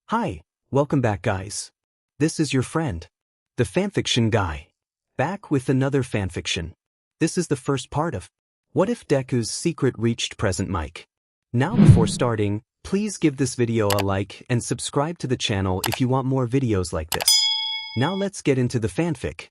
Hi, welcome back guys. This is your friend, the fanfiction guy, back with another fanfiction. This is the first part of What If Deku's Secret Reached Present Mic. Now before starting, please give this video a like and subscribe to the channel if you want more videos like this. Now let's get into the fanfic.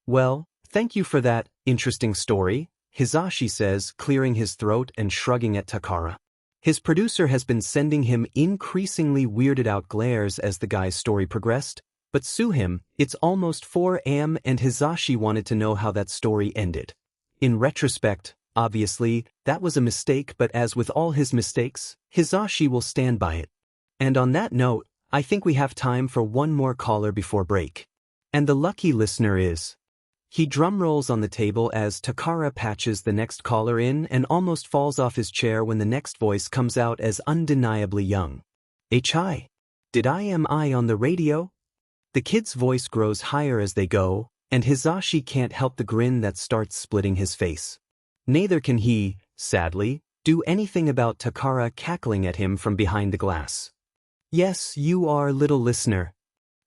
Well, thank you for that interesting story, Hizashi says, clearing his throat and shrugging at Takara. His producer has been sending him increasingly weirded out glares as the guy's story progressed, but sue him, it's almost 4 a.m. and Hizashi wanted to know how that story ended. In retrospect, obviously, that was a mistake, but as with all his mistakes, Hizashi will stand by it. And on that note, I think we have time for one more caller before break. And the lucky listener is... He drumrolls on the table as Takara patches the next caller in and almost falls off his chair when the next voice comes out as undeniably young. Hi. Did I am I on the radio? The kid's voice grows higher as they go, and Hizashi can't help the grin that starts splitting his face. Neither can he, sadly, do anything about Takara cackling at him from behind the glass. Yes, you are, little listener.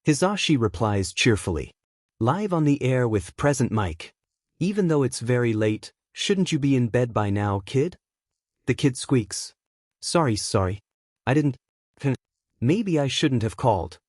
Hizashi replies cheerfully. Live on the air with present mic. Even though it's very late, shouldn't you be in bed by now, kid? The kid squeaks. Sorry. I didn't... Maybe I shouldn't have called.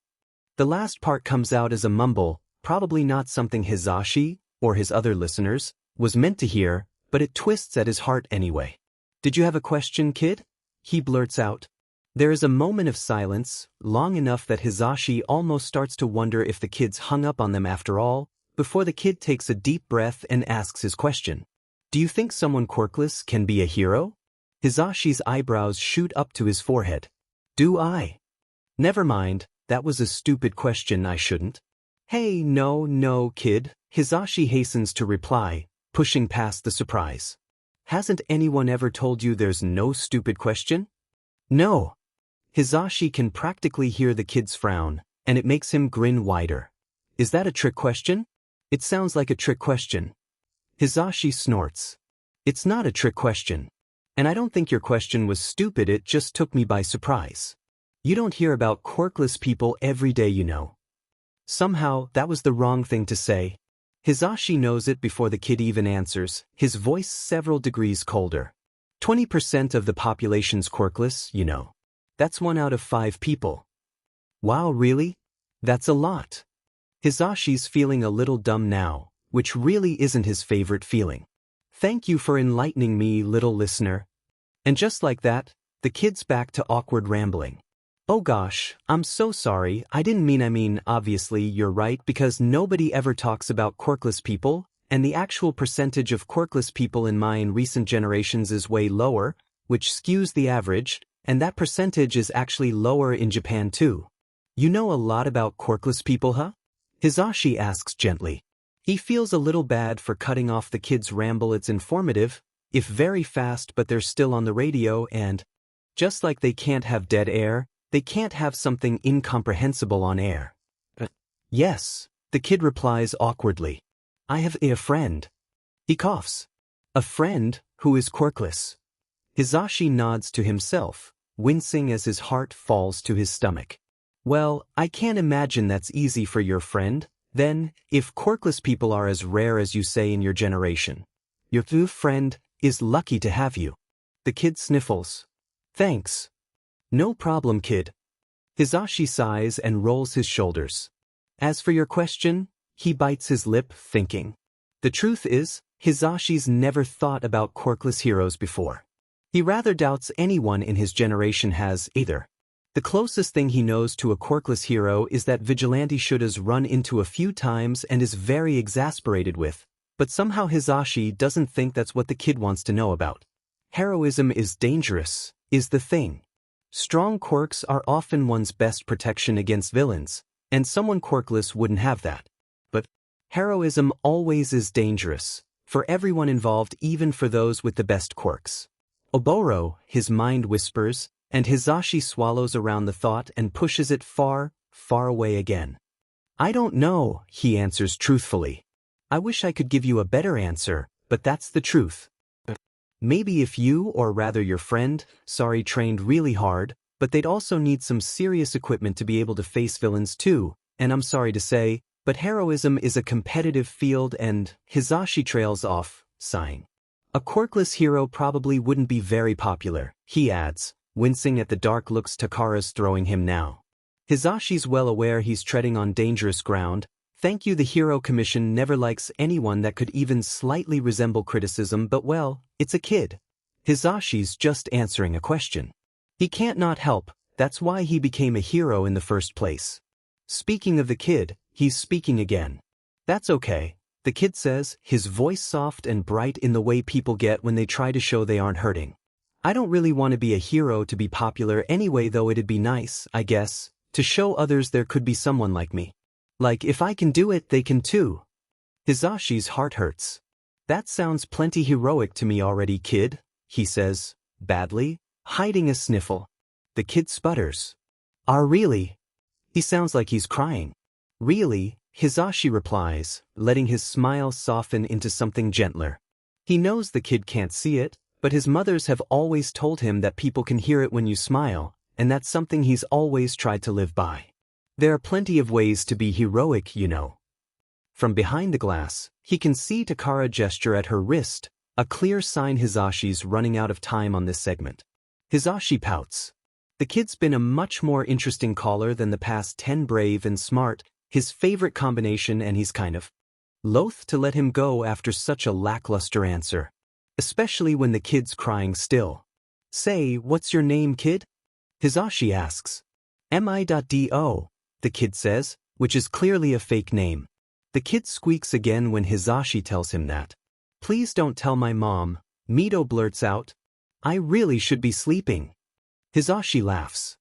The last part comes out as a mumble, probably not something Hizashi, or his other listeners, was meant to hear, but it twists at his heart anyway. Did you have a question, kid? He blurts out. There is a moment of silence, long enough that Hizashi almost starts to wonder if the kid's hung up on them after all, before the kid takes a deep breath and asks his question. Do you think someone quirkless can be a hero? Hizashi's eyebrows shoot up to his forehead. Do I? Never mind, that was a stupid question, I shouldn't. Hey, no, kid, Hizashi hastens to reply, pushing past the surprise. Hasn't anyone ever told you there's no stupid question? No. Hizashi can practically hear the kid's frown, and it makes him grin wider. Is that a trick question? It sounds like a trick question. Hizashi snorts. It's not a trick question. And I don't think your question was stupid, it just took me by surprise. You don't hear about quirkless people every day, you know. Somehow, that was the wrong thing to say. Hizashi knows it before the kid even answers, his voice several degrees colder. 20% of the population's quirkless, you know. That's 1 out of 5 people. Wow, really? That's a lot. Hizashi's feeling a little dumb now, which really isn't his favorite feeling. Thank you for enlightening me, little listener. And just like that, the kid's back to awkward rambling. Oh gosh, I'm so sorry, I mean obviously you're right because nobody ever talks about quirkless people, and the actual percentage of quirkless people in recent generations is way lower, which skews the average, and that percentage is actually lower in Japan too. You know a lot about quirkless people, huh? Hizashi asks gently. He feels a little bad for cutting off the kid's ramble. It's informative, if very fast, but they're still on the radio and, just like they can't have dead air, they can't have something incomprehensible on air. Yes, the kid replies awkwardly. I have a friend. He coughs. A friend who is quirkless. Hizashi nods to himself, wincing as his heart falls to his stomach. Well, I can't imagine that's easy for your friend, then, if quirkless people are as rare as you say in your generation. Your new friend is lucky to have you. The kid sniffles. Thanks. No problem, kid. Hizashi sighs and rolls his shoulders. As for your question, he bites his lip, thinking. The truth is, Hizashi's never thought about quirkless heroes before. He rather doubts anyone in his generation has either. The closest thing he knows to a quirkless hero is that Vigilante Shoota's run into a few times and is very exasperated with, but somehow Hizashi doesn't think that's what the kid wants to know about. Heroism is dangerous, is the thing. Strong quirks are often one's best protection against villains, and someone quirkless wouldn't have that. But heroism always is dangerous, for everyone involved, even for those with the best quirks. Oboro, his mind whispers, and Hizashi swallows around the thought and pushes it far, far away again. I don't know, he answers truthfully. I wish I could give you a better answer, but that's the truth. Maybe if you, or rather your friend, trained really hard, but they'd also need some serious equipment to be able to face villains too, and I'm sorry to say, but heroism is a competitive field and Hizashi trails off, sighing. A quirkless hero probably wouldn't be very popular, he adds, wincing at the dark looks Takara's throwing him now. Hizashi's well aware he's treading on dangerous ground. Thank you, the Hero Commission never likes anyone that could even slightly resemble criticism, but well, it's a kid. Hizashi's just answering a question. He can't not help, that's why he became a hero in the first place. Speaking of the kid, he's speaking again. That's okay, the kid says, his voice soft and bright in the way people get when they try to show they aren't hurting. I don't really want to be a hero to be popular anyway, though it'd be nice, I guess, to show others there could be someone like me. Like if I can do it, they can too. Hizashi's heart hurts. That sounds plenty heroic to me already, kid, he says, badly, hiding a sniffle. The kid sputters. Really? He sounds like he's crying. Really? Hizashi replies, letting his smile soften into something gentler. He knows the kid can't see it, but his mothers have always told him that people can hear it when you smile, and that's something he's always tried to live by. There are plenty of ways to be heroic, you know. From behind the glass, he can see Takara gesture at her wrist, a clear sign Hizashi's running out of time on this segment. Hizashi pouts. The kid's been a much more interesting caller than the past 10, brave and smart, his favorite combination, and he's kind of loath to let him go after such a lackluster answer. Especially when the kid's crying still. Say, what's your name, kid? Hizashi asks. Mi.do, the kid says, which is clearly a fake name. The kid squeaks again when Hizashi tells him that. Please don't tell my mom, Mido blurts out. I really should be sleeping. Hizashi laughs.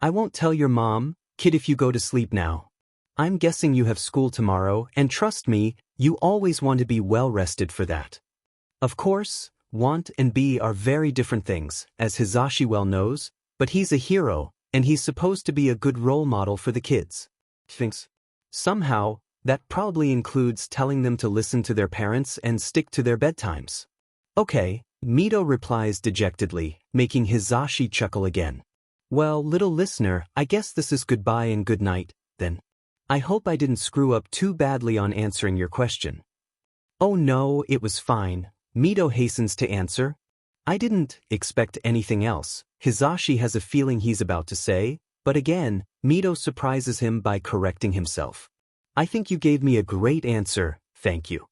I won't tell your mom, kid, if you go to sleep now. I'm guessing you have school tomorrow, and trust me, you always want to be well rested for that. Of course, want and be are very different things, as Hizashi well knows, but he's a hero, and he's supposed to be a good role model for the kids. Thinks. Somehow, that probably includes telling them to listen to their parents and stick to their bedtimes. Okay, Mido replies dejectedly, making Hizashi chuckle again. Well, little listener, I guess this is goodbye and good night, then. I hope I didn't screw up too badly on answering your question. Oh no, it was fine, Mido hastens to answer. I didn't expect anything else, Hizashi has a feeling he's about to say, but again, Mido surprises him by correcting himself. I think you gave me a great answer, thank you.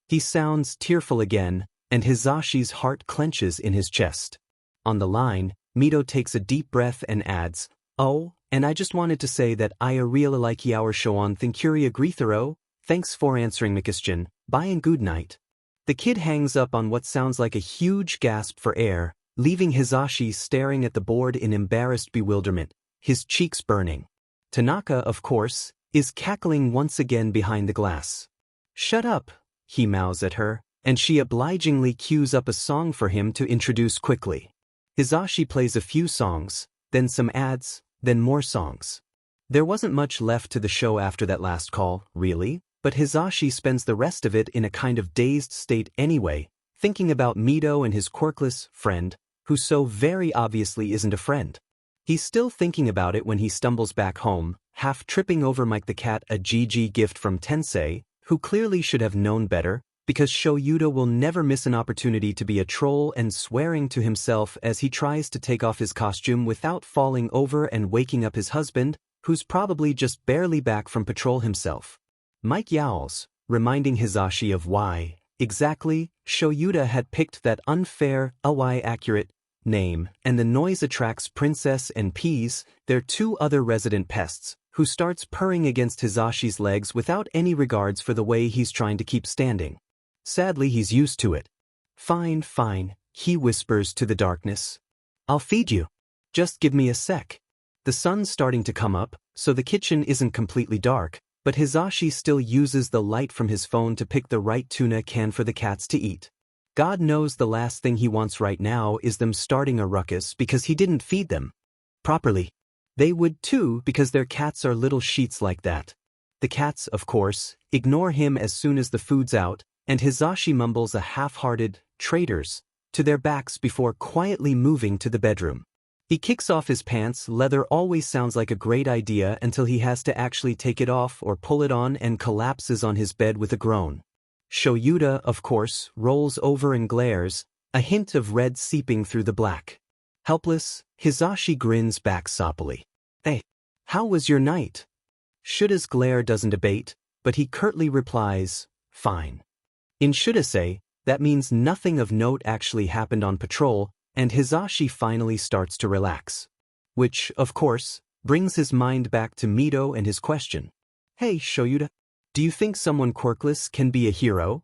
He sounds tearful again, and Hizashi's heart clenches in his chest. On the line, Mido takes a deep breath and adds, oh, and I just wanted to say that I really like our show on Thinkuria Grithero, thanks for answering my question, bye and good night. The kid hangs up on what sounds like a huge gasp for air, leaving Hizashi staring at the board in embarrassed bewilderment, his cheeks burning. Tanaka, of course, is cackling once again behind the glass. Shut up, he mouths at her, and she obligingly cues up a song for him to introduce quickly. Hizashi plays a few songs, then some ads, then more songs. There wasn't much left to the show after that last call, really, but Hizashi spends the rest of it in a kind of dazed state anyway, thinking about Mido and his quirkless friend, who so very obviously isn't a friend. He's still thinking about it when he stumbles back home, half tripping over Mike the cat, a GG gift from Tensei, who clearly should have known better, because Shoyuda will never miss an opportunity to be a troll, and swearing to himself as he tries to take off his costume without falling over and waking up his husband, who's probably just barely back from patrol himself. Mike yowls, reminding Hizashi of why, exactly, Shoyuda had picked that unfair, accurate name, and the noise attracts Princess and Peas, their two other resident pests, who starts purring against Hizashi's legs without any regards for the way he's trying to keep standing. Sadly, he's used to it. Fine, fine, he whispers to the darkness. I'll feed you. Just give me a sec. The sun's starting to come up, so the kitchen isn't completely dark, but Hizashi still uses the light from his phone to pick the right tuna can for the cats to eat. God knows the last thing he wants right now is them starting a ruckus because he didn't feed them properly. They would too, because their cats are little sheets like that. The cats, of course, ignore him as soon as the food's out, and Hizashi mumbles a half-hearted, traitors, to their backs before quietly moving to the bedroom. He kicks off his pants. Leather always sounds like a great idea until he has to actually take it off or pull it on and collapses on his bed with a groan. Shoyuta, of course, rolls over and glares, a hint of red seeping through the black. Helpless, Hizashi grins back soppily. Hey, how was your night? Shuda's glare doesn't abate, but he curtly replies, fine. In Shudase, that means nothing of note actually happened on patrol, and Hizashi finally starts to relax. Which, of course, brings his mind back to Mido and his question. Hey, Shoyuta, do you think someone quirkless can be a hero?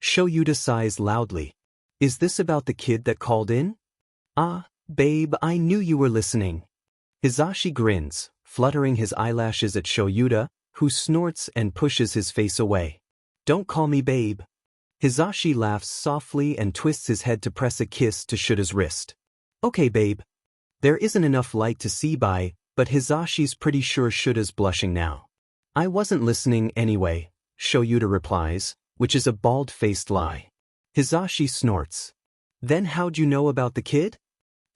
Shoyuta sighs loudly. Is this about the kid that called in? Ah, babe, I knew you were listening. Hizashi grins, fluttering his eyelashes at Shoyuta, who snorts and pushes his face away. Don't call me babe. Hizashi laughs softly and twists his head to press a kiss to Shuta's wrist. Okay, babe. There isn't enough light to see by, but Hizashi's pretty sure Shuta's blushing now. I wasn't listening anyway, Shoyuta replies, which is a bald-faced lie. Hizashi snorts. Then how'd you know about the kid?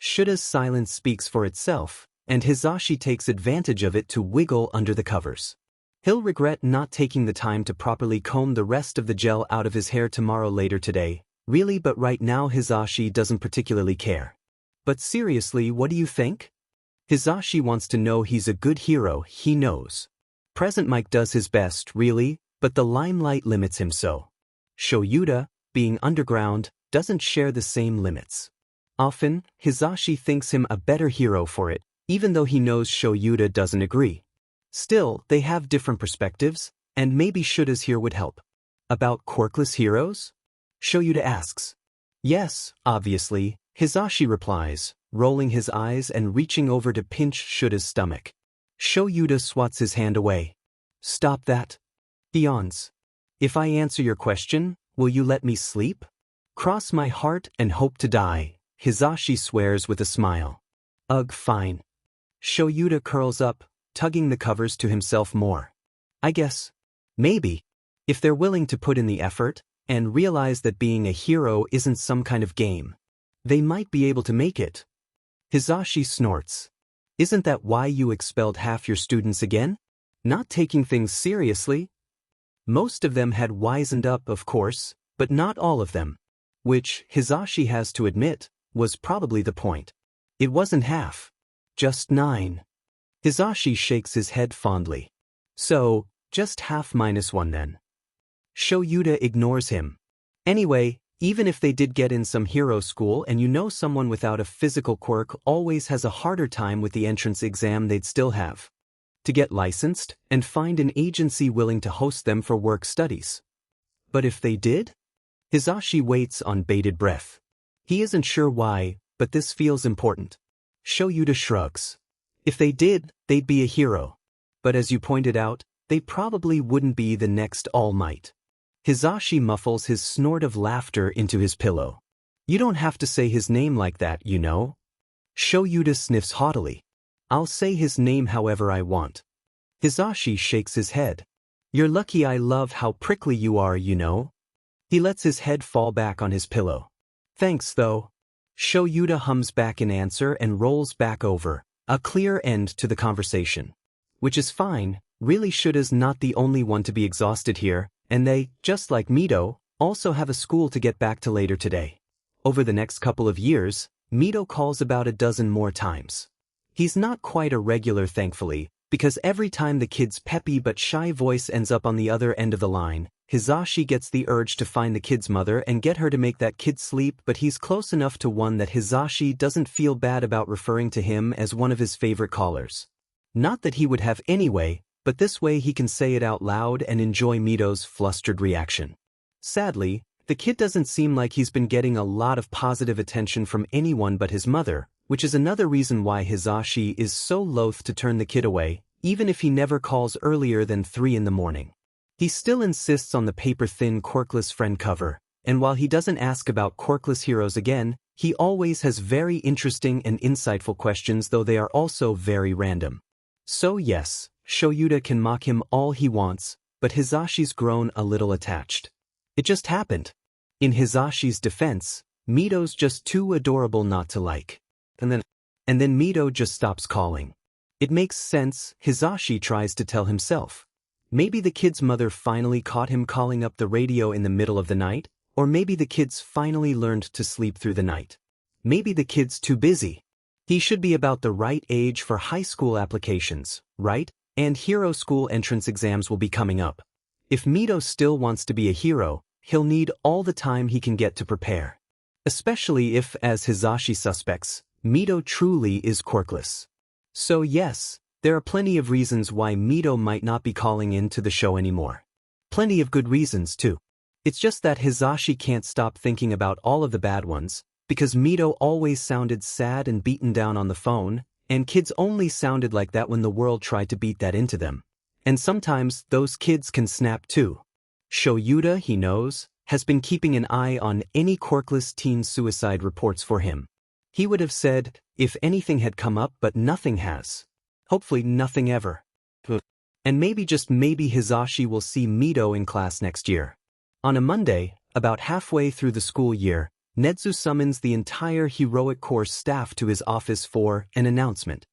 Shuta's silence speaks for itself, and Hizashi takes advantage of it to wiggle under the covers. He'll regret not taking the time to properly comb the rest of the gel out of his hair tomorrow later today, really, but right now Hizashi doesn't particularly care. But seriously, what do you think? Hizashi wants to know he's a good hero, he knows. Present Mike does his best, really, but the limelight limits him so. Shoyuta, being underground, doesn't share the same limits. Often, Hizashi thinks him a better hero for it, even though he knows Shoyuta doesn't agree. Still, they have different perspectives, and maybe Shuta's here would help. About quirkless heroes? Shoyuta asks. Yes, obviously, Hizashi replies, rolling his eyes and reaching over to pinch Shuta's stomach. Shoyuta swats his hand away. Stop that. He yawns. If I answer your question, will you let me sleep? Cross my heart and hope to die, Hizashi swears with a smile. Ugh, fine. Shoyuta curls up, tugging the covers to himself more. I guess. Maybe. If they're willing to put in the effort, and realize that being a hero isn't some kind of game, they might be able to make it. Hizashi snorts. Isn't that why you expelled half your students again? Not taking things seriously? Most of them had wisened up, of course, but not all of them. Which, Hizashi has to admit, was probably the point. It wasn't half. Just 9. Hizashi shakes his head fondly. So, just half minus 1 then. Shoyuta ignores him. Anyway, even if they did get in some hero school and you know someone without a physical quirk always has a harder time with the entrance exam, they'd still have to get licensed and find an agency willing to host them for work studies. But if they did? Hizashi waits on bated breath. He isn't sure why, but this feels important. Shoyuta shrugs. If they did, they'd be a hero. But as you pointed out, they probably wouldn't be the next All Might. Hizashi muffles his snort of laughter into his pillow. You don't have to say his name like that, you know. Shoyuta sniffs haughtily. I'll say his name however I want. Hizashi shakes his head. You're lucky. I love how prickly you are, you know. He lets his head fall back on his pillow. Thanks, though. Shoyuta hums back in answer and rolls back over, a clear end to the conversation. Which is fine, really. Shuta's not the only one to be exhausted here, and they, just like Mido, also have a school to get back to later today. Over the next couple of years, Mido calls about a dozen more times. He's not quite a regular, thankfully, because every time the kid's peppy but shy voice ends up on the other end of the line, Hizashi gets the urge to find the kid's mother and get her to make that kid sleep, but he's close enough to one that Hizashi doesn't feel bad about referring to him as one of his favorite callers. Not that he would have anyway, but this way he can say it out loud and enjoy Mido's flustered reaction. Sadly, the kid doesn't seem like he's been getting a lot of positive attention from anyone but his mother, which is another reason why Hizashi is so loath to turn the kid away, even if he never calls earlier than 3 in the morning. He still insists on the paper-thin quirkless friend cover, and while he doesn't ask about quirkless heroes again, he always has very interesting and insightful questions, though they are also very random. So yes, Shoyuta can mock him all he wants, but Hizashi's grown a little attached. It just happened. In Hizashi's defense, Mido's just too adorable not to like. And then, and then Mido just stops calling. It makes sense, Hizashi tries to tell himself. Maybe the kid's mother finally caught him calling up the radio in the middle of the night, or maybe the kid's finally learned to sleep through the night. Maybe the kid's too busy. He should be about the right age for high school applications, right? And hero school entrance exams will be coming up. If Mido still wants to be a hero, he'll need all the time he can get to prepare. Especially if, as Hizashi suspects, Mido truly is quirkless. So yes, there are plenty of reasons why Mido might not be calling in to the show anymore. Plenty of good reasons too. It's just that Hizashi can't stop thinking about all of the bad ones, because Mido always sounded sad and beaten down on the phone, and kids only sounded like that when the world tried to beat that into them. And sometimes those kids can snap too. Shoyuta, he knows, has been keeping an eye on any quirkless teen suicide reports for him. He would have said, if anything had come up, but nothing has. Hopefully nothing ever. And maybe, just maybe, Hizashi will see Mido in class next year. On a Monday, about halfway through the school year, Nezu summons the entire heroic course staff to his office for an announcement.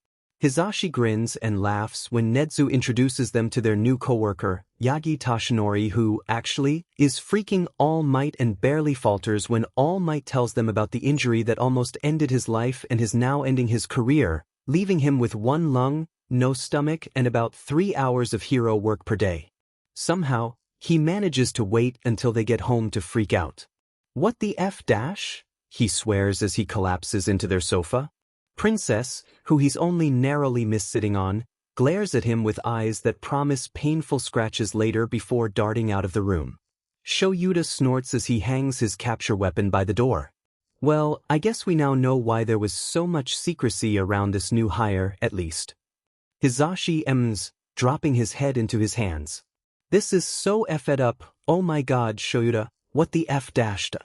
Hizashi grins and laughs when Nezu introduces them to their new coworker, Yagi Tashinori, who, actually, is freaking All Might and barely falters when All Might tells them about the injury that almost ended his life and is now ending his career, leaving him with one lung, no stomach, and about 3 hours of hero work per day. Somehow, he manages to wait until they get home to freak out. What the F dash? He swears as he collapses into their sofa. Princess, who he's only narrowly missed sitting on, glares at him with eyes that promise painful scratches later before darting out of the room. Shoyuta snorts as he hangs his capture weapon by the door. Well, I guess we now know why there was so much secrecy around this new hire, at least. Hizashi ems, dropping his head into his hands. This is so effed up, oh my god, Shoyuta, what the F dashed?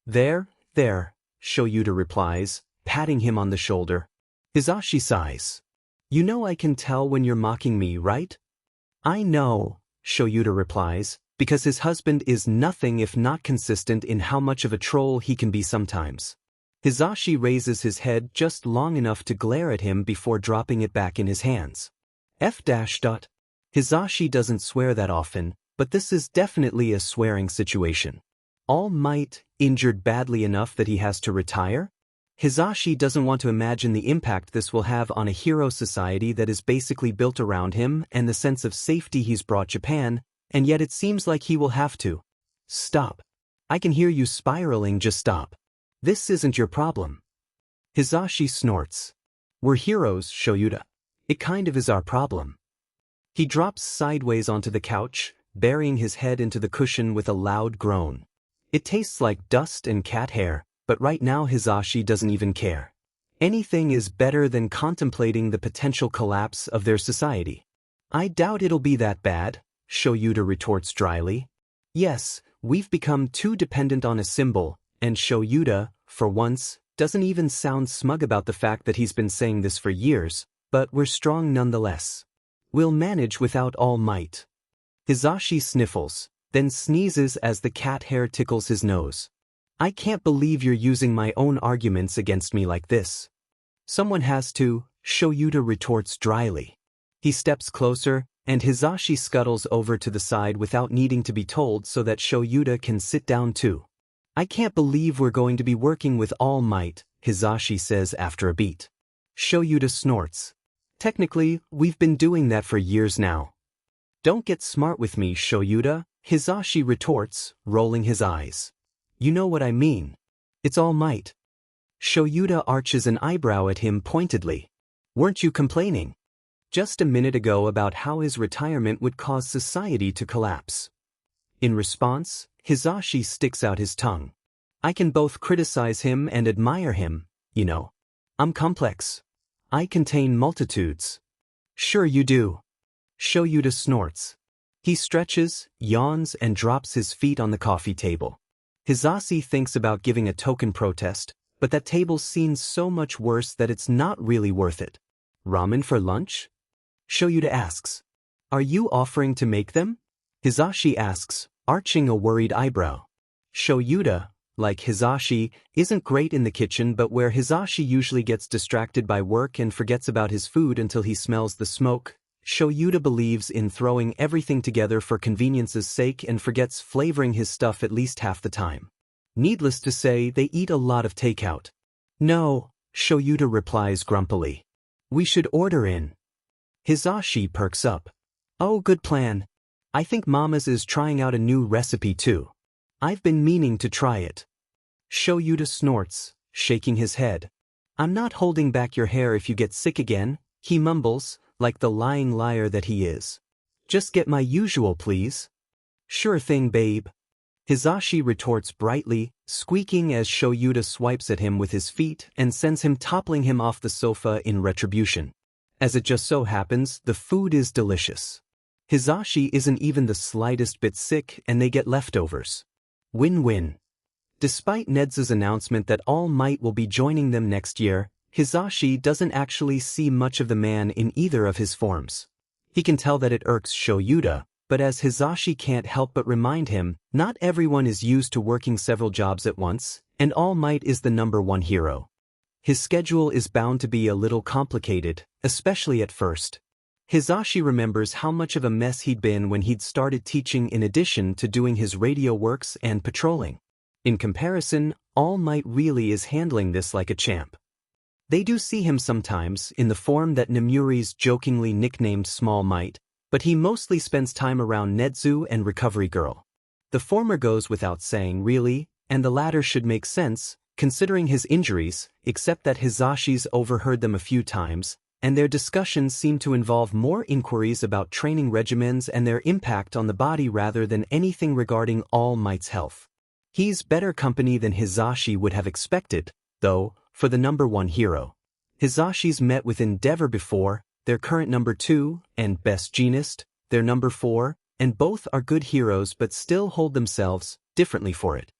There, Shoyuta replies, patting him on the shoulder. Hizashi sighs. You know I can tell when you're mocking me, right? I know, Shoyuta replies, because his husband is nothing if not consistent in how much of a troll he can be sometimes. Hizashi raises his head just long enough to glare at him before dropping it back in his hands. F dash dot. Hizashi doesn't swear that often, but this is definitely a swearing situation. All Might injured badly enough that he has to retire? Hizashi doesn't want to imagine the impact this will have on a hero society that is basically built around him and the sense of safety he's brought Japan, and yet it seems like he will have to. Stop. I can hear you spiraling, just stop. This isn't your problem. Hizashi snorts. We're heroes, Shoyuta. It kind of is our problem. He drops sideways onto the couch, burying his head into the cushion with a loud groan. It tastes like dust and cat hair, but right now Hizashi doesn't even care. Anything is better than contemplating the potential collapse of their society. I doubt it'll be that bad, Shoyuta retorts dryly. Yes, we've become too dependent on a symbol, and Shoyuta, for once, doesn't even sound smug about the fact that he's been saying this for years, but we're strong nonetheless. We'll manage without All Might. Hizashi sniffles, then sneezes as the cat hair tickles his nose. I can't believe you're using my own arguments against me like this. Someone has to, Shoyuta retorts dryly. He steps closer, and Hizashi scuttles over to the side without needing to be told so that Shoyuta can sit down too. I can't believe we're going to be working with All Might, Hizashi says after a beat. Shoyuta snorts. Technically, we've been doing that for years now. Don't get smart with me, Shoyuta, Hizashi retorts, rolling his eyes. You know what I mean. It's All Might. Shoyuta arches an eyebrow at him pointedly. Weren't you complaining just a minute ago about how his retirement would cause society to collapse? In response, Hizashi sticks out his tongue. I can both criticize him and admire him, you know. I'm complex. I contain multitudes. Sure you do. Shoyuta snorts. He stretches, yawns, and drops his feet on the coffee table. Hizashi thinks about giving a token protest, but that table's seen so much worse that it's not really worth it. Ramen for lunch? Shoyuta asks. Are you offering to make them? Hizashi asks, arching a worried eyebrow. Shoyuta, like Hizashi, isn't great in the kitchen, but where Hizashi usually gets distracted by work and forgets about his food until he smells the smoke, Shoyuta believes in throwing everything together for convenience's sake and forgets flavoring his stuff at least half the time. Needless to say, they eat a lot of takeout. No, Shoyuta replies grumpily. We should order in. Hizashi perks up. Oh, good plan. I think Mama's is trying out a new recipe too. I've been meaning to try it. Shoyuta snorts, shaking his head. I'm not holding back your hair if you get sick again, he mumbles, like the lying liar that he is. Just get my usual, please. Sure thing, babe. Hizashi retorts brightly, squeaking as Shoyuta swipes at him with his feet and sends him toppling him off the sofa in retribution. As it just so happens, the food is delicious. Hizashi isn't even the slightest bit sick and they get leftovers. Win-win. Despite Nedza's announcement that All Might will be joining them next year, Hizashi doesn't actually see much of the man in either of his forms. He can tell that it irks Shoyuta, but as Hizashi can't help but remind him, not everyone is used to working several jobs at once, and All Might is the #1 hero. His schedule is bound to be a little complicated, especially at first. Hizashi remembers how much of a mess he'd been when he'd started teaching in addition to doing his radio works and patrolling. In comparison, All Might really is handling this like a champ. They do see him sometimes in the form that Nemuri's jokingly nicknamed Small Might, but he mostly spends time around Nedzu and Recovery Girl. The former goes without saying really, and the latter should make sense, considering his injuries, except that Hizashi's overheard them a few times, and their discussions seem to involve more inquiries about training regimens and their impact on the body rather than anything regarding All Might's health. He's better company than Hizashi would have expected, though, for the #1 hero. Hizashi's met with Endeavor before, their current #2, and Best Jeanist, their #4, and both are good heroes but still hold themselves differently for it.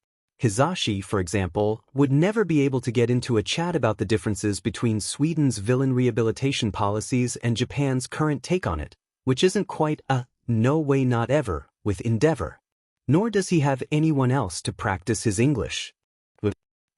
Hizashi, for example, would never be able to get into a chat about the differences between Sweden's villain rehabilitation policies and Japan's current take on it, which isn't quite a no way not ever with Endeavor. Nor does he have anyone else to practice his English.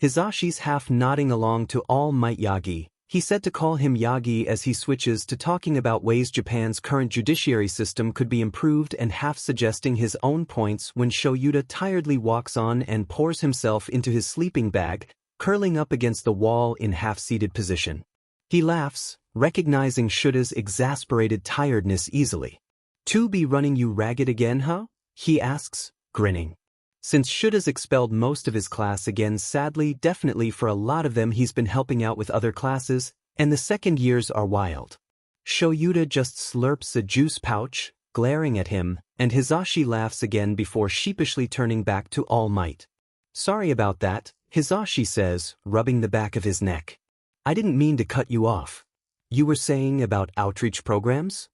Hizashi's half nodding along to All Might Yagi. He said to call him Yagi as he switches to talking about ways Japan's current judiciary system could be improved and half suggesting his own points when Shoyuta tiredly walks on and pours himself into his sleeping bag, curling up against the wall in half-seated position. He laughs, recognizing Shuta's exasperated tiredness easily. "To be running you ragged again, huh?" he asks, grinning. Since Shuta's expelled most of his class again, sadly, definitely for a lot of them he's been helping out with other classes, and the second years are wild. Shoyuta just slurps a juice pouch, glaring at him, and Hizashi laughs again before sheepishly turning back to All Might. "Sorry about that," Hizashi says, rubbing the back of his neck. "I didn't mean to cut you off. You were saying about outreach programs?"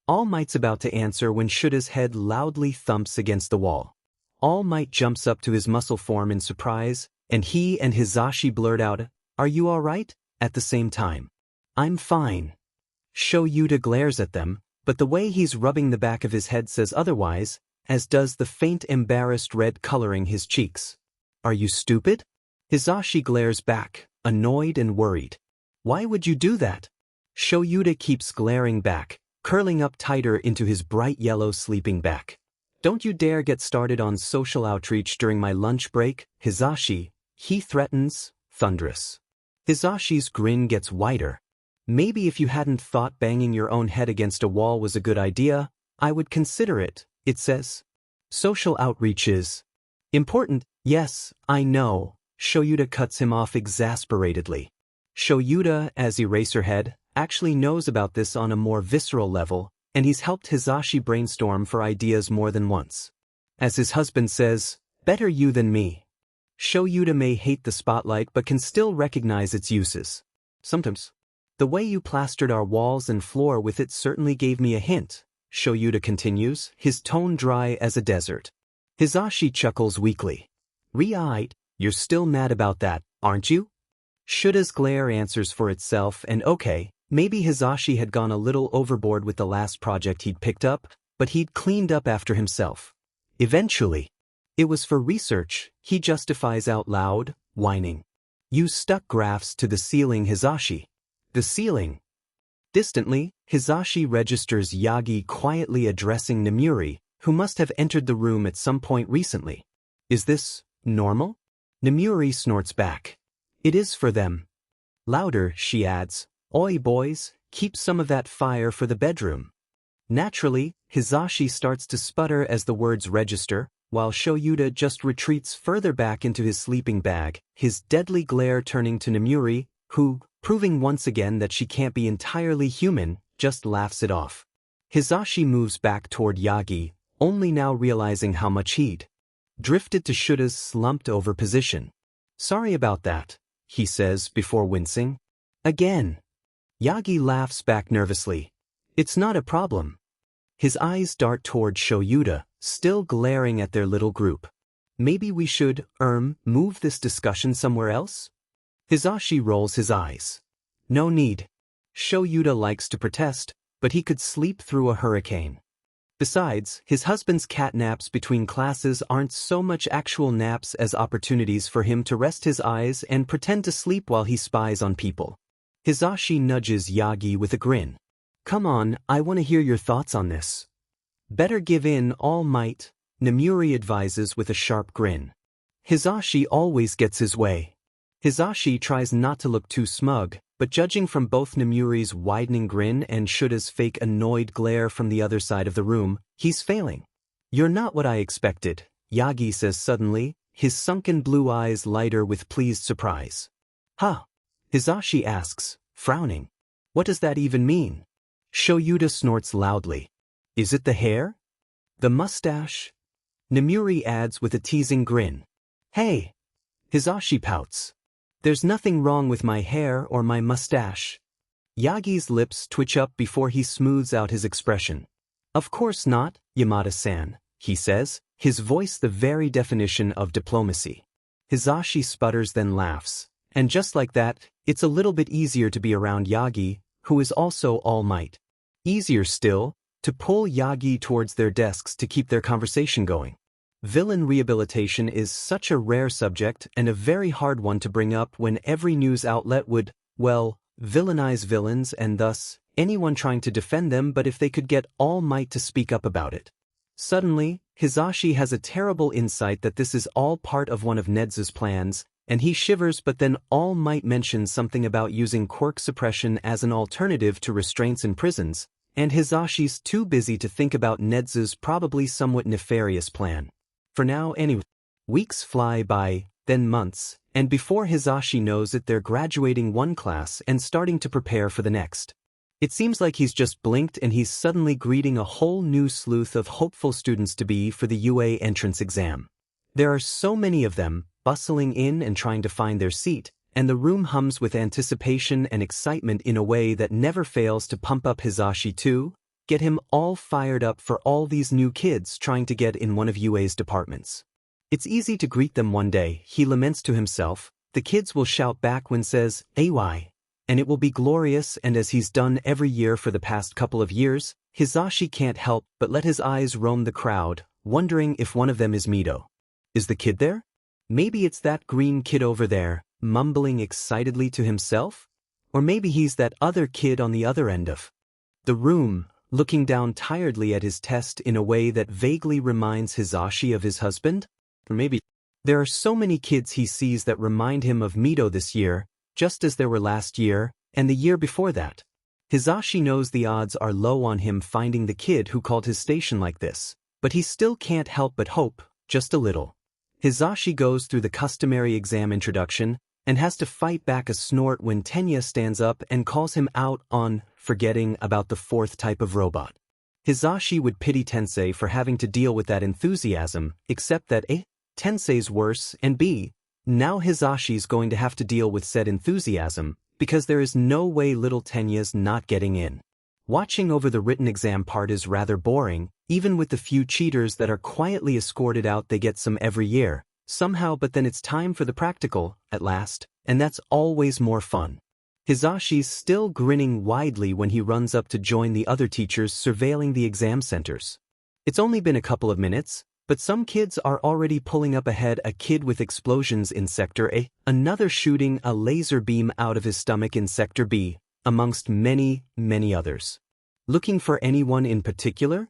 All Might's about to answer when Shuta's head loudly thumps against the wall. All Might jumps up to his muscle form in surprise, and he and Hizashi blurt out, "Are you all right?" at the same time. "I'm fine." Shoyuta glares at them, but the way he's rubbing the back of his head says otherwise, as does the faint embarrassed red coloring his cheeks. "Are you stupid?" Hizashi glares back, annoyed and worried. "Why would you do that?" Shoyuta keeps glaring back, curling up tighter into his bright yellow sleeping bag. "Don't you dare get started on social outreach during my lunch break, Hizashi," he threatens, thunderous. Hizashi's grin gets wider. "Maybe if you hadn't thought banging your own head against a wall was a good idea, I would consider it," it says. "Social outreach is important, yes, I know," Shoyuta cuts him off exasperatedly. Shoyuta, as Eraserhead, actually knows about this on a more visceral level, and he's helped Hizashi brainstorm for ideas more than once. As his husband says, "Better you than me." Shoyuta may hate the spotlight but can still recognize its uses. "Sometimes. The way you plastered our walls and floor with it certainly gave me a hint," Shoyuta continues, his tone dry as a desert. Hizashi chuckles weakly. "Right, you're still mad about that, aren't you?" Shuta's glare answers for itself, and okay, maybe Hizashi had gone a little overboard with the last project he'd picked up, but he'd cleaned up after himself. Eventually. It was for research, he justifies out loud, whining. You stuck graphs to the ceiling, Hizashi. The ceiling. Distantly, Hizashi registers Yagi quietly addressing Nemuri, who must have entered the room at some point recently. Is this normal? Nemuri snorts back. It is for them. Louder, she adds. Oi boys, keep some of that fire for the bedroom. Naturally, Hizashi starts to sputter as the words register, while Shoyuta just retreats further back into his sleeping bag, his deadly glare turning to Nemuri, who, proving once again that she can't be entirely human, just laughs it off. Hizashi moves back toward Yagi, only now realizing how much he'd drifted to Shuta's slumped-over position. Sorry about that, he says before wincing. Again. Yagi laughs back nervously. It's not a problem. His eyes dart toward Shoyuta, still glaring at their little group. Maybe we should, move this discussion somewhere else? Hizashi rolls his eyes. No need. Shoyuta likes to protest, but he could sleep through a hurricane. Besides, his husband's cat naps between classes aren't so much actual naps as opportunities for him to rest his eyes and pretend to sleep while he spies on people. Hizashi nudges Yagi with a grin. Come on, I want to hear your thoughts on this. Better give in, All Might, Nemuri advises with a sharp grin. Hizashi always gets his way. Hizashi tries not to look too smug, but judging from both Nemuri's widening grin and Shuta's fake annoyed glare from the other side of the room, he's failing. You're not what I expected, Yagi says suddenly, his sunken blue eyes lighter with pleased surprise. Huh? Hizashi asks, frowning. What does that even mean? Shoyuta snorts loudly. Is it the hair? The mustache? Nemuri adds with a teasing grin. Hey! Hizashi pouts. There's nothing wrong with my hair or my mustache. Yagi's lips twitch up before he smooths out his expression. Of course not, Yamada-san, he says, his voice the very definition of diplomacy. Hizashi sputters then laughs, and just like that, it's a little bit easier to be around Yagi, who is also All Might. Easier still, to pull Yagi towards their desks to keep their conversation going. Villain rehabilitation is such a rare subject and a very hard one to bring up when every news outlet would, well, villainize villains and thus, anyone trying to defend them, but if they could get All Might to speak up about it. Suddenly, Hizashi has a terrible insight that this is all part of one of Nedza's plans, and he shivers, but then All Might mentions something about using quirk suppression as an alternative to restraints in prisons, and Hizashi's too busy to think about Nedza's probably somewhat nefarious plan. For now anyway. Weeks fly by, then months, and before Hizashi knows it they're graduating one class and starting to prepare for the next. It seems like he's just blinked and he's suddenly greeting a whole new sleuth of hopeful students-to-be for the UA entrance exam. There are so many of them, bustling in and trying to find their seat, and the room hums with anticipation and excitement in a way that never fails to pump up Hizashi too, get him all fired up for all these new kids trying to get in one of UA's departments. It's easy to greet them one day, he laments to himself. The kids will shout back when says, AY. And it will be glorious, and as he's done every year for the past couple of years, Hizashi can't help but let his eyes roam the crowd, wondering if one of them is Mido. Is the kid there? Maybe it's that green kid over there, mumbling excitedly to himself? Or maybe he's that other kid on the other end of the room, looking down tiredly at his test in a way that vaguely reminds Hizashi of his husband? Or maybe there are so many kids he sees that remind him of Mido this year, just as there were last year, and the year before that. Hizashi knows the odds are low on him finding the kid who called his station like this, but he still can't help but hope, just a little. Hizashi goes through the customary exam introduction, and has to fight back a snort when Tenya stands up and calls him out on forgetting about the fourth type of robot. Hizashi would pity Tensei for having to deal with that enthusiasm, except that A. Tensei's worse, and B. Now Hizashi's going to have to deal with said enthusiasm, because there is no way little Tenya's not getting in. Watching over the written exam part is rather boring, even with the few cheaters that are quietly escorted out they get some every year, somehow, but then it's time for the practical, at last, and that's always more fun. Hizashi's still grinning widely when he runs up to join the other teachers surveilling the exam centers. It's only been a couple of minutes, But some kids are already pulling up ahead, a kid with explosions in Sector A, another shooting a laser beam out of his stomach in Sector B, amongst many, many others. Looking for anyone in particular?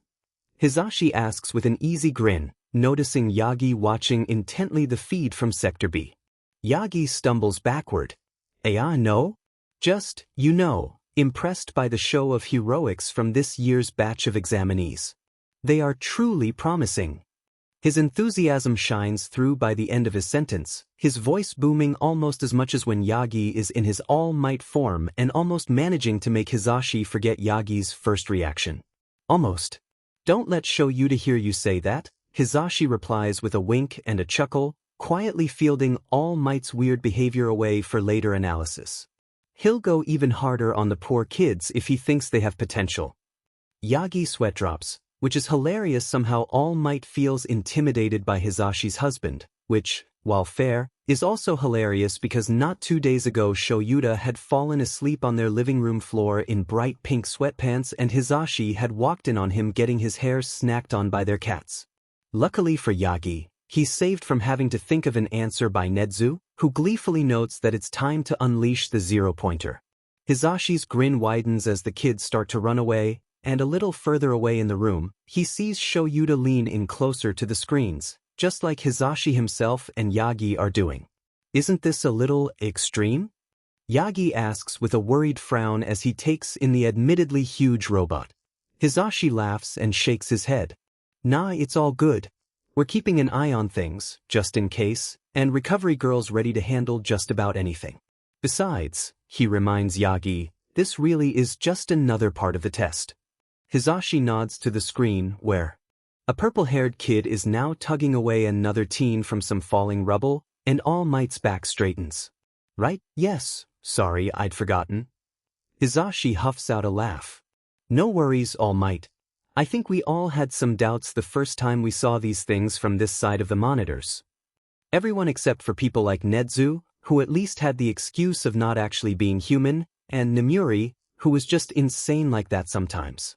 Hizashi asks with an easy grin, noticing Yagi watching intently the feed from Sector B. Yagi stumbles backward. No? Just, impressed by the show of heroics from this year's batch of examinees. They are truly promising. His enthusiasm shines through by the end of his sentence, his voice booming almost as much as when Yagi is in his all-might form and almost managing to make Hizashi forget Yagi's first reaction. Almost. Don't let Shoyuta hear you say that, Hizashi replies with a wink and a chuckle, quietly fielding All Might's weird behavior away for later analysis. He'll go even harder on the poor kids if he thinks they have potential. Yagi sweat drops, which is hilarious. Somehow All Might feels intimidated by Hizashi's husband, which, while fair, is also hilarious because not 2 days ago Shoyuta had fallen asleep on their living room floor in bright pink sweatpants and Hizashi had walked in on him getting his hair snacked on by their cats. Luckily for Yagi, he's saved from having to think of an answer by Nezu, who gleefully notes that it's time to unleash the zero-pointer. Hizashi's grin widens as the kids start to run away, and a little further away in the room, he sees Shoyuta lean in closer to the screens, just like Hizashi himself and Yagi are doing. Isn't this a little extreme? Yagi asks with a worried frown as he takes in the admittedly huge robot. Hizashi laughs and shakes his head. Nah, it's all good. We're keeping an eye on things, just in case, and Recovery Girl's ready to handle just about anything. Besides, he reminds Yagi, this really is just another part of the test. Hizashi nods to the screen where a purple-haired kid is now tugging away another teen from some falling rubble, and All Might's back straightens. Right? Yes, sorry, I'd forgotten. Hizashi huffs out a laugh. No worries, All Might. I think we all had some doubts the first time we saw these things from this side of the monitors. Everyone except for people like Nezu, who at least had the excuse of not actually being human, and Nemuri, who was just insane like that sometimes.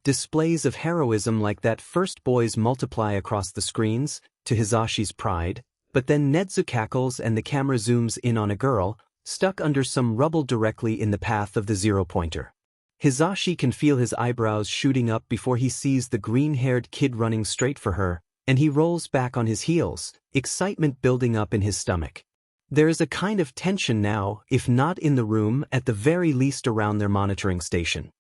Displays of heroism like that first boys multiply across the screens, to Hizashi's pride, but then Nezu cackles and the camera zooms in on a girl, stuck under some rubble directly in the path of the zero-pointer. Hizashi can feel his eyebrows shooting up before he sees the green-haired kid running straight for her, and he rolls back on his heels, excitement building up in his stomach. There is a kind of tension now, if not in the room, at the very least around their monitoring station.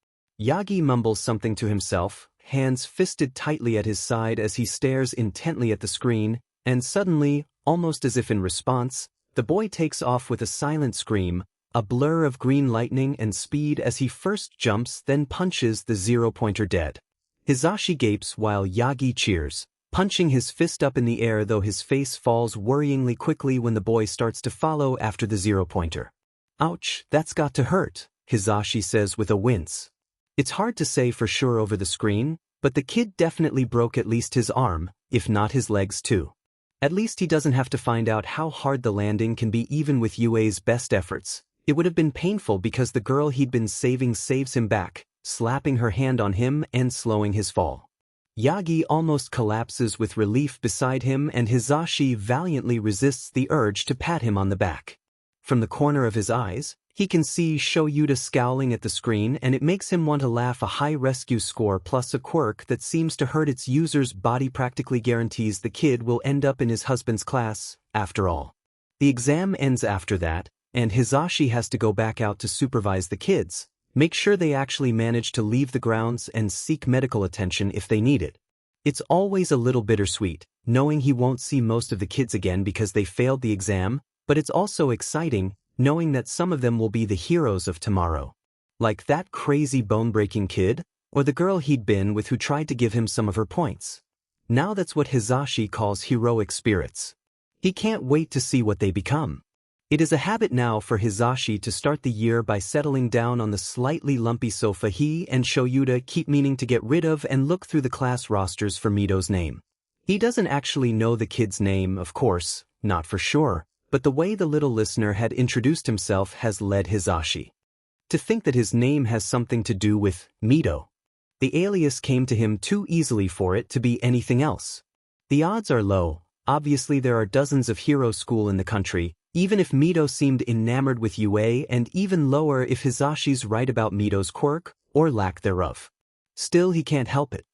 Yagi mumbles something to himself, hands fisted tightly at his side as he stares intently at the screen, and suddenly, almost as if in response, the boy takes off with a silent scream, a blur of green lightning and speed as he first jumps then punches the zero-pointer dead. Hizashi gapes while Yagi cheers, punching his fist up in the air though his face falls worryingly quickly when the boy starts to follow after the zero-pointer. Ouch, that's got to hurt, Hizashi says with a wince. It's hard to say for sure over the screen, but the kid definitely broke at least his arm, if not his legs too. At least he doesn't have to find out how hard the landing can be even with Yue's best efforts. It would have been painful because the girl he'd been saving saves him back, slapping her hand on him and slowing his fall. Yagi almost collapses with relief beside him and Hizashi valiantly resists the urge to pat him on the back. From the corner of his eyes, he can see Shoyuta scowling at the screen and it makes him want to laugh. A high rescue score plus a quirk that seems to hurt its user's body practically guarantees the kid will end up in his husband's class, after all. The exam ends after that, and Hizashi has to go back out to supervise the kids, make sure they actually manage to leave the grounds and seek medical attention if they need it. It's always a little bittersweet, knowing he won't see most of the kids again because they failed the exam, but it's also exciting, knowing that some of them will be the heroes of tomorrow. Like that crazy bone-breaking kid, or the girl he'd been with who tried to give him some of her points. Now that's what Hizashi calls heroic spirits. He can't wait to see what they become. It is a habit now for Hizashi to start the year by settling down on the slightly lumpy sofa he and Shoyuta keep meaning to get rid of and look through the class rosters for Mido's name. He doesn't actually know the kid's name, of course, not for sure, but the way the little listener had introduced himself has led Hizashi to think that his name has something to do with Mido. The alias came to him too easily for it to be anything else. The odds are low. Obviously there are dozens of hero school in the country, even if Mido seemed enamored with UA, and even lower if Hizashi's right about Mido's quirk, or lack thereof. Still, he can't help it.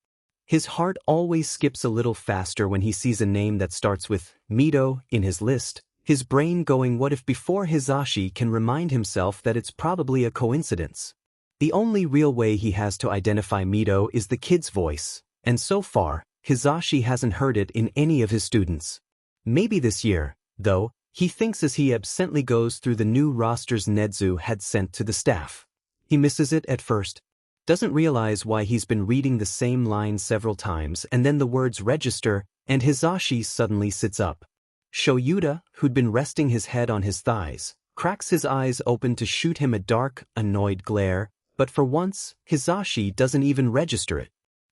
His heart always skips a little faster when he sees a name that starts with Mido in his list, his brain going what if before Hizashi can remind himself that it's probably a coincidence. The only real way he has to identify Mido is the kid's voice, and so far, Hizashi hasn't heard it in any of his students. Maybe this year, though, he thinks as he absently goes through the new rosters Nedzu had sent to the staff. He misses it at first, doesn't realize why he's been reading the same line several times, and then the words register, and Hizashi suddenly sits up. Shoyuta, who'd been resting his head on his thighs, cracks his eyes open to shoot him a dark, annoyed glare, but for once, Hizashi doesn't even register it.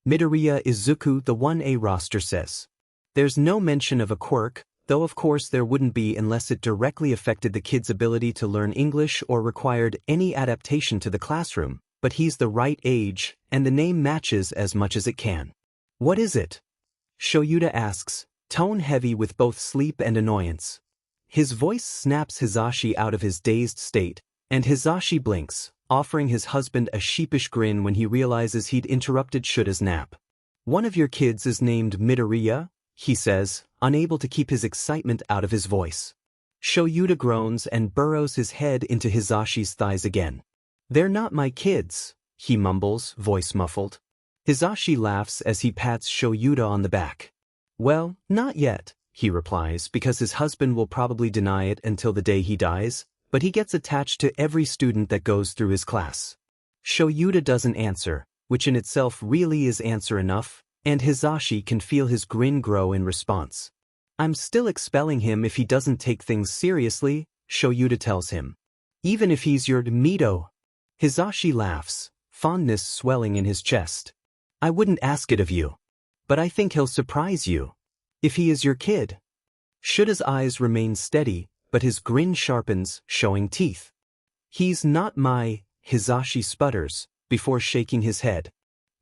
Midoriya Izuku, the 1A roster says. There's no mention of a quirk, though of course there wouldn't be unless it directly affected the kid's ability to learn English or required any adaptation to the classroom, but he's the right age, and the name matches as much as it can. What is it? Shoyuta asks, tone heavy with both sleep and annoyance. His voice snaps Hizashi out of his dazed state, and Hizashi blinks, offering his husband a sheepish grin when he realizes he'd interrupted Shuta's nap. One of your kids is named Midoriya, he says, unable to keep his excitement out of his voice. Shoyuta groans and burrows his head into Hizashi's thighs again. They're not my kids, he mumbles, voice muffled. Hizashi laughs as he pats Shoyuta on the back. Well, not yet, he replies, because his husband will probably deny it until the day he dies, but he gets attached to every student that goes through his class. Shoyuta doesn't answer, which in itself really is answer enough, and Hizashi can feel his grin grow in response. I'm still expelling him if he doesn't take things seriously, Shoyuta tells him. Even if he's your Mido. Hizashi laughs, fondness swelling in his chest. I wouldn't ask it of you. But I think he'll surprise you. If he is your kid. Shuta's eyes remain steady, but his grin sharpens, showing teeth. He's not my, Hizashi sputters, before shaking his head.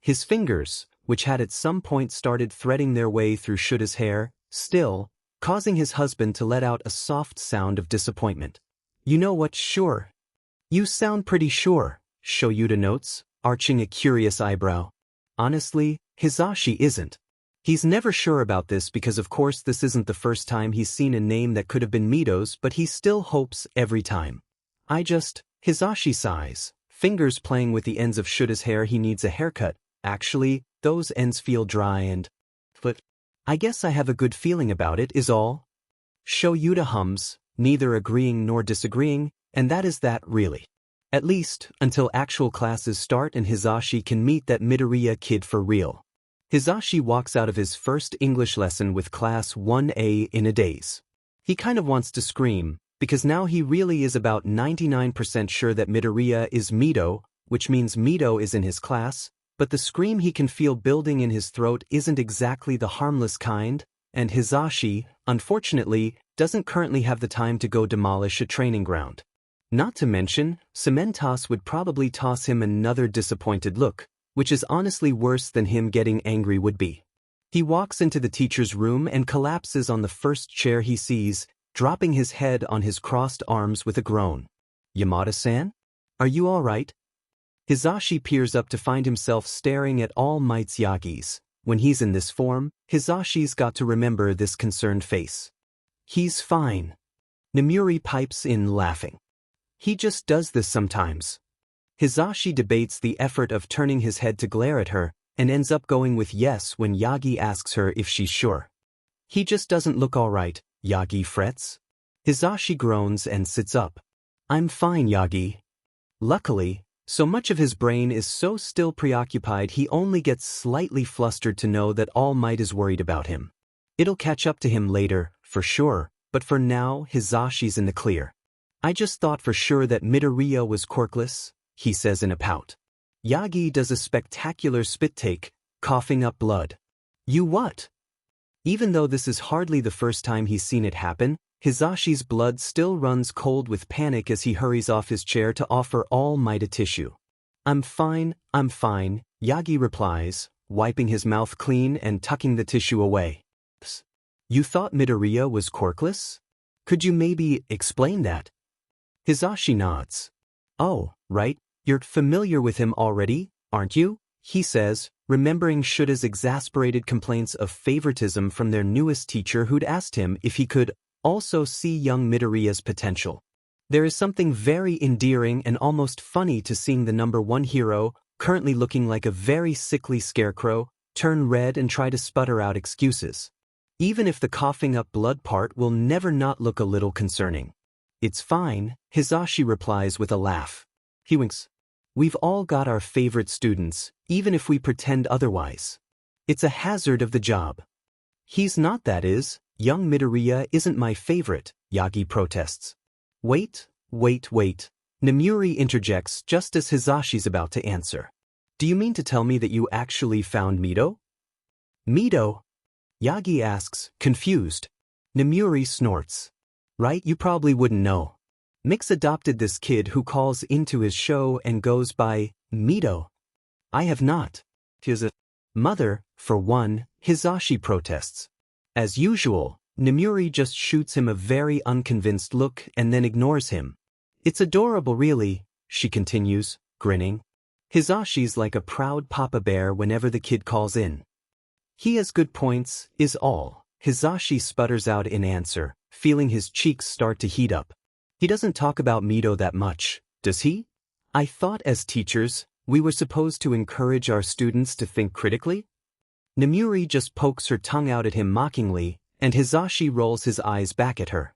His fingers, which had at some point started threading their way through Shuta's hair, still, causing his husband to let out a soft sound of disappointment. You know what, sure. You sound pretty sure, Shoyuta notes, arching a curious eyebrow. Honestly, Hizashi isn't. He's never sure about this because of course this isn't the first time he's seen a name that could have been Mido's, but he still hopes every time. Hizashi sighs, fingers playing with the ends of Shuta's hair. He needs a haircut. Actually, those ends feel dry but I guess I have a good feeling about it is all. Shoyuta hums, neither agreeing nor disagreeing, and that is that really. At least, until actual classes start and Hizashi can meet that Midoriya kid for real. Hizashi walks out of his first English lesson with class 1A in a daze. He kind of wants to scream, because now he really is about 99% sure that Midoriya is Mido, which means Mido is in his class, but the scream he can feel building in his throat isn't exactly the harmless kind, and Hizashi, unfortunately, doesn't currently have the time to go demolish a training ground. Not to mention, Cementos would probably toss him another disappointed look, which is honestly worse than him getting angry would be. He walks into the teacher's room and collapses on the first chair he sees, dropping his head on his crossed arms with a groan. Yamada-san? Are you all right? Hizashi peers up to find himself staring at All Might's Yagi's. When he's in this form, Hizashi's got to remember this concerned face. He's fine. Nemuri pipes in laughing. He just does this sometimes. Hizashi debates the effort of turning his head to glare at her, and ends up going with yes when Yagi asks her if she's sure. He just doesn't look all right, Yagi frets. Hizashi groans and sits up. I'm fine, Yagi. Luckily, so much of his brain is so still preoccupied he only gets slightly flustered to know that All Might is worried about him. It'll catch up to him later, for sure, but for now Hizashi's in the clear. I just thought for sure that Midoriya was quirkless, he says in a pout. Yagi does a spectacular spit take, coughing up blood. You what? Even though this is hardly the first time he's seen it happen, Hizashi's blood still runs cold with panic as he hurries off his chair to offer All Might a tissue. I'm fine, Yagi replies, wiping his mouth clean and tucking the tissue away. You thought Midoriya was quirkless? Could you maybe explain that? Hizashi nods. Oh, right, you're familiar with him already, aren't you? He says, remembering Shuta's exasperated complaints of favoritism from their newest teacher who'd asked him if he could also see young Midoriya's potential. There is something very endearing and almost funny to seeing the #1 hero, currently looking like a very sickly scarecrow, turn red and try to sputter out excuses. Even if the coughing up blood part will never not look a little concerning. It's fine, Hizashi replies with a laugh. He winks. We've all got our favorite students, even if we pretend otherwise. It's a hazard of the job. He's not, that is. Young Midoriya isn't my favorite, Yagi protests. Wait. Nemuri interjects just as Hizashi's about to answer. Do you mean to tell me that you actually found Mido? Mido? Yagi asks, confused. Nemuri snorts. Right, you probably wouldn't know. Mix adopted this kid who calls into his show and goes by Mido. I have not. His mother, for one, Hizashi protests. As usual, Nemuri just shoots him a very unconvinced look and then ignores him. It's adorable really, she continues, grinning. Hizashi's like a proud papa bear whenever the kid calls in. He has good points, is all, Hizashi sputters out in answer, feeling his cheeks start to heat up. He doesn't talk about Mido that much, does he? I thought as teachers, we were supposed to encourage our students to think critically? Nemuri just pokes her tongue out at him mockingly, and Hizashi rolls his eyes back at her.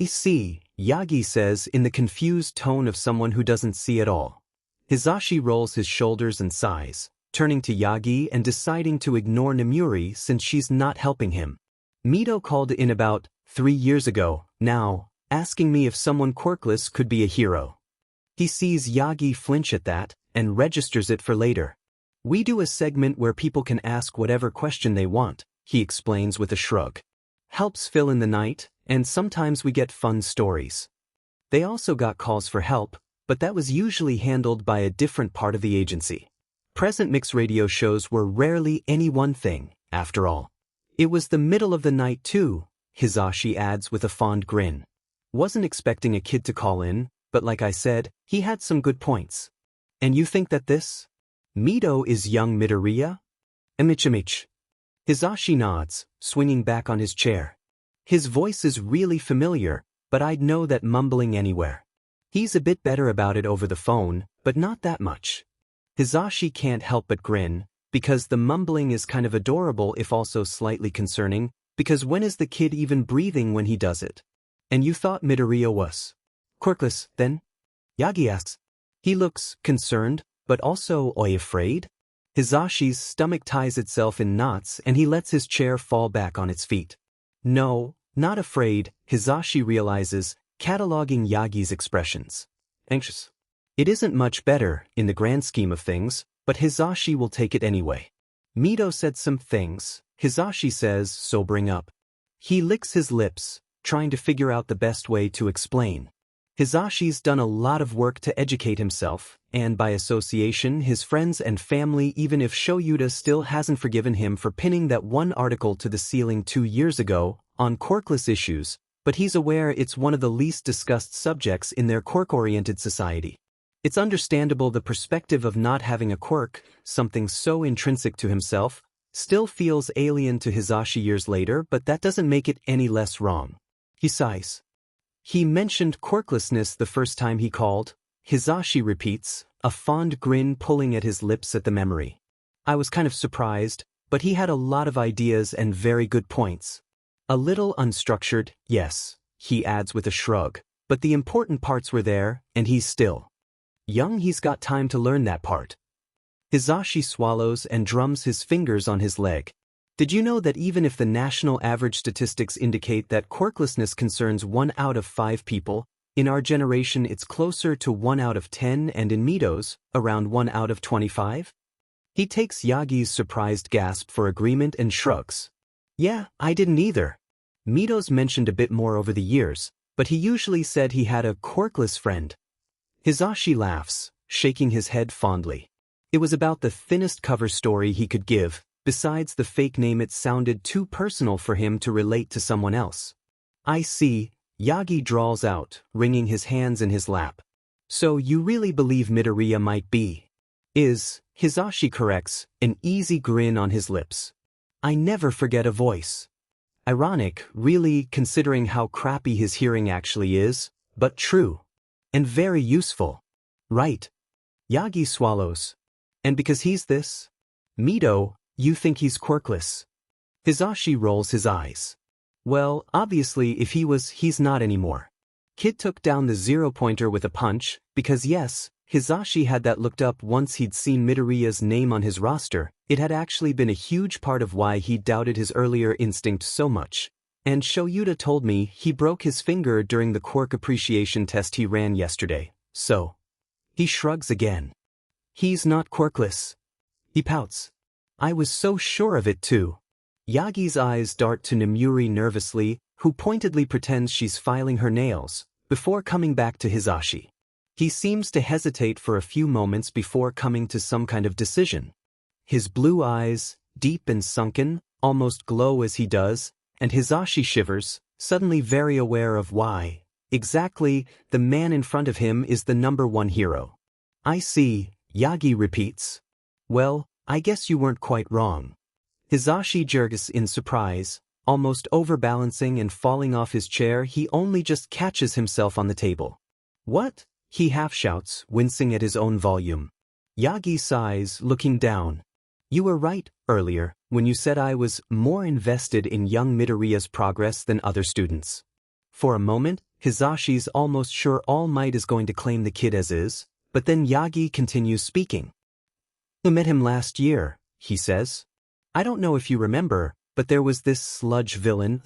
I see, Yagi says in the confused tone of someone who doesn't see at all. Hizashi rolls his shoulders and sighs, turning to Yagi and deciding to ignore Nemuri since she's not helping him. Mido called in about 3 years ago, now, asking me if someone quirkless could be a hero. He sees Yagi flinch at that, and registers it for later. We do a segment where people can ask whatever question they want, he explains with a shrug. Helps fill in the night, and sometimes we get fun stories. They also got calls for help, but that was usually handled by a different part of the agency. Present mix radio shows were rarely any one thing, after all. It was the middle of the night too, Hizashi adds with a fond grin. Wasn't expecting a kid to call in, but like I said, he had some good points. And you think that this? Mido is young Midoriya? Amichimich. Hizashi nods, swinging back on his chair. His voice is really familiar, but I'd know that mumbling anywhere. He's a bit better about it over the phone, but not that much. Hizashi can't help but grin, because the mumbling is kind of adorable if also slightly concerning, because when is the kid even breathing when he does it? And you thought Midoriya was quirkless, then? Yagi asks. He looks concerned, but also afraid? Hizashi's stomach ties itself in knots and he lets his chair fall back on its feet. No, not afraid, Hizashi realizes, cataloging Yagi's expressions. Anxious. It isn't much better, in the grand scheme of things, but Hizashi will take it anyway. Mido said some things, Hizashi says, sobering up. He licks his lips, trying to figure out the best way to explain. Hizashi's done a lot of work to educate himself, and by association his friends and family, even if Shoyuta still hasn't forgiven him for pinning that one article to the ceiling 2 years ago, on quirkless issues, but he's aware it's one of the least discussed subjects in their quirk-oriented society. It's understandable the perspective of not having a quirk, something so intrinsic to himself, still feels alien to Hizashi years later, but that doesn't make it any less wrong. He sighs. He mentioned quirklessness the first time he called, Hizashi repeats, a fond grin pulling at his lips at the memory. I was kind of surprised, but he had a lot of ideas and very good points. A little unstructured, yes, he adds with a shrug, but the important parts were there, and he's still young. He's got time to learn that part. Hizashi swallows and drums his fingers on his leg. Did you know that even if the national average statistics indicate that quirklessness concerns 1 out of 5 people, in our generation it's closer to 1 out of 10 and in Mido's, around 1 out of 25? He takes Yagi's surprised gasp for agreement and shrugs. Yeah, I didn't either. Mido's mentioned a bit more over the years, but he usually said he had a quirkless friend. Hizashi laughs, shaking his head fondly. It was about the thinnest cover story he could give, Besides the fake name, it sounded too personal for him to relate to someone else. I see, Yagi drawls out, wringing his hands in his lap. So you really believe Midoriya might be? Hizashi corrects, an easy grin on his lips. I never forget a voice. Ironic, really, considering how crappy his hearing actually is, but true. And very useful. Right. Yagi swallows. And because he's this? Mido, you think he's quirkless? Hizashi rolls his eyes. Well, obviously if he was, he's not anymore. Kid took down the 0-pointer with a punch, because yes, Hizashi had that looked up once he'd seen Midoriya's name on his roster. It had actually been a huge part of why he doubted his earlier instinct so much. And Shoyuta told me he broke his finger during the quirk appreciation test he ran yesterday, so. He shrugs again. He's not quirkless. He pouts. I was so sure of it too. Yagi's eyes dart to Nemuri nervously, who pointedly pretends she's filing her nails, before coming back to Hizashi. He seems to hesitate for a few moments before coming to some kind of decision. His blue eyes, deep and sunken, almost glow as he does, and Hizashi shivers, suddenly very aware of why. Exactly, the man in front of him is the #1 hero. I see, Yagi repeats. Well, I guess you weren't quite wrong. Hizashi jerks in surprise, almost overbalancing and falling off his chair. He only just catches himself on the table. What? He half shouts, wincing at his own volume. Yagi sighs, looking down. You were right, earlier, when you said I was more invested in young Midoriya's progress than other students. For a moment, Hizashi's almost sure All Might is going to claim the kid as is, but then Yagi continues speaking. I met him last year, he says. I don't know if you remember, but there was this sludge villain,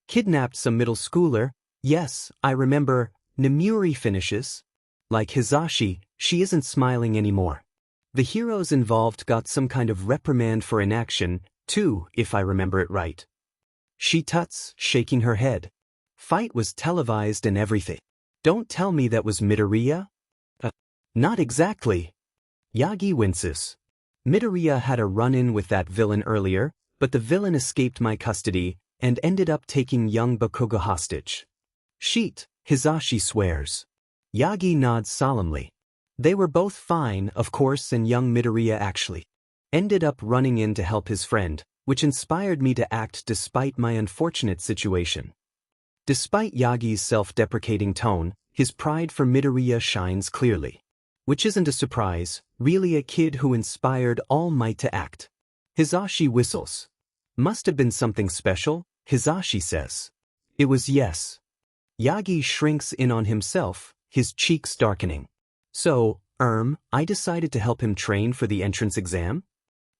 kidnapped some middle schooler. Yes, I remember. Nemuri finishes. Like Hizashi, she isn't smiling anymore. The heroes involved got some kind of reprimand for inaction, too, if I remember it right. She tuts, shaking her head. Fight was televised and everything. Don't tell me that was Midoriya? Not exactly. Yagi winces. Midoriya had a run-in with that villain earlier, but the villain escaped my custody and ended up taking young Bakugo hostage. Sheet, Hizashi swears. Yagi nods solemnly. They were both fine, of course, and young Midoriya actually ended up running in to help his friend, which inspired me to act despite my unfortunate situation. Despite Yagi's self-deprecating tone, his pride for Midoriya shines clearly. Which isn't a surprise, really a kid who inspired All Might to act. Hizashi whistles. Must have been something special, Hizashi says. It was yes. Yagi shrinks in on himself, his cheeks darkening. So, I decided to help him train for the entrance exam?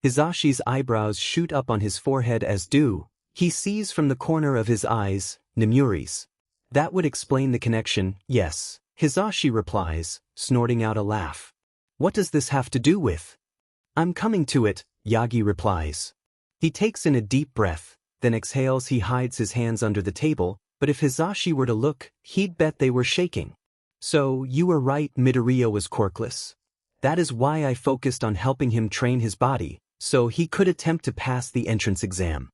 Hizashi's eyebrows shoot up on his forehead as do. He sees from the corner of his eyes, Nemuri's. That would explain the connection, yes. Hizashi replies, snorting out a laugh. What does this have to do with? I'm coming to it, Yagi replies. He takes in a deep breath, then exhales. He hides his hands under the table, but if Hizashi were to look, he'd bet they were shaking. So, you were right, Midoriya was quirkless. That is why I focused on helping him train his body, so he could attempt to pass the entrance exam.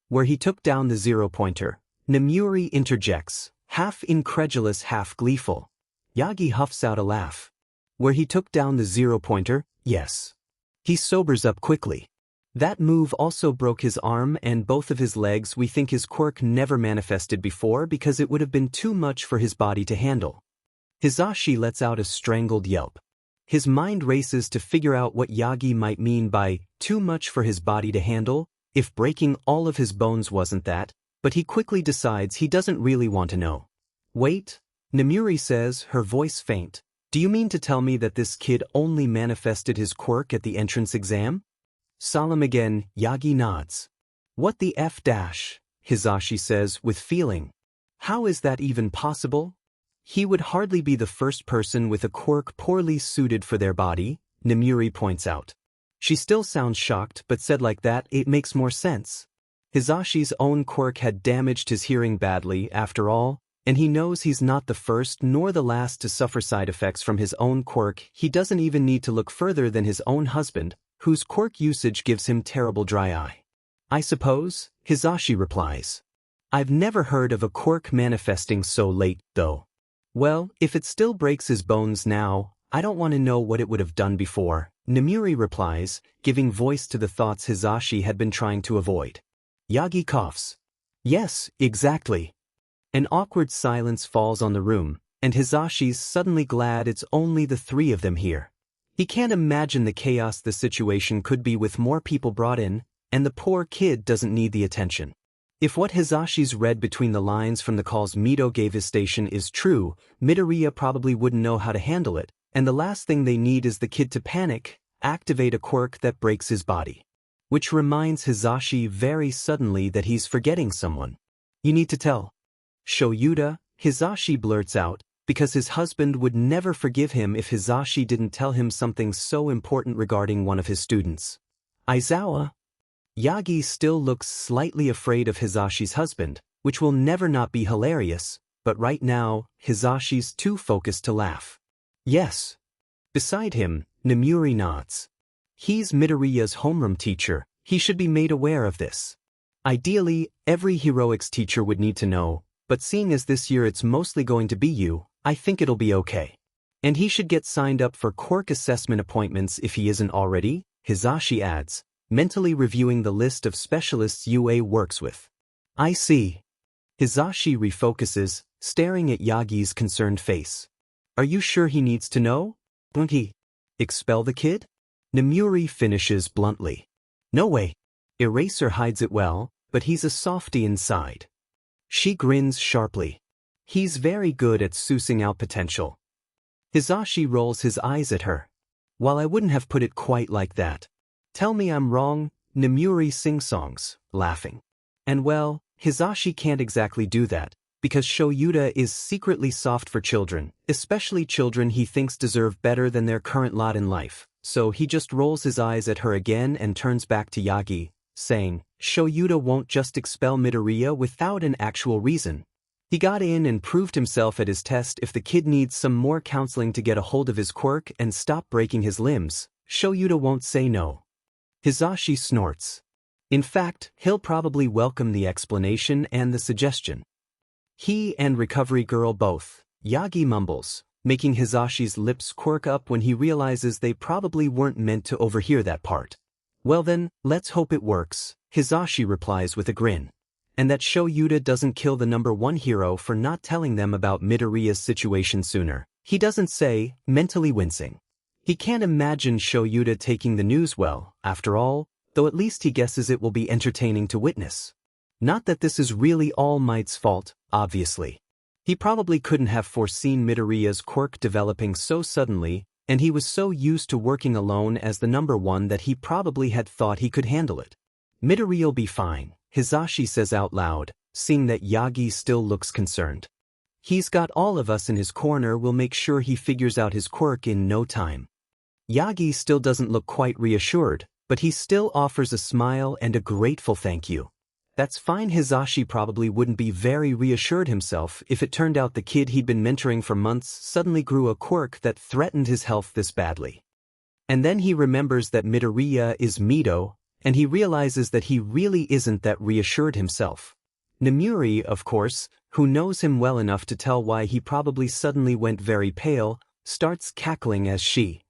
Where he took down the 0-pointer, Nemuri interjects, half incredulous, half gleeful. Yagi huffs out a laugh. Where he took down the 0-pointer, yes. He sobers up quickly. That move also broke his arm and both of his legs. We think his quirk never manifested before because it would have been too much for his body to handle. Hizashi lets out a strangled yelp. His mind races to figure out what Yagi might mean by too much for his body to handle, if breaking all of his bones wasn't that, but he quickly decides he doesn't really want to know. Wait, Nemuri says, her voice faint. Do you mean to tell me that this kid only manifested his quirk at the entrance exam? Solemn again, Yagi nods. What the F dash, Hizashi says with feeling. How is that even possible? He would hardly be the first person with a quirk poorly suited for their body, Nemuri points out. She still sounds shocked, but said like that, it makes more sense. Hizashi's own quirk had damaged his hearing badly, after all, and he knows he's not the first nor the last to suffer side effects from his own quirk. He doesn't even need to look further than his own husband, whose quirk usage gives him terrible dry eye. I suppose, Hizashi replies. I've never heard of a quirk manifesting so late, though. Well, if it still breaks his bones now, I don't want to know what it would have done before, Nemuri replies, giving voice to the thoughts Hizashi had been trying to avoid. Yagi coughs. Yes, exactly. An awkward silence falls on the room, and Hizashi's suddenly glad it's only the three of them here. He can't imagine the chaos the situation could be with more people brought in, and the poor kid doesn't need the attention. If what Hizashi's read between the lines from the calls Mido gave his station is true, Midoriya probably wouldn't know how to handle it, and the last thing they need is the kid to panic, activate a quirk that breaks his body. Which reminds Hizashi very suddenly that he's forgetting someone. You need to tell Shoyuta, Hizashi blurts out, because his husband would never forgive him if Hizashi didn't tell him something so important regarding one of his students. Aizawa. Yagi still looks slightly afraid of Hizashi's husband, which will never not be hilarious, but right now, Hizashi's too focused to laugh. Yes. Beside him, Nemuri nods. He's Midoriya's homeroom teacher, he should be made aware of this. Ideally, every heroics teacher would need to know, but seeing as this year it's mostly going to be you, I think it'll be okay. And he should get signed up for quirk assessment appointments if he isn't already, Hizashi adds, mentally reviewing the list of specialists UA works with. I see. Hizashi refocuses, staring at Yagi's concerned face. Are you sure he needs to know? Won't he expel the kid? Nemuri finishes bluntly. No way. Eraser hides it well, but he's a softy inside. She grins sharply. He's very good at sussing out potential. Hizashi rolls his eyes at her. While I wouldn't have put it quite like that. Tell me I'm wrong, Nemuri sing-songs, laughing. And well, Hizashi can't exactly do that, because Shoyuta is secretly soft for children, especially children he thinks deserve better than their current lot in life, so he just rolls his eyes at her again and turns back to Yagi, saying, Shoyuta won't just expel Midoriya without an actual reason. He got in and proved himself at his test. If the kid needs some more counseling to get a hold of his quirk and stop breaking his limbs, Shoyuta won't say no. Hizashi snorts. In fact, he'll probably welcome the explanation and the suggestion. He and Recovery Girl both, Yagi mumbles, making Hizashi's lips quirk up when he realizes they probably weren't meant to overhear that part. Well then, let's hope it works, Hizashi replies with a grin. And that Shoyuta doesn't kill the #1 hero for not telling them about Midoriya's situation sooner. He doesn't say, mentally wincing. He can't imagine Shoyuta taking the news well, after all, though at least he guesses it will be entertaining to witness. Not that this is really All Might's fault, obviously. He probably couldn't have foreseen Midoriya's quirk developing so suddenly, and he was so used to working alone as the #1 that he probably had thought he could handle it. Midoriya'll be fine, Hizashi says out loud, seeing that Yagi still looks concerned. He's got all of us in his corner. We'll make sure he figures out his quirk in no time. Yagi still doesn't look quite reassured, but he still offers a smile and a grateful thank you. That's fine. Hizashi probably wouldn't be very reassured himself if it turned out the kid he'd been mentoring for months suddenly grew a quirk that threatened his health this badly. And then he remembers that Midoriya is Mido, and he realizes that he really isn't that reassured himself. Nemuri, of course, who knows him well enough to tell why he probably suddenly went very pale, starts cackling as she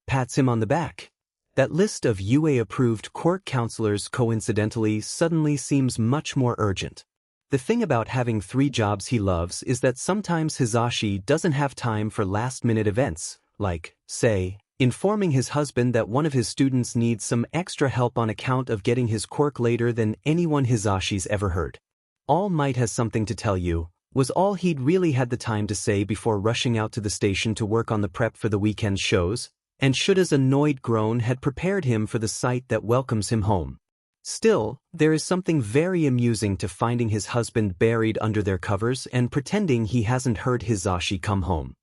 pats him on the back. That list of UA-approved quirk counselors coincidentally suddenly seems much more urgent. The thing about having 3 jobs he loves is that sometimes Hizashi doesn't have time for last-minute events, like, say, informing his husband that one of his students needs some extra help on account of getting his quirk later than anyone Hizashi's ever heard. All Might has something to tell you, was all he'd really had the time to say before rushing out to the station to work on the prep for the weekend's shows, and Shuda's annoyed groan had prepared him for the sight that welcomes him home. Still, there is something very amusing to finding his husband buried under their covers and pretending he hasn't heard Hizashi come home.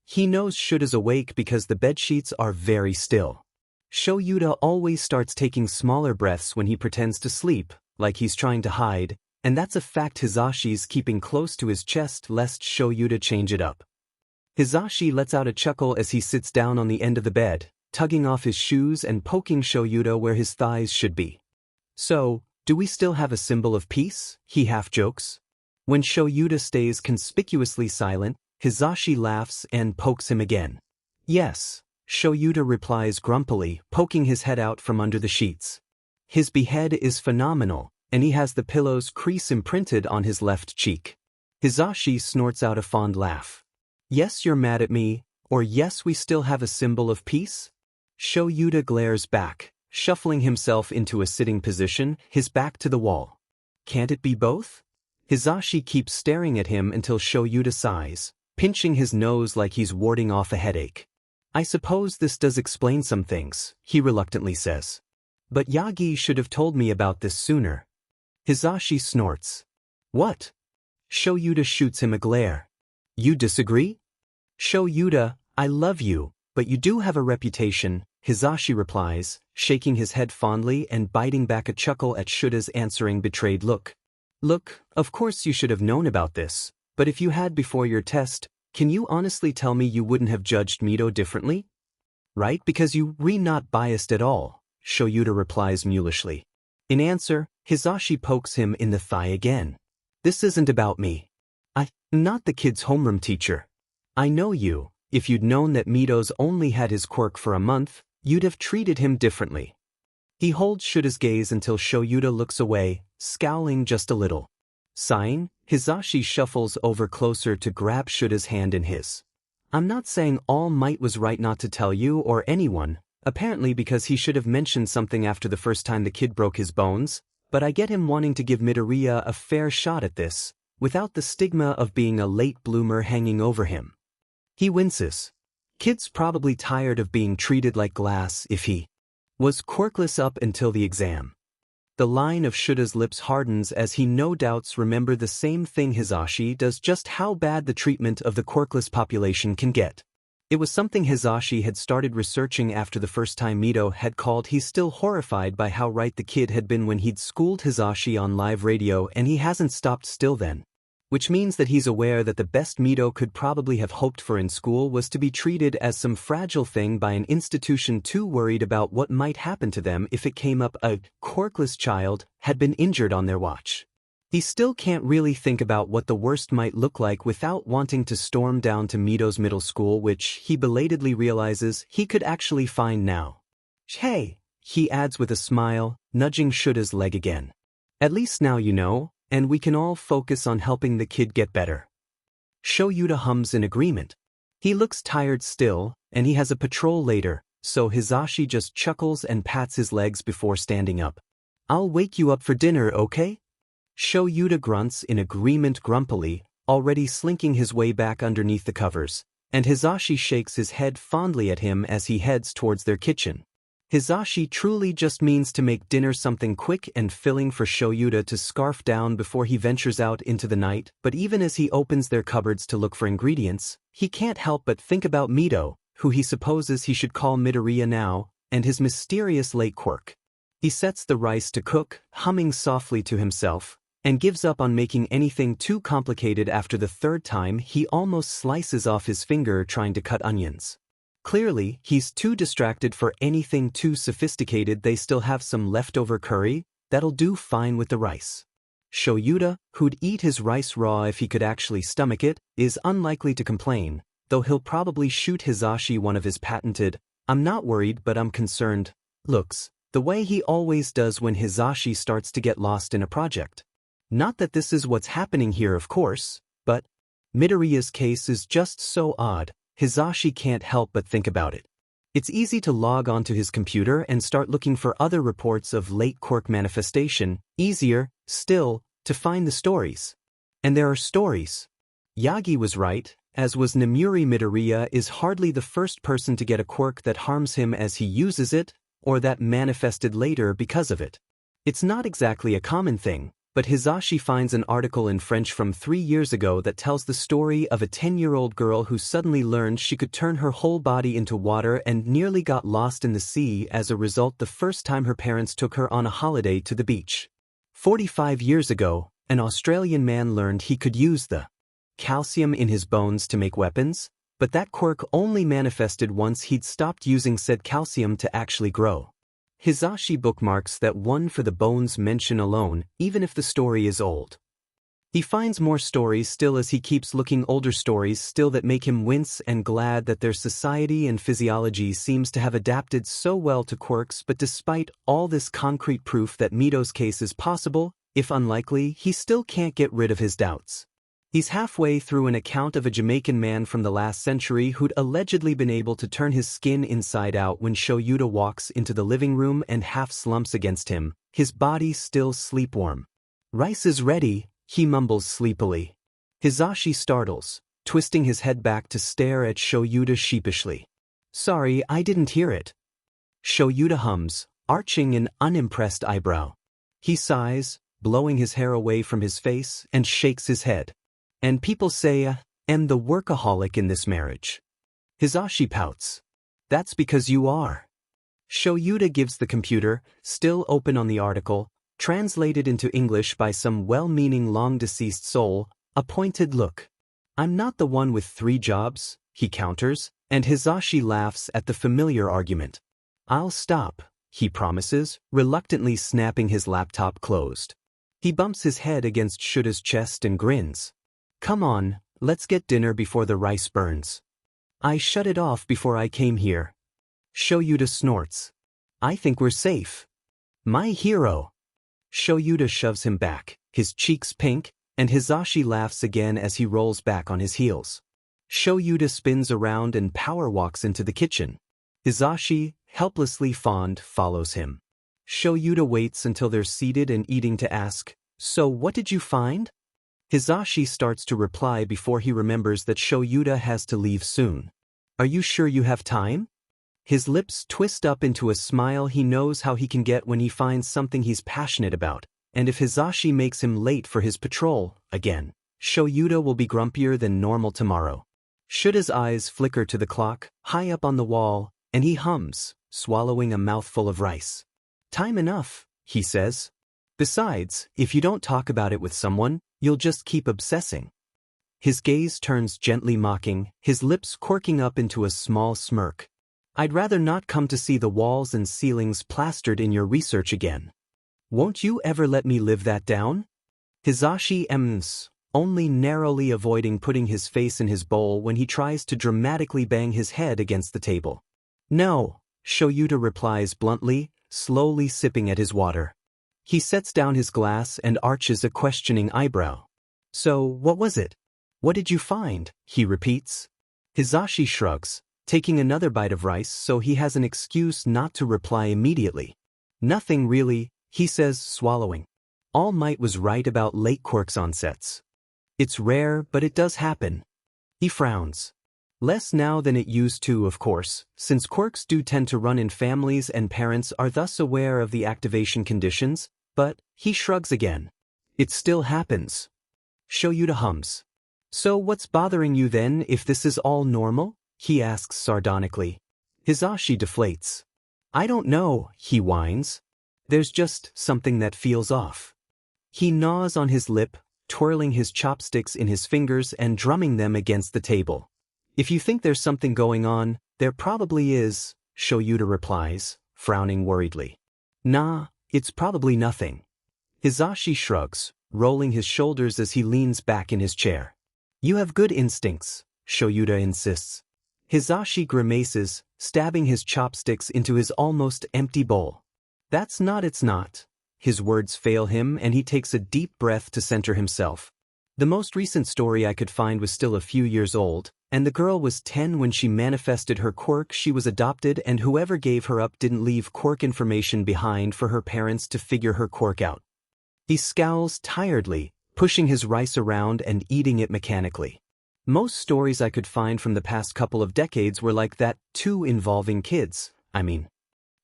He knows Shuda's awake because the bedsheets are very still. Shoyuta always starts taking smaller breaths when he pretends to sleep, like he's trying to hide, and that's a fact Hizashi's keeping close to his chest lest Shoyuta change it up. Hizashi lets out a chuckle as he sits down on the end of the bed, tugging off his shoes and poking Shoyuta where his thighs should be. So, do we still have a symbol of peace? He half jokes. When Shoyuta stays conspicuously silent, Hizashi laughs and pokes him again. Yes, Shoyuta replies grumpily, poking his head out from under the sheets. His behead is phenomenal, and he has the pillow's crease imprinted on his left cheek. Hizashi snorts out a fond laugh. Yes, you're mad at me, or yes, we still have a symbol of peace? Shoyuta glares back, shuffling himself into a sitting position, his back to the wall. Can't it be both? Hizashi keeps staring at him until Shoyuta sighs, pinching his nose like he's warding off a headache. I suppose this does explain some things, he reluctantly says. But Yagi should have told me about this sooner. Hizashi snorts. What? Shoyuta shoots him a glare. You disagree? Shoyuta, I love you, but you do have a reputation, Hizashi replies, shaking his head fondly and biting back a chuckle at Shuta's answering betrayed look. Look, of course you should have known about this, but if you had before your test, can you honestly tell me you wouldn't have judged Mido differently? Right, because you're not biased at all, Shoyuta replies mulishly. In answer, Hizashi pokes him in the thigh again. This isn't about me. I'm not the kid's homeroom teacher. I know you. If you'd known that Mido's only had his quirk for a month, you'd have treated him differently. He holds Shuta's gaze until Shoyuta looks away, scowling just a little. Sighing, Hizashi shuffles over closer to grab Shuta's hand in his. I'm not saying All Might was right not to tell you or anyone, apparently because he should have mentioned something after the first time the kid broke his bones, but I get him wanting to give Midoriya a fair shot at this, without the stigma of being a late bloomer hanging over him. He winces. Kid's probably tired of being treated like glass if he was quirkless up until the exam. The line of Shuta's lips hardens as he no doubts remember the same thing Hizashi does, just how bad the treatment of the quirkless population can get. It was something Hizashi had started researching after the first time Mido had called. He's still horrified by how right the kid had been when he'd schooled Hizashi on live radio, and he hasn't stopped still then. Which means that he's aware that the best Mido could probably have hoped for in school was to be treated as some fragile thing by an institution too worried about what might happen to them if it came up a quirkless child had been injured on their watch. He still can't really think about what the worst might look like without wanting to storm down to Mido's middle school, which he belatedly realizes he could actually find now. Hey, he adds with a smile, nudging Shuta's leg again. At least now you know, and we can all focus on helping the kid get better. Shoyuta hums in agreement. He looks tired still, and he has a patrol later, so Hizashi just chuckles and pats his legs before standing up. I'll wake you up for dinner, okay? Shoyuta grunts in agreement grumpily, already slinking his way back underneath the covers, and Hizashi shakes his head fondly at him as he heads towards their kitchen. Hizashi truly just means to make dinner something quick and filling for Shoyuta to scarf down before he ventures out into the night, but even as he opens their cupboards to look for ingredients, he can't help but think about Mido, who he supposes he should call Midoriya now, and his mysterious late quirk. He sets the rice to cook, humming softly to himself, and gives up on making anything too complicated after the third time he almost slices off his finger trying to cut onions. Clearly, he's too distracted for anything too sophisticated. They still have some leftover curry, that'll do fine with the rice. Shoyuta, who'd eat his rice raw if he could actually stomach it, is unlikely to complain, though he'll probably shoot Hizashi one of his patented, "I'm not worried but I'm concerned" looks, the way he always does when Hizashi starts to get lost in a project. Not that this is what's happening here, of course, but Midoriya's case is just so odd. Hizashi can't help but think about it. It's easy to log onto his computer and start looking for other reports of late quirk manifestation, easier, still, to find the stories. And there are stories. Yagi was right, as was Nemuri. Midoriya is hardly the first person to get a quirk that harms him as he uses it, or that manifested later because of it. It's not exactly a common thing. But Hizashi finds an article in French from 3 years ago that tells the story of a 10-year-old girl who suddenly learned she could turn her whole body into water and nearly got lost in the sea as a result the first time her parents took her on a holiday to the beach. 45 years ago, an Australian man learned he could use the calcium in his bones to make weapons, But that quirk only manifested once he'd stopped using said calcium to actually grow. Hizashi bookmarks that one for the bones mention alone, even if the story is old. He finds more stories still as he keeps looking, older stories still that make him wince and glad that their society and physiology seems to have adapted so well to quirks. But despite all this concrete proof that Mido's case is possible, if unlikely, he still can't get rid of his doubts. He's halfway through an account of a Jamaican man from the last century who'd allegedly been able to turn his skin inside out when Shoyuta walks into the living room and half slumps against him, his body still sleepwarm. "Rice is ready," he mumbles sleepily. Hizashi startles, twisting his head back to stare at Shoyuta sheepishly. "Sorry, I didn't hear it." Shoyuta hums, arching an unimpressed eyebrow. He sighs, blowing his hair away from his face, and shakes his head. "And people say, I'm the workaholic in this marriage." Hizashi pouts. "That's because you are." Shoyuta gives the computer, still open on the article, translated into English by some well-meaning long-deceased soul, a pointed look. "I'm not the one with 3 jobs, he counters, and Hizashi laughs at the familiar argument. "I'll stop," he promises, reluctantly snapping his laptop closed. He bumps his head against Shuta's chest and grins. "Come on, let's get dinner before the rice burns." "I shut it off before I came here." Shoyuta snorts. "I think we're safe." "My hero." Shoyuta shoves him back, his cheeks pink, and Hizashi laughs again as he rolls back on his heels. Shoyuta spins around and power walks into the kitchen. Hizashi, helplessly fond, follows him. Shoyuta waits until they're seated and eating to ask, "So what did you find?" Hizashi starts to reply before he remembers that Shoyuta has to leave soon. "Are you sure you have time?" His lips twist up into a smile he knows how he can get when he finds something he's passionate about, and if Hizashi makes him late for his patrol, again, Shoyuta will be grumpier than normal tomorrow. Shuta's eyes flicker to the clock, high up on the wall, and he hums, swallowing a mouthful of rice. "Time enough," he says. "Besides, if you don't talk about it with someone, you'll just keep obsessing." His gaze turns gently mocking, his lips quirking up into a small smirk. "I'd rather not come to see the walls and ceilings plastered in your research again." "Won't you ever let me live that down?" Hizashi ems, only narrowly avoiding putting his face in his bowl when he tries to dramatically bang his head against the table. "No," Shoyuta replies bluntly, slowly sipping at his water. He sets down his glass and arches a questioning eyebrow. "So, what was it? What did you find?" he repeats. Hizashi shrugs, taking another bite of rice so he has an excuse not to reply immediately. "Nothing really," he says, swallowing. "All Might was right about late quirks onsets. It's rare, but it does happen." He frowns. Less now than it used to, of course, since quirks do tend to run in families and parents are thus aware of the activation conditions, but he shrugs again. "It still happens." Shoyuta hums. "So what's bothering you then if this is all normal?" he asks sardonically. Hizashi deflates. "I don't know," he whines. "There's just something that feels off." He gnaws on his lip, twirling his chopsticks in his fingers and drumming them against the table. "If you think there's something going on, there probably is," Shoyuta replies, frowning worriedly. "Nah, it's probably nothing." Hizashi shrugs, rolling his shoulders as he leans back in his chair. "You have good instincts," Shoyuta insists. Hizashi grimaces, stabbing his chopsticks into his almost empty bowl. "That's not, it's not." His words fail him and he takes a deep breath to center himself. "The most recent story I could find was still a few years old, and the girl was 10 when she manifested her quirk. She was adopted and whoever gave her up didn't leave quirk information behind for her parents to figure her quirk out." He scowls tiredly, pushing his rice around and eating it mechanically. "Most stories I could find from the past couple of decades were like that, too, involving kids, I mean."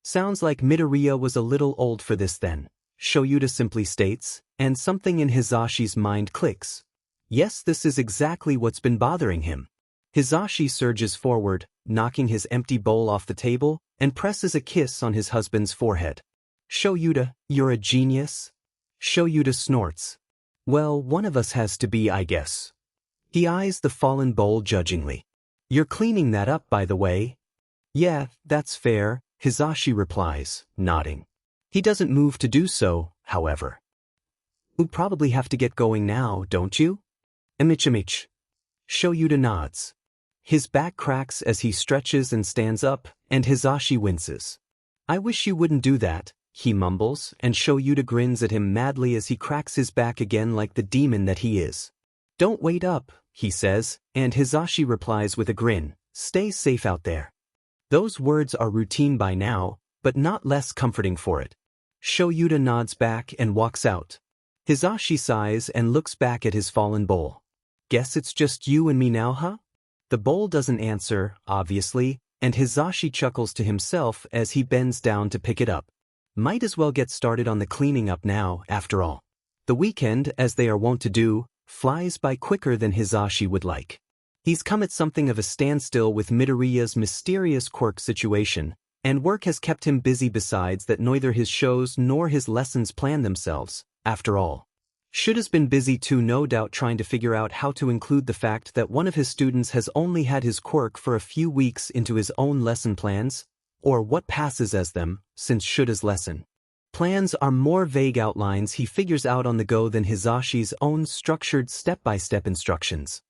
"Sounds like Midoriya was a little old for this then," Shoyuta simply states, and something in Hizashi's mind clicks. Yes, this is exactly what's been bothering him. Hizashi surges forward, knocking his empty bowl off the table, and presses a kiss on his husband's forehead. "Shoyuta, you're a genius." Shoyuta snorts. "Well, one of us has to be, I guess." He eyes the fallen bowl judgingly. You're cleaning that up, by the way. Yeah, that's fair, Hizashi replies, nodding. He doesn't move to do so, however. You probably have to get going now, don't you? Imich. Shoyuta nods. His back cracks as he stretches and stands up, and Hizashi winces. I wish you wouldn't do that, he mumbles, and Shoyuta grins at him madly as he cracks his back again like the demon that he is. Don't wait up, he says, and Hizashi replies with a grin, stay safe out there. Those words are routine by now, but not less comforting for it. Shoyuta nods back and walks out. Hizashi sighs and looks back at his fallen bowl. Guess it's just you and me now, huh? The bowl doesn't answer, obviously, and Hizashi chuckles to himself as he bends down to pick it up. Might as well get started on the cleaning up now, after all. The weekend, as they are wont to do, flies by quicker than Hizashi would like. He's come at something of a standstill with Midoriya's mysterious quirk situation, and work has kept him busy besides that neither his shows nor his lessons plan themselves, after all. Shuta's been busy too, no doubt, trying to figure out how to include the fact that one of his students has only had his quirk for a few weeks into his own lesson plans, or what passes as them, since Shuta's lesson plans are more vague outlines he figures out on the go than Hizashi's own structured step-by-step instructions.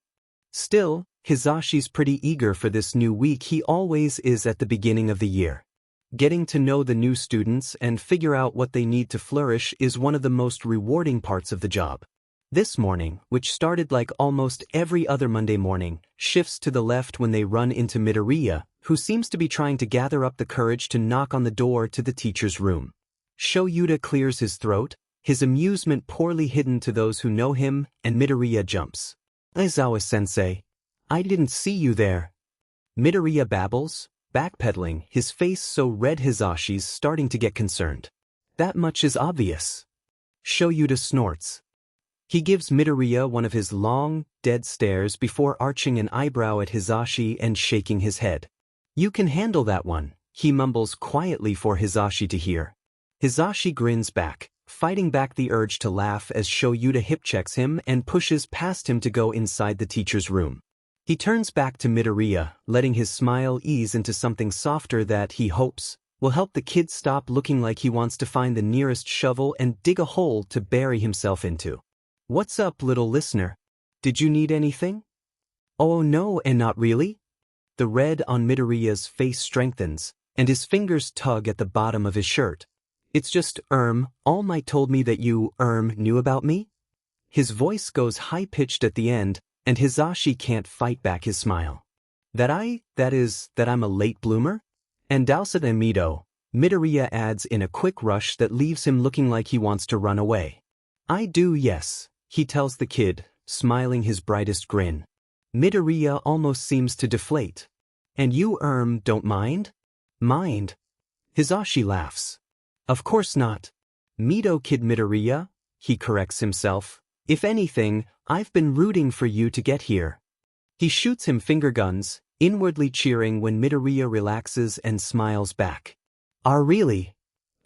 Still, Hizashi's pretty eager for this new week. He always is at the beginning of the year. Getting to know the new students and figure out what they need to flourish is one of the most rewarding parts of the job. This morning, which started like almost every other Monday morning, shifts to the left when they run into Midoriya, who seems to be trying to gather up the courage to knock on the door to the teacher's room. Shoyuta clears his throat, his amusement poorly hidden to those who know him, and Midoriya jumps. Aizawa-sensei, I didn't see you there. Midoriya babbles, backpedaling, his face so red Hizashi's starting to get concerned. That much is obvious. Shoyuta snorts. He gives Midoriya one of his long, dead stares before arching an eyebrow at Hizashi and shaking his head. You can handle that one, he mumbles quietly for Hizashi to hear. Hizashi grins back, fighting back the urge to laugh as Shoyuta hip-checks him and pushes past him to go inside the teacher's room. He turns back to Midoriya, letting his smile ease into something softer that, he hopes, will help the kid stop looking like he wants to find the nearest shovel and dig a hole to bury himself into. What's up, little listener? Did you need anything? Oh no, and not really? The red on Midoriya's face strengthens, and his fingers tug at the bottom of his shirt. It's just, All Might told me that you, knew about me? His voice goes high-pitched at the end, and Hizashi can't fight back his smile. That I'm a late bloomer? And Dowsett and Mido, Midoriya adds in a quick rush that leaves him looking like he wants to run away. I do, yes, he tells the kid, smiling his brightest grin. Midoriya almost seems to deflate. And you, don't mind? Mind? Hizashi laughs. Of course not. Mido kid Midoriya, he corrects himself. If anything, I've been rooting for you to get here. He shoots him finger guns, inwardly cheering when Midoriya relaxes and smiles back. Really?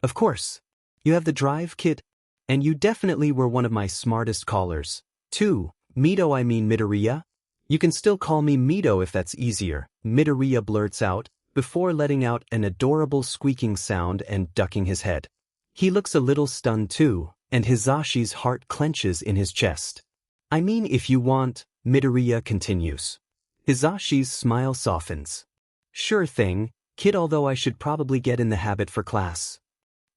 Of course. You have the drive, kid. And you definitely were one of my smartest callers, too. Mido, I mean Midoriya. You can still call me Mido if that's easier, Midoriya blurts out, before letting out an adorable squeaking sound and ducking his head. He looks a little stunned too, and Hizashi's heart clenches in his chest. I mean, if you want, Midoriya continues. Hizashi's smile softens. Sure thing, kid, although I should probably get in the habit for class.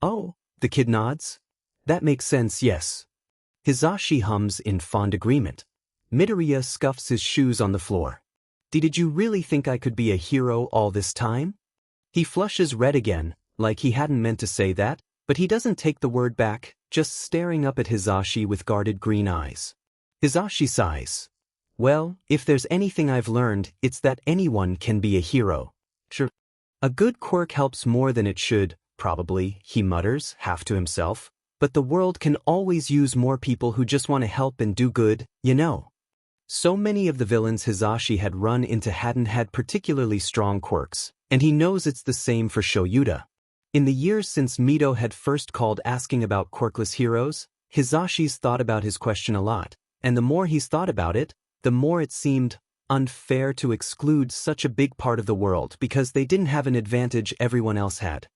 Oh, the kid nods. That makes sense, yes. Hizashi hums in fond agreement. Midoriya scuffs his shoes on the floor. Did you really think I could be a hero all this time? He flushes red again, like he hadn't meant to say that, but he doesn't take the word back, just staring up at Hizashi with guarded green eyes. Hizashi sighs. Well, if there's anything I've learned, it's that anyone can be a hero. Sure. A good quirk helps more than it should, probably, he mutters, half to himself, but the world can always use more people who just want to help and do good, you know. So many of the villains Hizashi had run into hadn't had particularly strong quirks, and he knows it's the same for Shoyuta. In the years since Mido had first called asking about quirkless heroes, Hizashi's thought about his question a lot, and the more he's thought about it, the more it seemed unfair to exclude such a big part of the world because they didn't have an advantage everyone else had.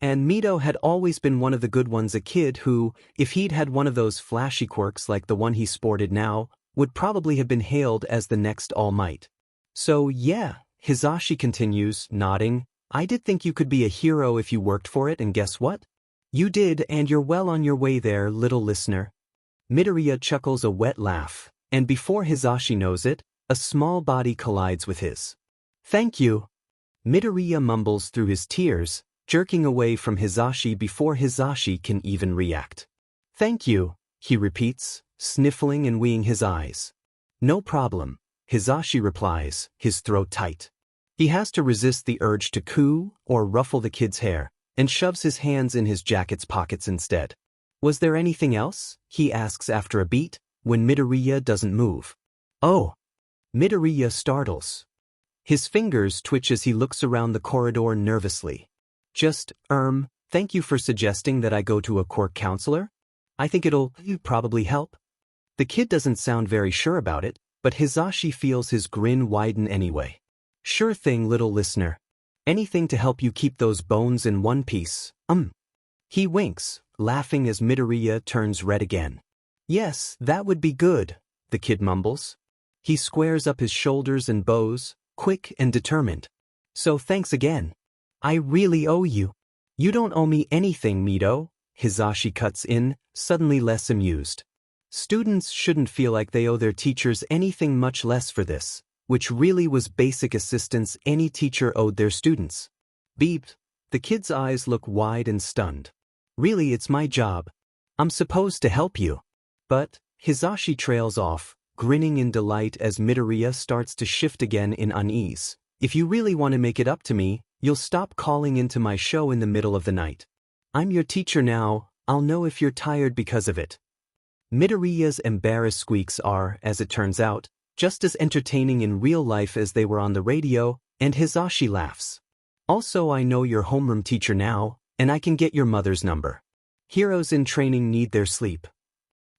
And Mido had always been one of the good ones, a kid who, if he'd had one of those flashy quirks like the one he sported now, would probably have been hailed as the next All Might. So yeah, Hizashi continues, nodding, I did think you could be a hero if you worked for it, and guess what? You did, and you're well on your way there, little listener. Midoriya chuckles a wet laugh, and before Hizashi knows it, a small body collides with his. Thank you. Midoriya mumbles through his tears, jerking away from Hizashi before Hizashi can even react. Thank you, he repeats, sniffling and weeing his eyes. No problem, Hizashi replies, his throat tight. He has to resist the urge to coo or ruffle the kid's hair, and shoves his hands in his jacket's pockets instead. Was there anything else? He asks after a beat, when Midoriya doesn't move. Oh! Midoriya startles. His fingers twitch as he looks around the corridor nervously. Just, thank you for suggesting that I go to a quirk counselor? I think it'll probably help. The kid doesn't sound very sure about it, but Hizashi feels his grin widen anyway. Sure thing, little listener. Anything to help you keep those bones in one piece, He winks, laughing as Midoriya turns red again. Yes, that would be good, the kid mumbles. He squares up his shoulders and bows, quick and determined. So thanks again. I really owe you. You don't owe me anything, Mido, Hizashi cuts in, suddenly less amused. Students shouldn't feel like they owe their teachers anything, much less for this, which really was basic assistance any teacher owed their students. Beeped. The kid's eyes look wide and stunned. Really, it's my job. I'm supposed to help you. But, Hizashi trails off, grinning in delight as Midoriya starts to shift again in unease. If you really want to make it up to me, you'll stop calling into my show in the middle of the night. I'm your teacher now, I'll know if you're tired because of it. Midoriya's embarrassed squeaks are, as it turns out, just as entertaining in real life as they were on the radio, and Hizashi laughs. Also, I know your homeroom teacher now, and I can get your mother's number. Heroes in training need their sleep.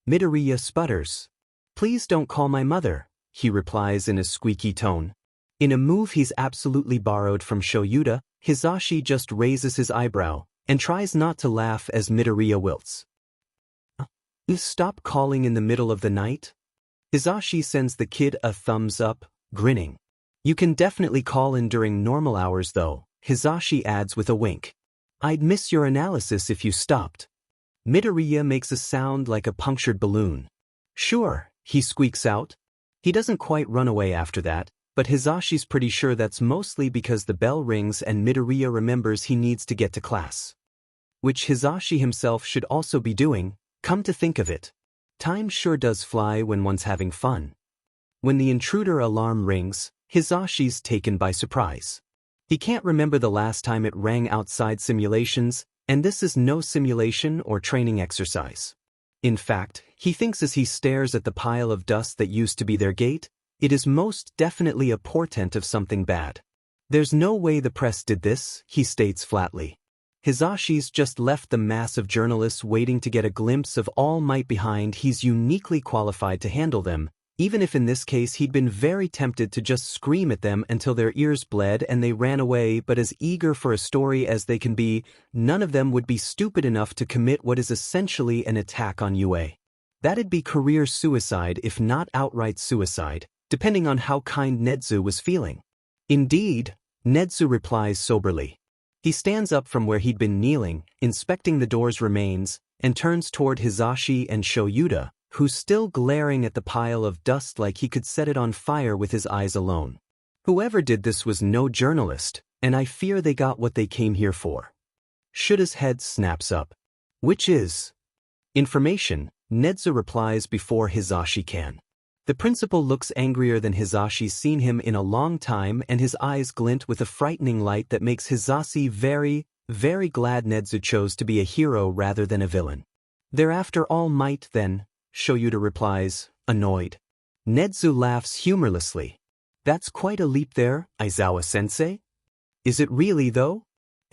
Midoriya sputters. Please don't call my mother, he replies in a squeaky tone. In a move he's absolutely borrowed from Shoyuta, Hizashi just raises his eyebrow and tries not to laugh as Midoriya wilts. Stop calling in the middle of the night? Hizashi sends the kid a thumbs up, grinning. You can definitely call in during normal hours though, Hizashi adds with a wink. I'd miss your analysis if you stopped. Midoriya makes a sound like a punctured balloon. Sure, he squeaks out. He doesn't quite run away after that, but Hizashi's pretty sure that's mostly because the bell rings and Midoriya remembers he needs to get to class. Which Hizashi himself should also be doing, come to think of it. Time sure does fly when one's having fun. When the intruder alarm rings, Hizashi's taken by surprise. He can't remember the last time it rang outside simulations, and this is no simulation or training exercise. In fact, he thinks as he stares at the pile of dust that used to be their gate, it is most definitely a portent of something bad. There's no way the press did this, he states flatly. Hizashi's just left the mass of journalists waiting to get a glimpse of All Might behind. He's uniquely qualified to handle them, even if in this case he'd been very tempted to just scream at them until their ears bled and they ran away, but as eager for a story as they can be, none of them would be stupid enough to commit what is essentially an attack on UA. That'd be career suicide if not outright suicide, depending on how kind Nezu was feeling. Indeed, Nezu replies soberly. He stands up from where he'd been kneeling, inspecting the door's remains, and turns toward Hizashi and Shoyuta, who's still glaring at the pile of dust like he could set it on fire with his eyes alone. Whoever did this was no journalist, and I fear they got what they came here for. Shuta's head snaps up. Which is? Information, Nezu replies before Hizashi can. The principal looks angrier than Hizashi's seen him in a long time, and his eyes glint with a frightening light that makes Hizashi very, very glad Nezu chose to be a hero rather than a villain. They're after All Might then, Shoyuta replies, annoyed. Nezu laughs humorlessly. That's quite a leap there, Aizawa-sensei. Is it really though?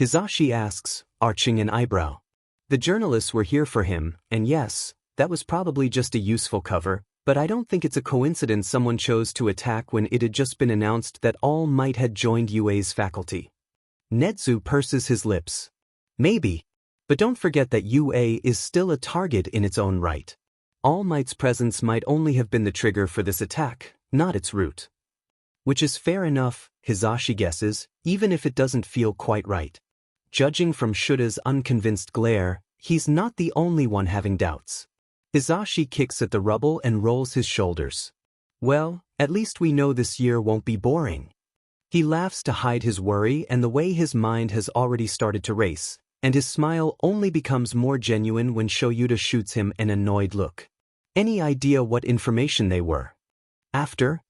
Hizashi asks, arching an eyebrow. The journalists were here for him, and yes, that was probably just a useful cover, But I don't think it's a coincidence someone chose to attack when it had just been announced that All Might had joined UA's faculty. Nezu purses his lips. Maybe. But don't forget that UA is still a target in its own right. All Might's presence might only have been the trigger for this attack, not its root. Which is fair enough, Hizashi guesses, even if it doesn't feel quite right. Judging from Shuda's unconvinced glare, he's not the only one having doubts. Hizashi kicks at the rubble and rolls his shoulders. Well, at least we know this year won't be boring. He laughs to hide his worry and the way his mind has already started to race, and his smile only becomes more genuine when Shoyuta shoots him an annoyed look. Any idea what information they were after?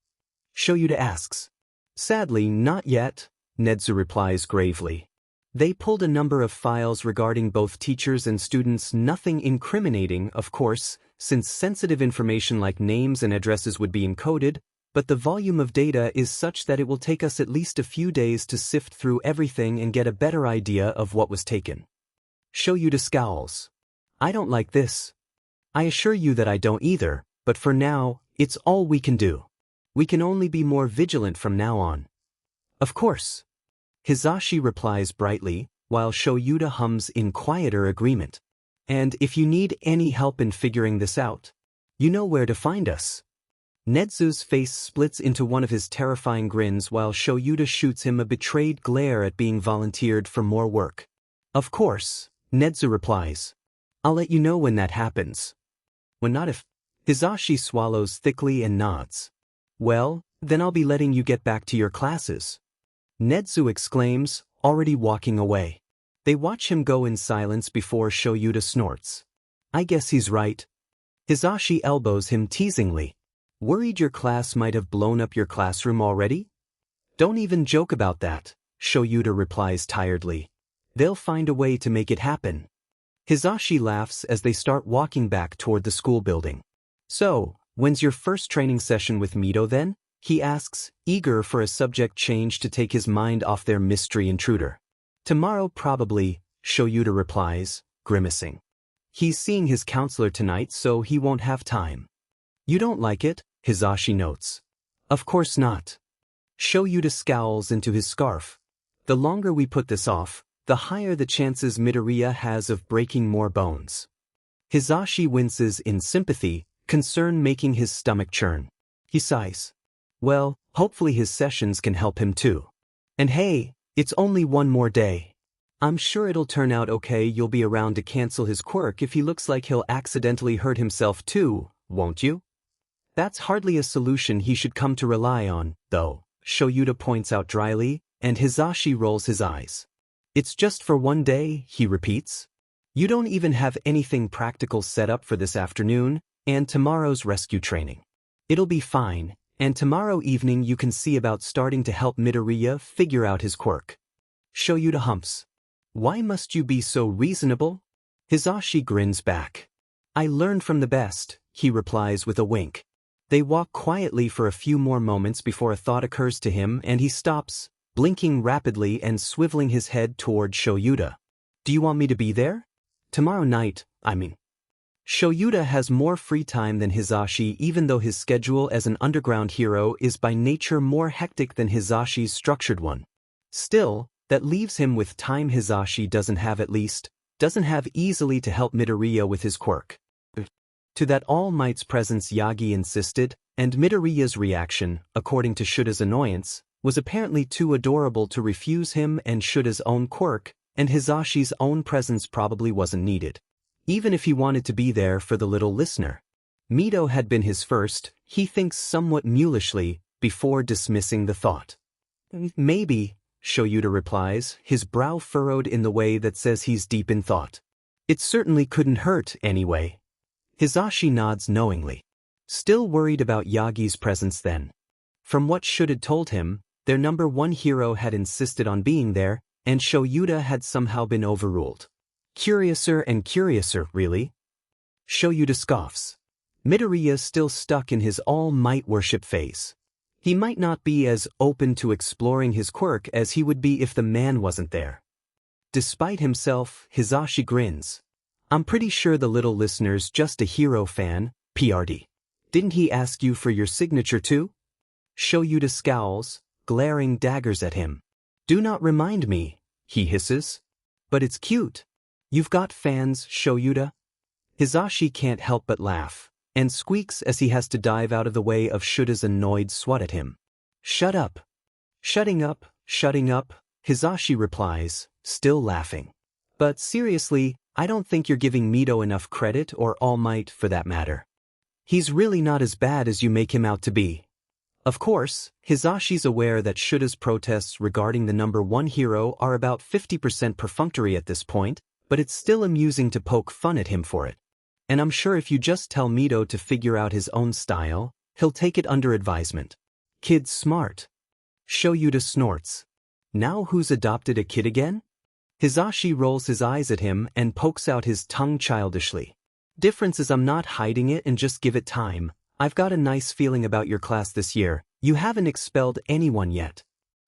Shoyuta asks. Sadly, not yet, Nezu replies gravely. They pulled a number of files regarding both teachers and students, nothing incriminating, of course, since sensitive information like names and addresses would be encoded, but the volume of data is such that it will take us at least a few days to sift through everything and get a better idea of what was taken. Shoyuta scowls. I don't like this. I assure you that I don't either, but for now, it's all we can do. We can only be more vigilant from now on. Of course. Hizashi replies brightly, while Shoyuta hums in quieter agreement. And if you need any help in figuring this out, you know where to find us. Nezu's face splits into one of his terrifying grins while Shoyuta shoots him a betrayed glare at being volunteered for more work. Of course, Nezu replies. I'll let you know when that happens. When not if. Hizashi swallows thickly and nods. Well, then I'll be letting you get back to your classes. Nezu exclaims, already walking away. They watch him go in silence before Shoyuta snorts. I guess he's right. Hizashi elbows him teasingly. Worried your class might have blown up your classroom already? Don't even joke about that, Shoyuta replies tiredly. They'll find a way to make it happen. Hizashi laughs as they start walking back toward the school building. So, when's your first training session with Mido then? He asks, eager for a subject change to take his mind off their mystery intruder. Tomorrow probably, Shoyuta replies, grimacing. He's seeing his counselor tonight so he won't have time. You don't like it? Hizashi notes. Of course not. Shoyuta scowls into his scarf. The longer we put this off, the higher the chances Midoriya has of breaking more bones. Hizashi winces in sympathy, concern making his stomach churn. He sighs. Well, hopefully his sessions can help him too. And hey, it's only one more day. I'm sure it'll turn out okay. You'll be around to cancel his quirk if he looks like he'll accidentally hurt himself too, won't you? That's hardly a solution he should come to rely on, though, Shoyuta points out dryly, and Hizashi rolls his eyes. It's just for one day, he repeats. You don't even have anything practical set up for this afternoon, and tomorrow's rescue training. It'll be fine. And tomorrow evening you can see about starting to help Midoriya figure out his quirk. Shoyuta humps. Why must you be so reasonable? Hizashi grins back. I learned from the best, he replies with a wink. They walk quietly for a few more moments before a thought occurs to him and he stops, blinking rapidly and swiveling his head toward Shoyuta. Do you want me to be there? Tomorrow night, I mean. Shoyuta has more free time than Hizashi even though his schedule as an underground hero is by nature more hectic than Hizashi's structured one. Still, that leaves him with time Hizashi doesn't have easily to help Midoriya with his quirk. To that All Might's presence Yagi insisted, and Midoriya's reaction, according to Shuda's annoyance, was apparently too adorable to refuse him and Shuda's own quirk, and Hizashi's own presence probably wasn't needed. Even if he wanted to be there for the little listener. Mido had been his first, he thinks somewhat mulishly, before dismissing the thought. Maybe, Shoyuta replies, his brow furrowed in the way that says he's deep in thought. It certainly couldn't hurt, anyway. Hizashi nods knowingly. Still worried about Yagi's presence then. From what Shuda had told him, their number one hero had insisted on being there, and Shoyuta had somehow been overruled. Curiouser and curiouser, really. Shoyuta scoffs. Midoriya's still stuck in his all-might worship phase. He might not be as open to exploring his quirk as he would be if the man wasn't there. Despite himself, Hizashi grins. I'm pretty sure the little listener's just a hero fan, PRD. Didn't he ask you for your signature too? Shoyuta scowls, glaring daggers at him. Do not remind me, he hisses. But it's cute. You've got fans, Shoyuta? Hizashi can't help but laugh, and squeaks as he has to dive out of the way of Shuta's annoyed swat at him. Shut up. Shutting up, Hizashi replies, still laughing. But seriously, I don't think you're giving Mido enough credit, or All Might for that matter. He's really not as bad as you make him out to be. Of course, Hizashi's aware that Shuta's protests regarding the number 1 hero are about 50% perfunctory at this point, but it's still amusing to poke fun at him for it. And I'm sure if you just tell Mido to figure out his own style, he'll take it under advisement. Kid's smart. Shoyuta snorts. Now who's adopted a kid again? Hizashi rolls his eyes at him and pokes out his tongue childishly. Difference is I'm not hiding it and just give it time. I've got a nice feeling about your class this year. You haven't expelled anyone yet.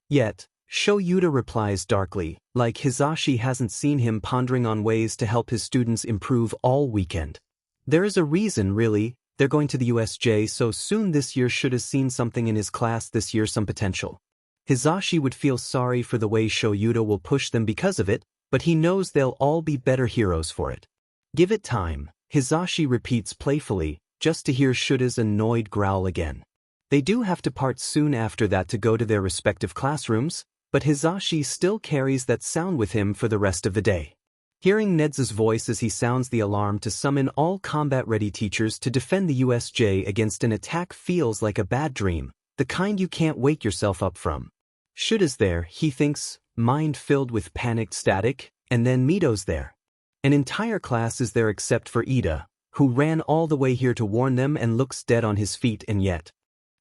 Yet, Shoyuta replies darkly, like Hizashi hasn't seen him pondering on ways to help his students improve all weekend. There is a reason, really. They're going to the USJ so soon this year. Should have seen something in his class this year, some potential. Hizashi would feel sorry for the way Shoyuta will push them because of it, but he knows they'll all be better heroes for it. Give it time, Hizashi repeats playfully, just to hear Shuta's annoyed growl again. They do have to part soon after that to go to their respective classrooms, but Hizashi still carries that sound with him for the rest of the day. Hearing Nedzu's voice as he sounds the alarm to summon all combat-ready teachers to defend the USJ against an attack feels like a bad dream, the kind you can't wake yourself up from. Shuta's there, he thinks, mind filled with panicked static, and then Mido's there. An entire class is there except for Ida, who ran all the way here to warn them and looks dead on his feet and yet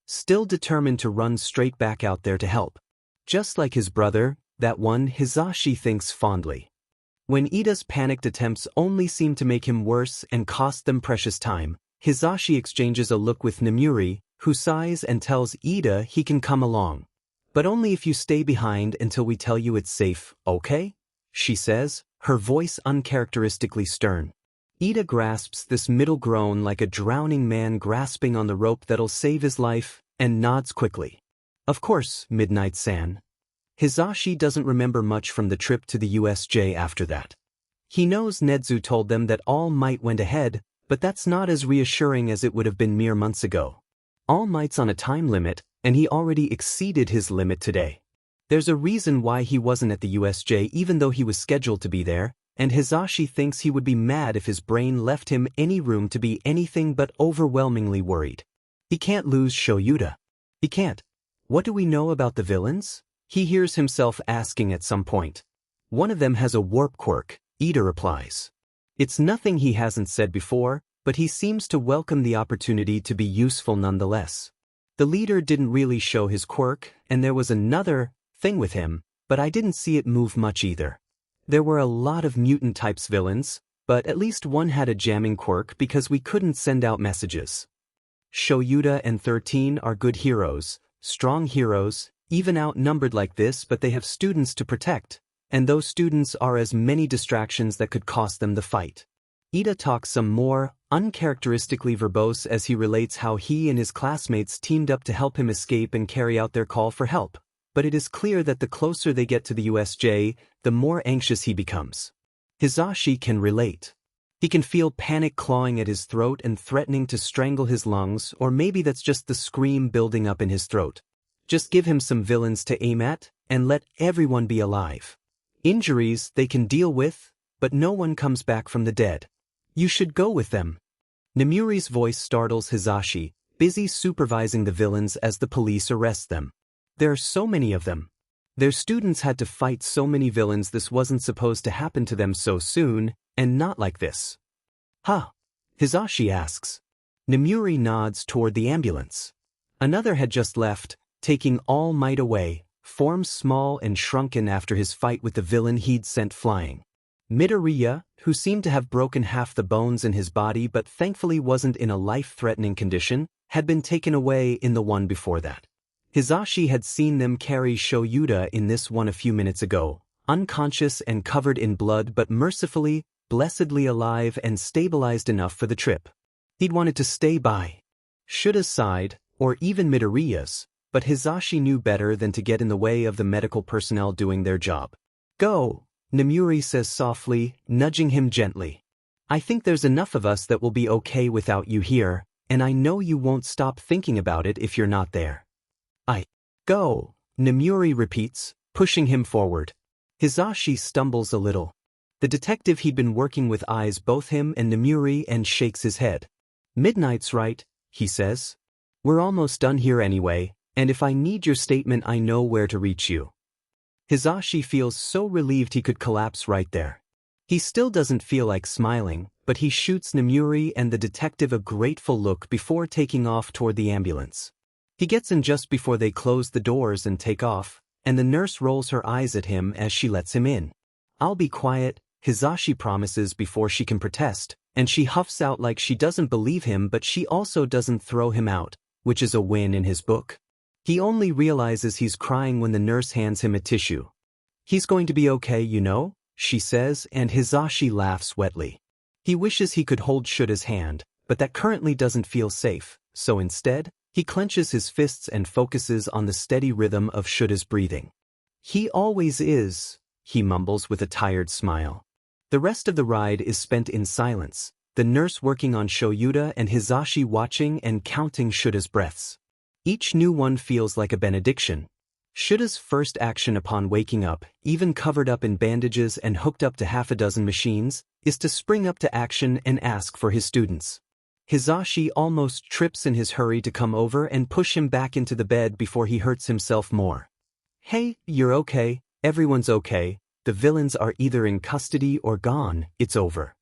still determined to run straight back out there to help. Just like his brother, that one, Hizashi thinks fondly. When Ida's panicked attempts only seem to make him worse and cost them precious time, Hizashi exchanges a look with Nemuri, who sighs and tells Ida he can come along. But only if you stay behind until we tell you it's safe, okay? She says, her voice uncharacteristically stern. Ida grasps this middle groan like a drowning man grasping on the rope that'll save his life, and nods quickly. Of course, Midnight-san. Hizashi doesn't remember much from the trip to the USJ after that. He knows Nedzu told them that All Might went ahead, but that's not as reassuring as it would have been mere months ago. All Might's on a time limit, and he already exceeded his limit today. There's a reason why he wasn't at the USJ even though he was scheduled to be there, and Hizashi thinks he would be mad if his brain left him any room to be anything but overwhelmingly worried. He can't lose Shoyuta. He can't. What do we know about the villains? He hears himself asking at some point. One of them has a warp quirk, Ida replies. It's nothing he hasn't said before, but he seems to welcome the opportunity to be useful nonetheless. The leader didn't really show his quirk, and there was another thing with him, but I didn't see it move much either. There were a lot of mutant types villains, but at least one had a jamming quirk because we couldn't send out messages. Shoyuta and 13 are good heroes, strong heroes, even outnumbered like this, but they have students to protect, and those students are as many distractions that could cost them the fight. Ida talks some more, uncharacteristically verbose as he relates how he and his classmates teamed up to help him escape and carry out their call for help, but it is clear that the closer they get to the USJ, the more anxious he becomes. Hizashi can relate. He can feel panic clawing at his throat and threatening to strangle his lungs, or maybe that's just the scream building up in his throat. Just give him some villains to aim at, and let everyone be alive. Injuries they can deal with, but no one comes back from the dead. You should go with them. Nemuri's voice startles Hizashi, busy supervising the villains as the police arrest them. There are so many of them. Their students had to fight so many villains. This wasn't supposed to happen to them so soon, and not like this. Huh? Hizashi asks. Nemuri nods toward the ambulance. Another had just left, taking All Might away, forms small and shrunken after his fight with the villain he'd sent flying. Midoriya, who seemed to have broken half the bones in his body but thankfully wasn't in a life-threatening condition, had been taken away in the one before that. Hizashi had seen them carry Shoyuta in this one a few minutes ago, unconscious and covered in blood but mercifully, blessedly alive and stabilized enough for the trip. He'd wanted to stay by. Shura's side, or even Midoriya's, but Hizashi knew better than to get in the way of the medical personnel doing their job. Go, Nemuri says softly, nudging him gently. I think there's enough of us that will be okay without you here, and I know you won't stop thinking about it if you're not there. Go, Nemuri repeats, pushing him forward. Hizashi stumbles a little. The detective he'd been working with eyes both him and Nemuri and shakes his head. Midnight's right, he says. We're almost done here anyway, and if I need your statement I know where to reach you. Hizashi feels so relieved he could collapse right there. He still doesn't feel like smiling, but he shoots Nemuri and the detective a grateful look before taking off toward the ambulance. He gets in just before they close the doors and take off, and the nurse rolls her eyes at him as she lets him in. I'll be quiet, Hizashi promises before she can protest, and she huffs out like she doesn't believe him, but she also doesn't throw him out, which is a win in his book. He only realizes he's crying when the nurse hands him a tissue. He's going to be okay, you know, she says, and Hizashi laughs wetly. He wishes he could hold Shura's hand, but that currently doesn't feel safe, so instead, he clenches his fists and focuses on the steady rhythm of Shura's breathing. He always is, he mumbles with a tired smile. The rest of the ride is spent in silence, the nurse working on Shoyuta and Hizashi watching and counting Shura's breaths. Each new one feels like a benediction. Shura's first action upon waking up, even covered up in bandages and hooked up to half a dozen machines, is to spring up to action and ask for his students. Hizashi almost trips in his hurry to come over and push him back into the bed before he hurts himself more. Hey, you're okay, everyone's okay, the villains are either in custody or gone, it's over.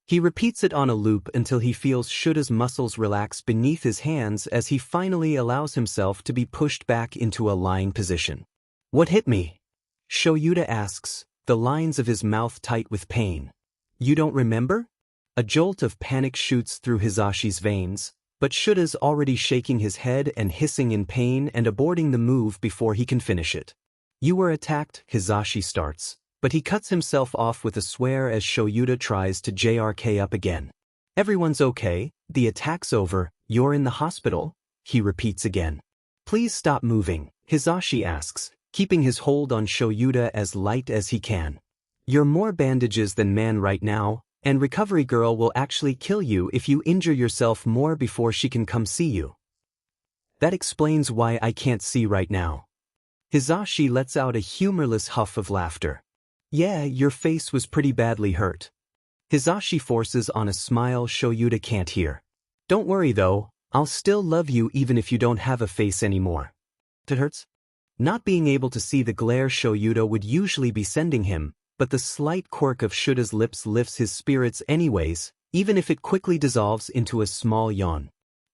He repeats it on a loop until he feels Shura's muscles relax beneath his hands as he finally allows himself to be pushed back into a lying position. What hit me? Shoyuta asks, the lines of his mouth tight with pain. You don't remember? A jolt of panic shoots through Hizashi's veins, but Shura's already shaking his head and hissing in pain and aborting the move before he can finish it. You were attacked, Hizashi starts, but he cuts himself off with a swear as Shoyuta tries to JRK up again. Everyone's okay, the attack's over, you're in the hospital, he repeats again. Please stop moving, Hizashi asks, keeping his hold on Shoyuta as light as he can. You're more bandages than man right now, and Recovery Girl will actually kill you if you injure yourself more before she can come see you. That explains why I can't see right now. Hizashi lets out a humorless huff of laughter. Yeah, your face was pretty badly hurt. Hizashi forces on a smile Shoyuta can't hear. Don't worry though, I'll still love you even if you don't have a face anymore. It hurts? Not being able to see the glare Shoyuta would usually be sending him, but the slight quirk of Shura's lips lifts his spirits anyways, even if it quickly dissolves into a small yawn.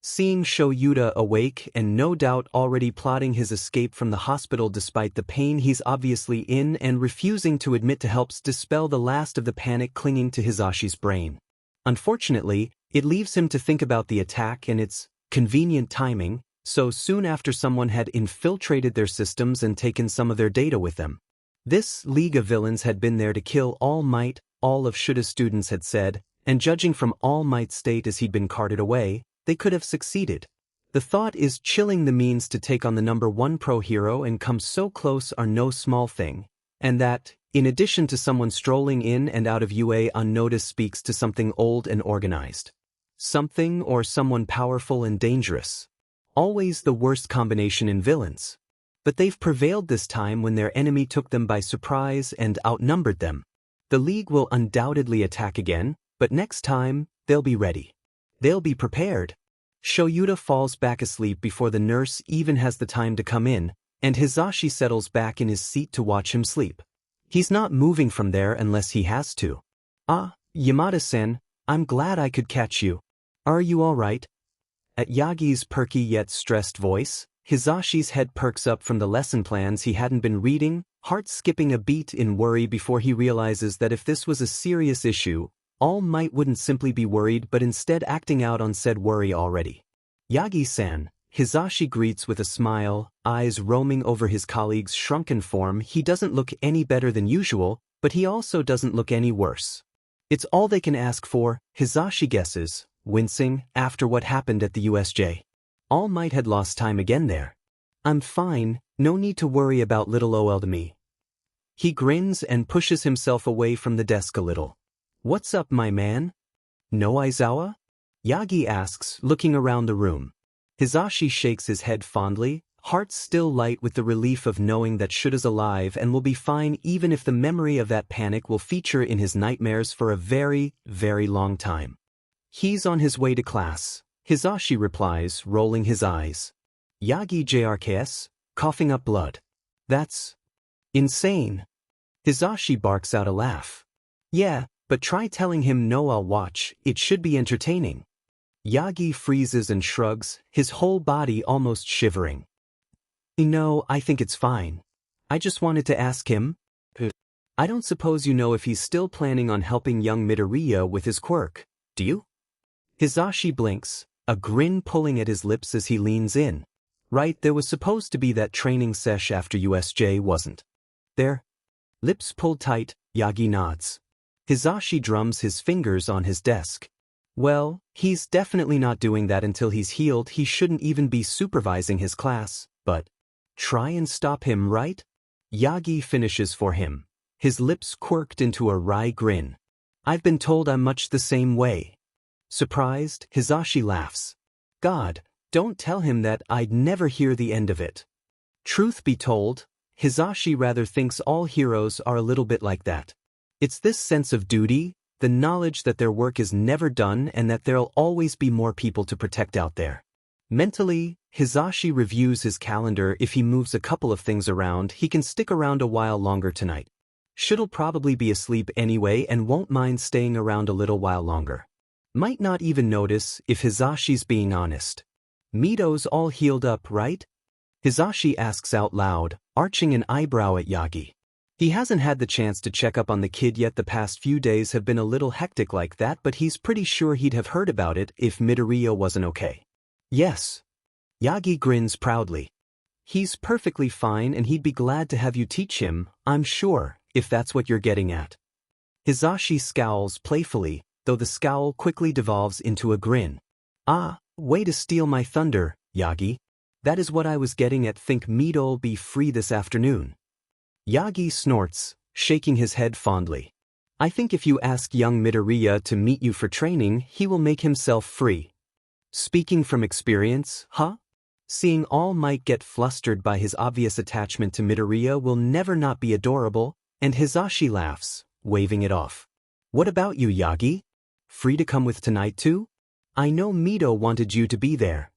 Seeing Shoyuta awake and no doubt already plotting his escape from the hospital despite the pain he's obviously in and refusing to admit to helps dispel the last of the panic clinging to Hizashi's brain. Unfortunately, it leaves him to think about the attack and its convenient timing, so soon after someone had infiltrated their systems and taken some of their data with them. This League of Villains had been there to kill All Might, all of Shura's students had said, and judging from All Might's state as he'd been carted away, they could have succeeded. The thought is chilling the means to take on the #1 pro hero and come so close are no small thing, and that, in addition to someone strolling in and out of UA unnoticed speaks to something old and organized. Something or someone powerful and dangerous. Always the worst combination in villains. But they've prevailed this time when their enemy took them by surprise and outnumbered them. The League will undoubtedly attack again, but next time, they'll be ready. They'll be prepared. Shoyuta falls back asleep before the nurse even has the time to come in, and Hizashi settles back in his seat to watch him sleep. He's not moving from there unless he has to. Ah, Yamada-sen, I'm glad I could catch you. Are you all right? At Yagi's perky yet stressed voice, Hizashi's head perks up from the lesson plans he hadn't been reading, heart skipping a beat in worry before he realizes that if this was a serious issue, All Might wouldn't simply be worried but instead acting out on said worry already. Yagi-san, Hizashi greets with a smile, eyes roaming over his colleague's shrunken form. He doesn't look any better than usual, but he also doesn't look any worse. It's all they can ask for, Hizashi guesses, wincing after what happened at the USJ. All Might had lost time again there. I'm fine, no need to worry about little ol to me. He grins and pushes himself away from the desk a little. What's up, my man? No Aizawa? Yagi asks, looking around the room. Hizashi shakes his head fondly, heart still light with the relief of knowing that Shuta's alive and will be fine even if the memory of that panic will feature in his nightmares for a very, very long time. He's on his way to class, Hizashi replies, rolling his eyes. Yagi JRKS, coughing up blood. That's insane. Hizashi barks out a laugh. Yeah, but try telling him no, I'll watch, it should be entertaining. Yagi freezes and shrugs, his whole body almost shivering. No, I think it's fine. I just wanted to ask him. I don't suppose you know if he's still planning on helping young Midoriya with his quirk, do you? Hizashi blinks, a grin pulling at his lips as he leans in. Right, there was supposed to be that training sesh after USJ, wasn't there? Lips pulled tight, Yagi nods. Hizashi drums his fingers on his desk. Well, he's definitely not doing that until he's healed. He shouldn't even be supervising his class, but try and stop him, right? Yagi finishes for him, his lips quirked into a wry grin. I've been told I'm much the same way. Surprised, Hizashi laughs. God, don't tell him that. I'd never hear the end of it. Truth be told, Hizashi rather thinks all heroes are a little bit like that. It's this sense of duty, the knowledge that their work is never done and that there'll always be more people to protect out there. Mentally, Hizashi reviews his calendar. If he moves a couple of things around, he can stick around a while longer tonight. Should'll probably be asleep anyway and won't mind staying around a little while longer. Might not even notice if Hizashi's being honest. Mido's all healed up, right? Hizashi asks out loud, arching an eyebrow at Yagi. He hasn't had the chance to check up on the kid yet. The past few days have been a little hectic like that, but he's pretty sure he'd have heard about it if Midoriya wasn't okay. Yes. Yagi grins proudly. He's perfectly fine and he'd be glad to have you teach him, I'm sure, if that's what you're getting at. Hizashi scowls playfully, though the scowl quickly devolves into a grin. Ah, way to steal my thunder, Yagi. That is what I was getting at. Think Mido'll be free this afternoon. Yagi snorts, shaking his head fondly. I think if you ask young Midoriya to meet you for training, he will make himself free. Speaking from experience, huh? Seeing All Might get flustered by his obvious attachment to Midoriya will never not be adorable, and Hizashi laughs, waving it off. What about you, Yagi? Free to come with tonight too? I know Mido wanted you to be there.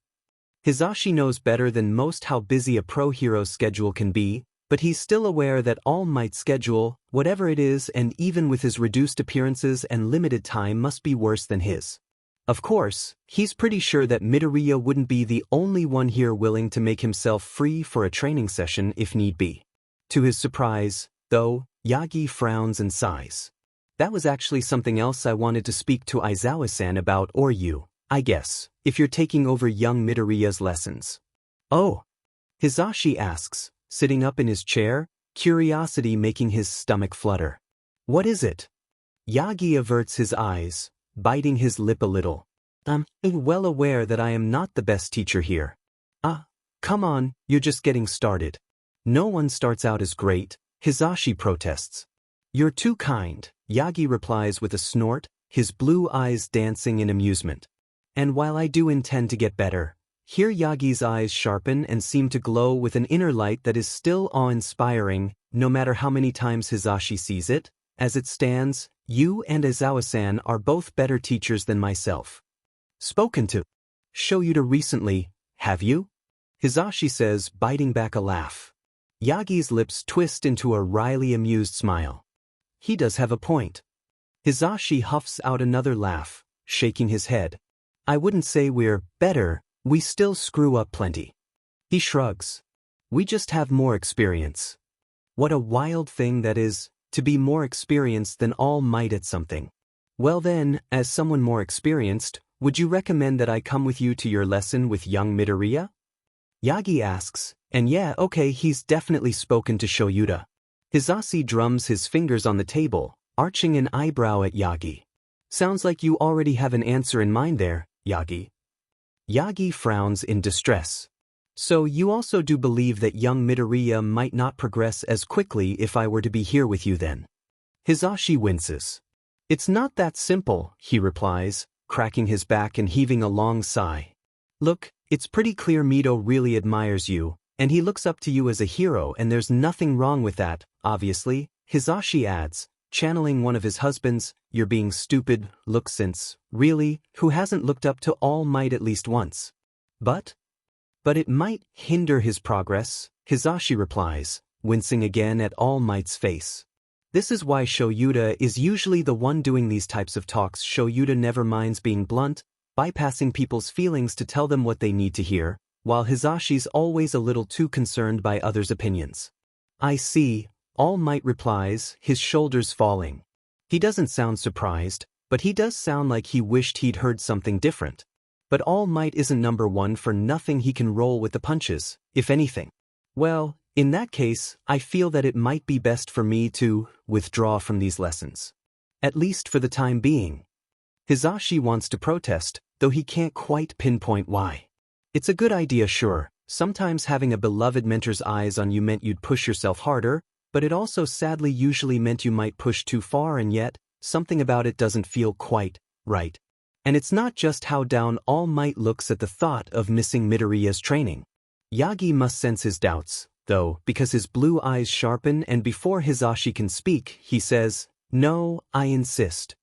Hizashi knows better than most how busy a pro hero's schedule can be, but he's still aware that All Might's schedule, whatever it is and even with his reduced appearances and limited time, must be worse than his. Of course, he's pretty sure that Midoriya wouldn't be the only one here willing to make himself free for a training session if need be. To his surprise, though, Yagi frowns and sighs. That was actually something else I wanted to speak to Aizawa-san about, or you, I guess, if you're taking over young Midoriya's lessons. Oh? Hizashi asks, sitting up in his chair, curiosity making his stomach flutter. What is it? Yagi averts his eyes, biting his lip a little. I'm well aware that I am not the best teacher here. Come on, you're just getting started. No one starts out as great, Hizashi protests. You're too kind, Yagi replies with a snort, his blue eyes dancing in amusement. And while I do intend to get better, here Yagi's eyes sharpen and seem to glow with an inner light that is still awe-inspiring, no matter how many times Hizashi sees it. As it stands, you and Aizawa-san are both better teachers than myself. Spoken to Shoyuta recently, have you? Hizashi says, biting back a laugh. Yagi's lips twist into a wryly amused smile. He does have a point. Hizashi huffs out another laugh, shaking his head. I wouldn't say we're better, we still screw up plenty. He shrugs. We just have more experience. What a wild thing that is, to be more experienced than All Might at something. Well then, as someone more experienced, would you recommend that I come with you to your lesson with young Midoriya? Yagi asks, and yeah, okay, he's definitely spoken to Shoyuta. Hizashi drums his fingers on the table, arching an eyebrow at Yagi. Sounds like you already have an answer in mind there, Yagi. Yagi frowns in distress. So you also do believe that young Midoriya might not progress as quickly if I were to be here with you then? Hizashi winces. It's not that simple, he replies, cracking his back and heaving a long sigh. Look, it's pretty clear Mido really admires you, and he looks up to you as a hero, and there's nothing wrong with that, obviously, Hizashi adds, channeling one of his husband's, "You're being stupid" look since, really, who hasn't looked up to All Might at least once? But it might hinder his progress, Hizashi replies, wincing again at All Might's face. This is why Shoyuta is usually the one doing these types of talks. Shoyuta never minds being blunt, bypassing people's feelings to tell them what they need to hear, while Hizashi's always a little too concerned by others' opinions. I see, All Might replies, his shoulders falling. He doesn't sound surprised, but he does sound like he wished he'd heard something different. But All Might isn't number one for nothing. He can roll with the punches, if anything. Well, in that case, I feel that it might be best for me to withdraw from these lessons. At least for the time being. Hizashi wants to protest, though he can't quite pinpoint why. It's a good idea, sure. Sometimes having a beloved mentor's eyes on you meant you'd push yourself harder, but it also sadly usually meant you might push too far, and yet, something about it doesn't feel quite right. And it's not just how down All Might looks at the thought of missing Midoriya's training. Yagi must sense his doubts, though, because his blue eyes sharpen, and before Hizashi can speak, he says, "No, I insist."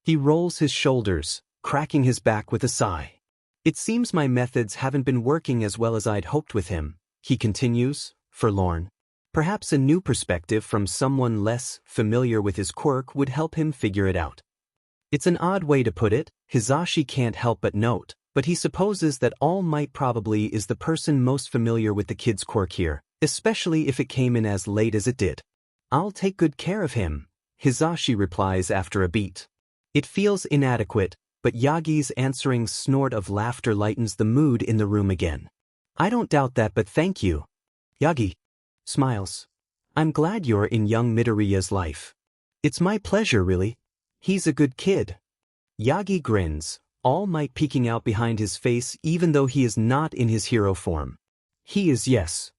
He rolls his shoulders, cracking his back with a sigh. It seems my methods haven't been working as well as I'd hoped with him, he continues, forlorn. Perhaps a new perspective from someone less familiar with his quirk would help him figure it out. It's an odd way to put it, Hizashi can't help but note, but he supposes that All Might probably is the person most familiar with the kid's quirk here, especially if it came in as late as it did. I'll take good care of him, Hizashi replies after a beat. It feels inadequate, but Yagi's answering snort of laughter lightens the mood in the room again. I don't doubt that, but thank you. Yagi smiles. I'm glad you're in young Midoriya's life. It's my pleasure, really. He's a good kid. Yagi grins, All Might peeking out behind his face even though he is not in his hero form. He is, yes.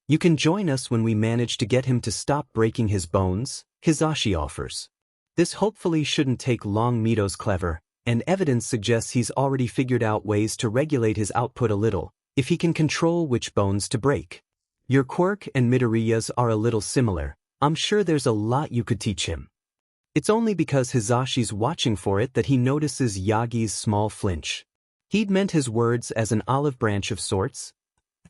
You can join us when we manage to get him to stop breaking his bones, Hizashi offers. This hopefully shouldn't take long. Mido's clever, and evidence suggests he's already figured out ways to regulate his output a little, if he can control which bones to break. Your quirk and Midoriya's are a little similar. I'm sure there's a lot you could teach him. It's only because Hizashi's watching for it that he notices Yagi's small flinch. He'd meant his words as an olive branch of sorts.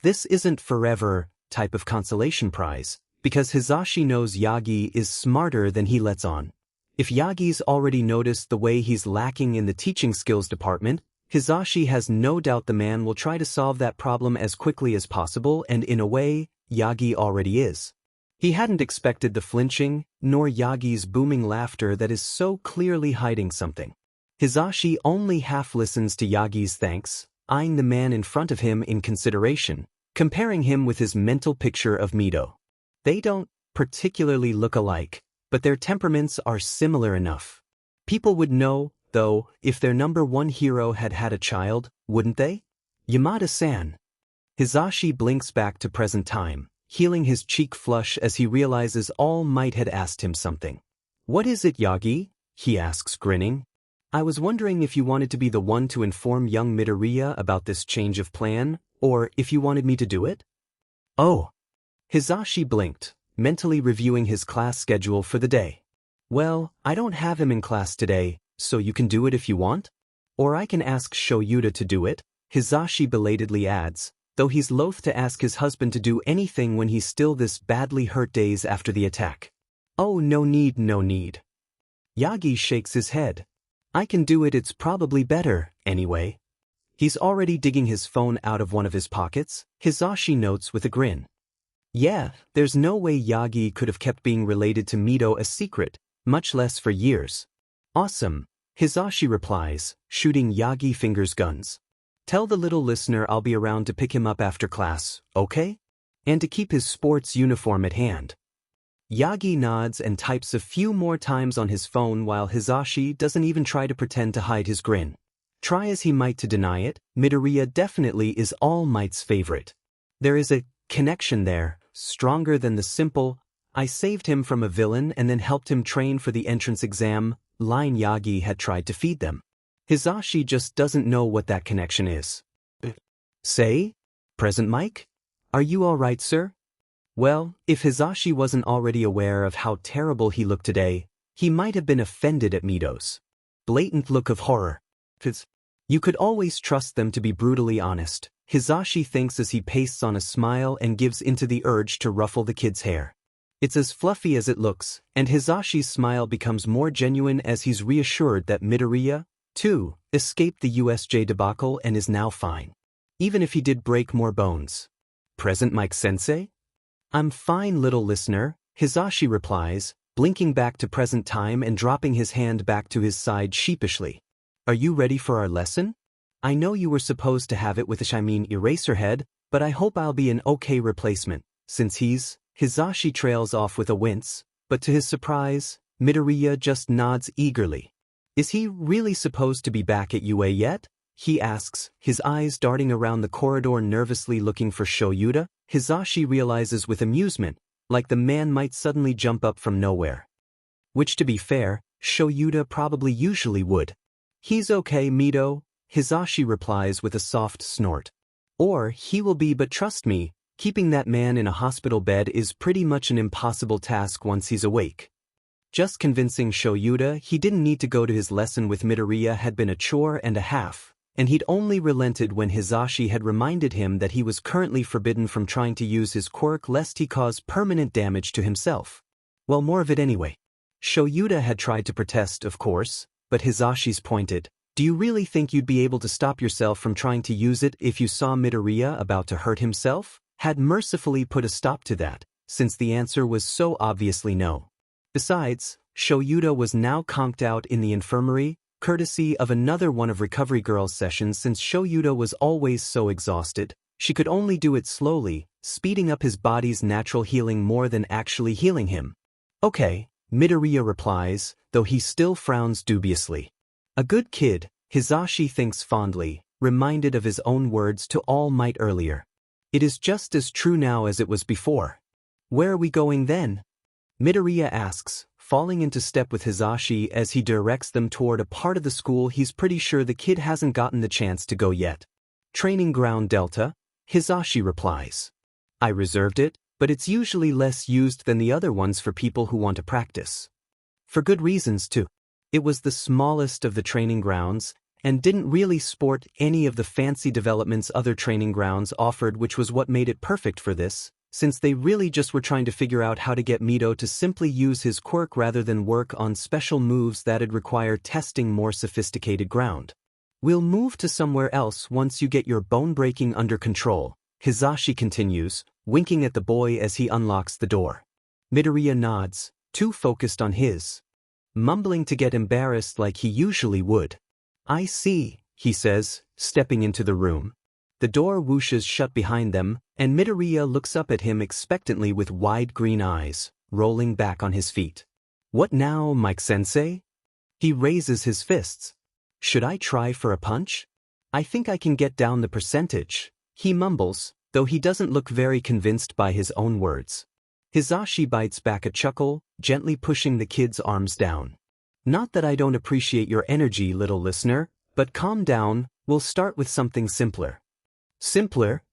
This isn't forever type of consolation prize, because Hizashi knows Yagi is smarter than he lets on. If Yagi's already noticed the way he's lacking in the teaching skills department, Hizashi has no doubt the man will try to solve that problem as quickly as possible, and in a way, Yagi already is. He hadn't expected the flinching, nor Yagi's booming laughter that is so clearly hiding something. Hizashi only half listens to Yagi's thanks, eyeing the man in front of him in consideration, comparing him with his mental picture of Mido. They don't particularly look alike, but their temperaments are similar enough. People would know, though, if their number one hero had had a child, wouldn't they? Yamada-san. Hizashi blinks back to present time, healing his cheek flush as he realizes All Might had asked him something. What is it, Yagi? He asks, grinning. I was wondering if you wanted to be the one to inform young Midoriya about this change of plan, or if you wanted me to do it? Oh. Hizashi blinked, mentally reviewing his class schedule for the day. Well, I don't have him in class today, so you can do it if you want? Or I can ask Shoyuta to do it, Hizashi belatedly adds, though he's loath to ask his husband to do anything when he's still this badly hurt days after the attack. Oh, no need, no need. Yagi shakes his head. I can do it, it's probably better, anyway. He's already digging his phone out of one of his pockets, Hizashi notes with a grin. Yeah, there's no way Yagi could have kept being related to Mido a secret, much less for years. Awesome, Hizashi replies, shooting Yagi fingers guns. Tell the little listener I'll be around to pick him up after class, okay? And to keep his sports uniform at hand. Yagi nods and types a few more times on his phone while Hizashi doesn't even try to pretend to hide his grin. Try as he might to deny it, Midoriya definitely is All Might's favorite. There is a connection there, stronger than the simple, "I saved him from a villain and then helped him train for the entrance exam" line Yagi had tried to feed them. Hizashi just doesn't know what that connection is. Say? Present Mike? Are you all right, sir? Well, if Hizashi wasn't already aware of how terrible he looked today, he might have been offended at Mido's blatant look of horror. You could always trust them to be brutally honest, Hizashi thinks as he pastes on a smile and gives into the urge to ruffle the kid's hair. It's as fluffy as it looks, and Hizashi's smile becomes more genuine as he's reassured that Midoriya, too, escaped the USJ debacle and is now fine. Even if he did break more bones. Present Mike-sensei? I'm fine, little listener, Hizashi replies, blinking back to present time and dropping his hand back to his side sheepishly. Are you ready for our lesson? I know you were supposed to have it with Eraserhead, but I hope I'll be an okay replacement, since Hizashi trails off with a wince, but to his surprise, Midoriya just nods eagerly. Is he really supposed to be back at UA yet? He asks, his eyes darting around the corridor nervously looking for Shoyuta. Hizashi realizes with amusement, like the man might suddenly jump up from nowhere. Which, to be fair, Shoyuta probably usually would. He's okay, Mido, Hizashi replies with a soft snort. Or he will be, but trust me, keeping that man in a hospital bed is pretty much an impossible task once he's awake. Just convincing Shoyuta he didn't need to go to his lesson with Midoriya had been a chore and a half, and he'd only relented when Hizashi had reminded him that he was currently forbidden from trying to use his quirk lest he cause permanent damage to himself. Well, more of it anyway. Shoyuta had tried to protest, of course, but Hizashi's pointed, "Do you really think you'd be able to stop yourself from trying to use it if you saw Midoriya about to hurt himself?" had mercifully put a stop to that, since the answer was so obviously no. Besides, Shoyuta was now conked out in the infirmary, courtesy of another one of Recovery Girl's sessions. Since Shoyuta was always so exhausted, she could only do it slowly, speeding up his body's natural healing more than actually healing him. Okay, Midoriya replies, though he still frowns dubiously. A good kid, Hizashi thinks fondly, reminded of his own words to All Might earlier. It is just as true now as it was before. Where are we going then? Midoriya asks, falling into step with Hizashi as he directs them toward a part of the school he's pretty sure the kid hasn't gotten the chance to go yet. Training Ground Delta, Hizashi replies. I reserved it, but it's usually less used than the other ones for people who want to practice. For good reasons too. It was the smallest of the training grounds, and didn't really sport any of the fancy developments other training grounds offered, which was what made it perfect for this, since they really just were trying to figure out how to get Mido to simply use his quirk rather than work on special moves that'd require testing more sophisticated ground. We'll move to somewhere else once you get your bone-breaking under control, Hizashi continues, winking at the boy as he unlocks the door. Midoriya nods, too focused on his, mumbling to get embarrassed like he usually would. I see, he says, stepping into the room. The door whooshes shut behind them, and Midoriya looks up at him expectantly with wide green eyes, rolling back on his feet. What now, Mike-sensei? He raises his fists. Should I try for a punch? I think I can get down the percentage, he mumbles, though he doesn't look very convinced by his own words. Hizashi bites back a chuckle, gently pushing the kid's arms down. Not that I don't appreciate your energy, little listener, but calm down, we'll start with something simpler. Simpler?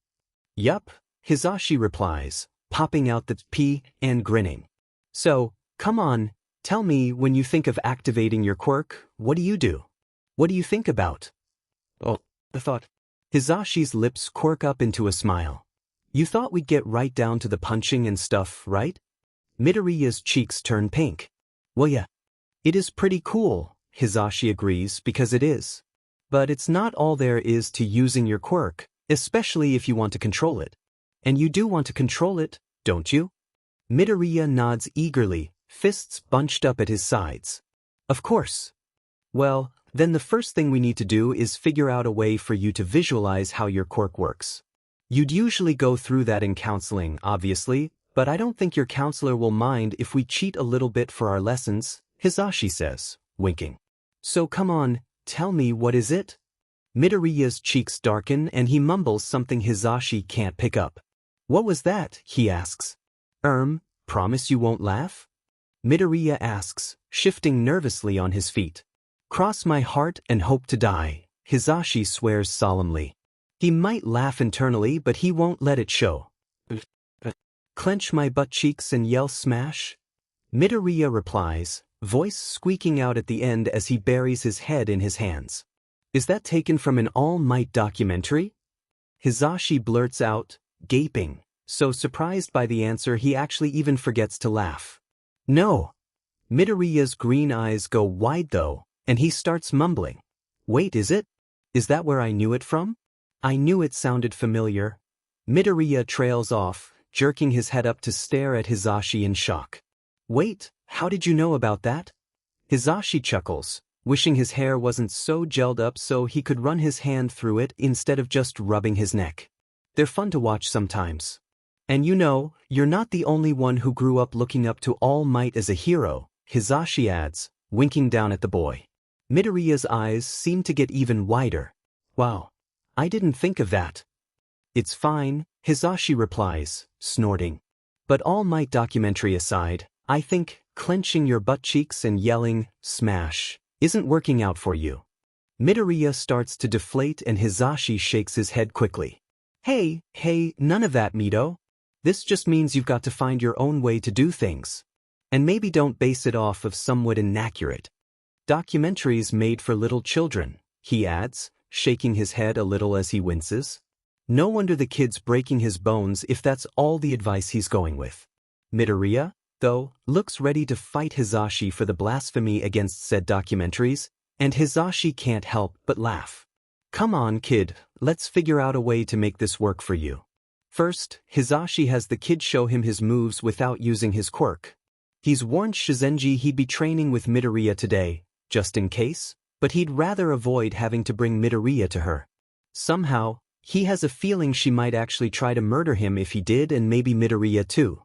Yup, Hizashi replies, popping out the P and grinning. So, come on, tell me, when you think of activating your quirk, what do you do? What do you think about? Oh, the thought. Hizashi's lips quirk up into a smile. You thought we'd get right down to the punching and stuff, right? Midoriya's cheeks turn pink. Well, yeah. It is pretty cool, Hizashi agrees, because it is. But it's not all there is to using your quirk, especially if you want to control it. And you do want to control it, don't you? Midoriya nods eagerly, fists bunched up at his sides. Of course. Well, then the first thing we need to do is figure out a way for you to visualize how your quirk works. You'd usually go through that in counseling, obviously, But I don't think your counselor will mind if we cheat a little bit for our lessons, Hizashi says, winking. So come on, tell me what is it? Midoriya's cheeks darken and he mumbles something Hizashi can't pick up. What was that? He asks. Promise you won't laugh? Midoriya asks, shifting nervously on his feet. Cross my heart and hope to die, Hizashi swears solemnly. He might laugh internally but he won't let it show. Clench my butt cheeks and yell smash? Midoriya replies, voice squeaking out at the end as he buries his head in his hands. Is that taken from an All Might documentary? Hizashi blurts out, gaping, so surprised by the answer he actually even forgets to laugh. No. Midoriya's green eyes go wide though, and he starts mumbling. Wait, is it? Is that where I knew it from? I knew it sounded familiar. Midoriya trails off, jerking his head up to stare at Hizashi in shock. Wait, how did you know about that? Hizashi chuckles, wishing his hair wasn't so gelled up so he could run his hand through it instead of just rubbing his neck. They're fun to watch sometimes. And you know, you're not the only one who grew up looking up to All Might as a hero, Hizashi adds, winking down at the boy. Midoriya's eyes seem to get even wider. Wow. I didn't think of that. It's fine, Hizashi replies, snorting. But All Might documentary aside, I think clenching your butt cheeks and yelling, smash, isn't working out for you. Midoriya starts to deflate and Hizashi shakes his head quickly. Hey, none of that, Mido. This just means you've got to find your own way to do things. And maybe don't base it off of somewhat inaccurate documentaries made for little children, he adds, shaking his head a little as he winces. No wonder the kid's breaking his bones if that's all the advice he's going with. Midoriya, though, looks ready to fight Hizashi for the blasphemy against said documentaries, and Hizashi can't help but laugh. Come on, kid, let's figure out a way to make this work for you. First, Hizashi has the kid show him his moves without using his quirk. He's warned Shizenji he'd be training with Midoriya today, just in case, but he'd rather avoid having to bring Midoriya to her. Somehow, he has a feeling she might actually try to murder him if he did, and maybe Midoriya too.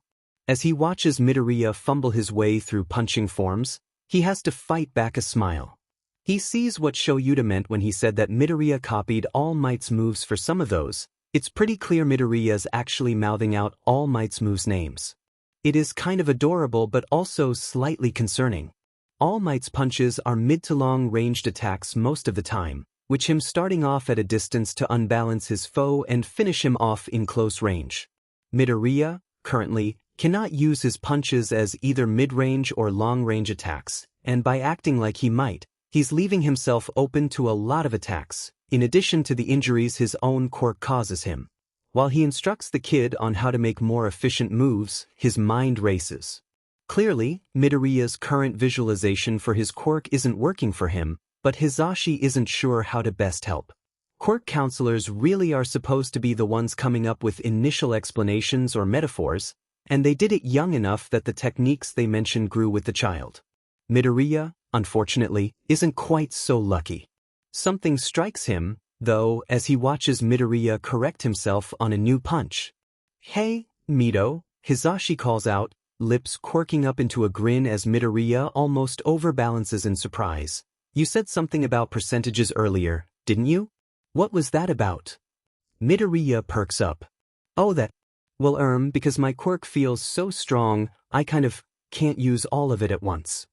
As he watches Midoriya fumble his way through punching forms, he has to fight back a smile. He sees what Shoyuta meant when he said that Midoriya copied All Might's moves for some of those. It's pretty clear Midoriya's actually mouthing out All Might's moves' names. It is kind of adorable but also slightly concerning. All Might's punches are mid to long ranged attacks most of the time, which him starting off at a distance to unbalance his foe and finish him off in close range. Midoriya, currently, cannot use his punches as either mid-range or long-range attacks, and by acting like he might, he's leaving himself open to a lot of attacks, in addition to the injuries his own quirk causes him. While he instructs the kid on how to make more efficient moves, his mind races. Clearly, Midoriya's current visualization for his quirk isn't working for him, but Hizashi isn't sure how to best help. Quirk counselors really are supposed to be the ones coming up with initial explanations or metaphors, and they did it young enough that the techniques they mentioned grew with the child. Midoriya, unfortunately, isn't quite so lucky. Something strikes him, though, as he watches Midoriya correct himself on a new punch. Hey, Mido, Hizashi calls out, lips quirking up into a grin as Midoriya almost overbalances in surprise. You said something about percentages earlier, didn't you? What was that about? Midoriya perks up. Oh, that. Well, because my quirk feels so strong, I kind of can't use all of it at once.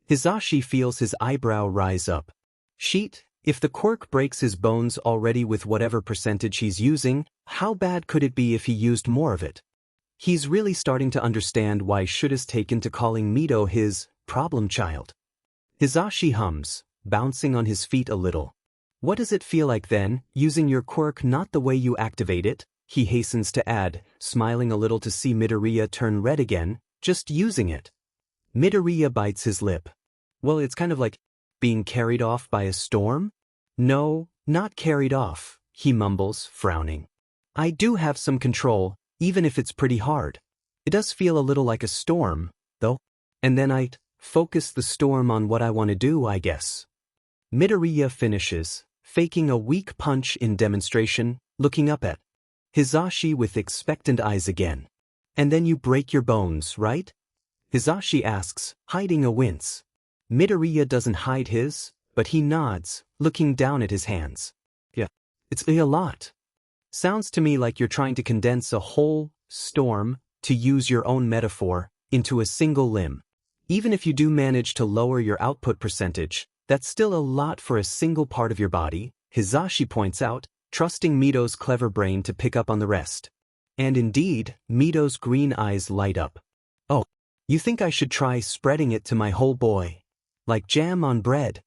Hizashi feels his eyebrow rise up. Sheet, if the quirk breaks his bones already with whatever percentage he's using, how bad could it be if he used more of it? He's really starting to understand why Shuta's taken to calling Mido his problem child. Hizashi hums, bouncing on his feet a little. What does it feel like then, using your quirk not the way you activate it? He hastens to add, smiling a little to see Midoriya turn red again, just using it. Midoriya bites his lip. Well, it's kind of like being carried off by a storm? No, not carried off, he mumbles, frowning. I do have some control, even if it's pretty hard. It does feel a little like a storm, though. And then I focus the storm on what I want to do, I guess. Midoriya finishes, faking a weak punch in demonstration, looking up at Hizashi with expectant eyes again. And then you break your bones, right? Hizashi asks, hiding a wince. Midoriya doesn't hide his, but he nods, looking down at his hands. Yeah, it's a lot. Sounds to me like you're trying to condense a whole storm, to use your own metaphor, into a single limb. Even if you do manage to lower your output percentage, that's still a lot for a single part of your body, Hizashi points out, trusting Mido's clever brain to pick up on the rest. And indeed, Mido's green eyes light up. Oh, you think I should try spreading it to my whole boy? Like jam on bread?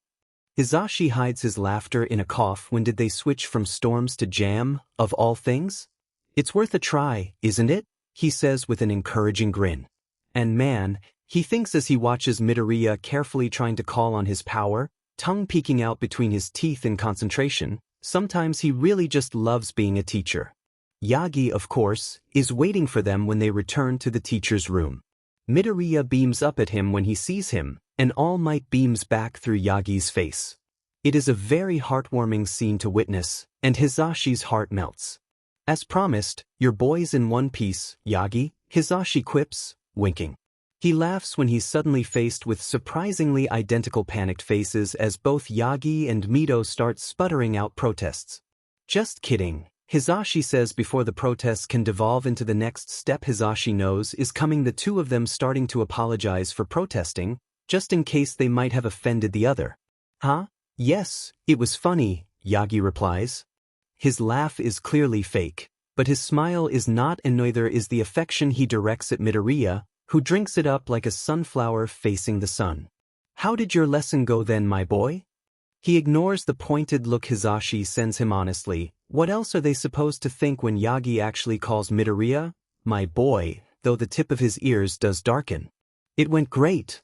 Hizashi hides his laughter in a cough. When did they switch from storms to jam, of all things? It's worth a try, isn't it? He says with an encouraging grin. And man, he thinks as he watches Midoriya carefully trying to call on his power, tongue peeking out between his teeth in concentration, sometimes he really just loves being a teacher. Yagi, of course, is waiting for them when they return to the teacher's room. Midoriya beams up at him when he sees him, and All Might beams back through Yagi's face. It is a very heartwarming scene to witness, and Hizashi's heart melts. As promised, your boy's in one piece, Yagi, Hizashi quips, winking. He laughs when he's suddenly faced with surprisingly identical panicked faces as both Yagi and Mido start sputtering out protests. Just kidding, Hizashi says before the protests can devolve into the next step Hizashi knows is coming, the two of them starting to apologize for protesting, just in case they might have offended the other. Huh? Yes, it was funny, Yagi replies. His laugh is clearly fake, but his smile is not, and neither is the affection he directs at Midoriya, who drinks it up like a sunflower facing the sun. How did your lesson go then, my boy? He ignores the pointed look Hizashi sends him honestly. What else are they supposed to think when Yagi actually calls Midoriya my boy, though the tip of his ears does darken? It went great.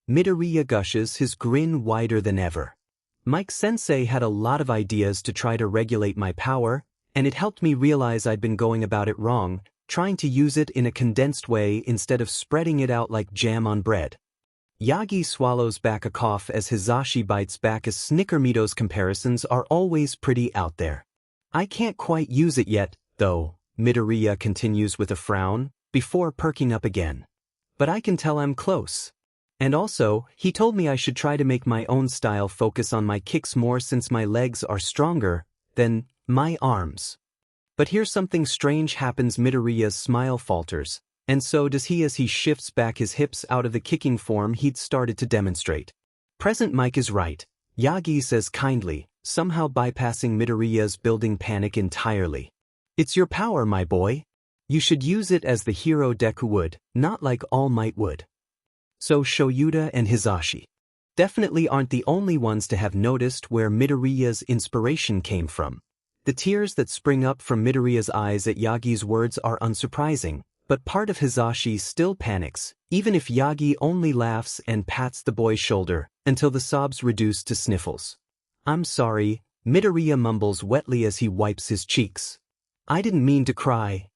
Midoriya gushes, his grin wider than ever. Mike-sensei had a lot of ideas to try to regulate my power, and it helped me realize I'd been going about it wrong, trying to use it in a condensed way instead of spreading it out like jam on bread. Yagi swallows back a cough as Hizashi bites back, as Snicker-Mido's comparisons are always pretty out there. I can't quite use it yet, though, Midoriya continues with a frown, before perking up again. But I can tell I'm close. And also, he told me I should try to make my own style focus on my kicks more since my legs are stronger than my arms. But here something strange happens. Midoriya's smile falters, and so does he as he shifts back his hips out of the kicking form he'd started to demonstrate. Present Mike is right, Yagi says kindly, somehow bypassing Midoriya's building panic entirely. It's your power, my boy. You should use it as the hero Deku would, not like All Might would. So Shoyuta and Hizashi definitely aren't the only ones to have noticed where Midoriya's inspiration came from. The tears that spring up from Midoriya's eyes at Yagi's words are unsurprising, but part of Hizashi still panics, even if Yagi only laughs and pats the boy's shoulder, until the sobs reduce to sniffles. I'm sorry, Midoriya mumbles wetly as he wipes his cheeks. I didn't mean to cry.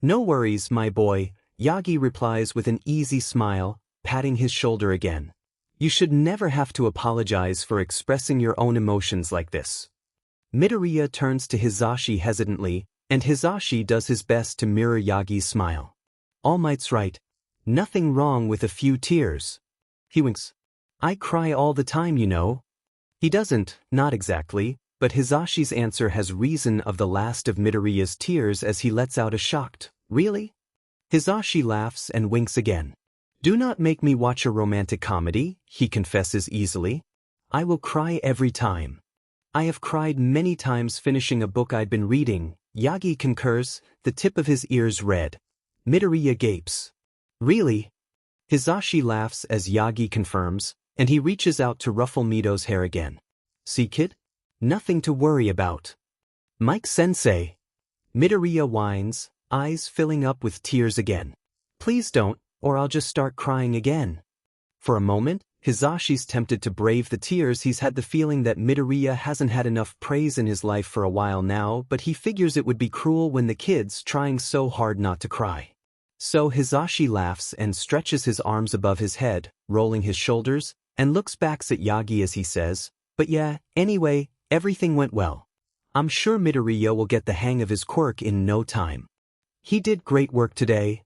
No worries, my boy, Yagi replies with an easy smile, patting his shoulder again. You should never have to apologize for expressing your own emotions like this. Midoriya turns to Hizashi hesitantly, and Hizashi does his best to mirror Yagi's smile. All Might's right. Nothing wrong with a few tears. He winks. I cry all the time, you know. He doesn't, not exactly, but Hizashi's answer has reason of the last of Midoriya's tears as he lets out a shocked, really? Hizashi laughs and winks again. Do not make me watch a romantic comedy, he confesses easily. I will cry every time. I have cried many times finishing a book I'd been reading, Yagi concurs, the tip of his ears red. Midoriya gapes. Really? Hizashi laughs as Yagi confirms, and he reaches out to ruffle Mido's hair again. See, kid? Nothing to worry about. Mike-sensei. Midoriya whines, eyes filling up with tears again. Please don't, or I'll just start crying again. For a moment, Hizashi's tempted to brave the tears. He's had the feeling that Midoriya hasn't had enough praise in his life for a while now, but he figures it would be cruel when the kid's trying so hard not to cry. So Hizashi laughs and stretches his arms above his head, rolling his shoulders, and looks back at Yagi as he says, but yeah, anyway, everything went well. I'm sure Midoriya will get the hang of his quirk in no time. He did great work today.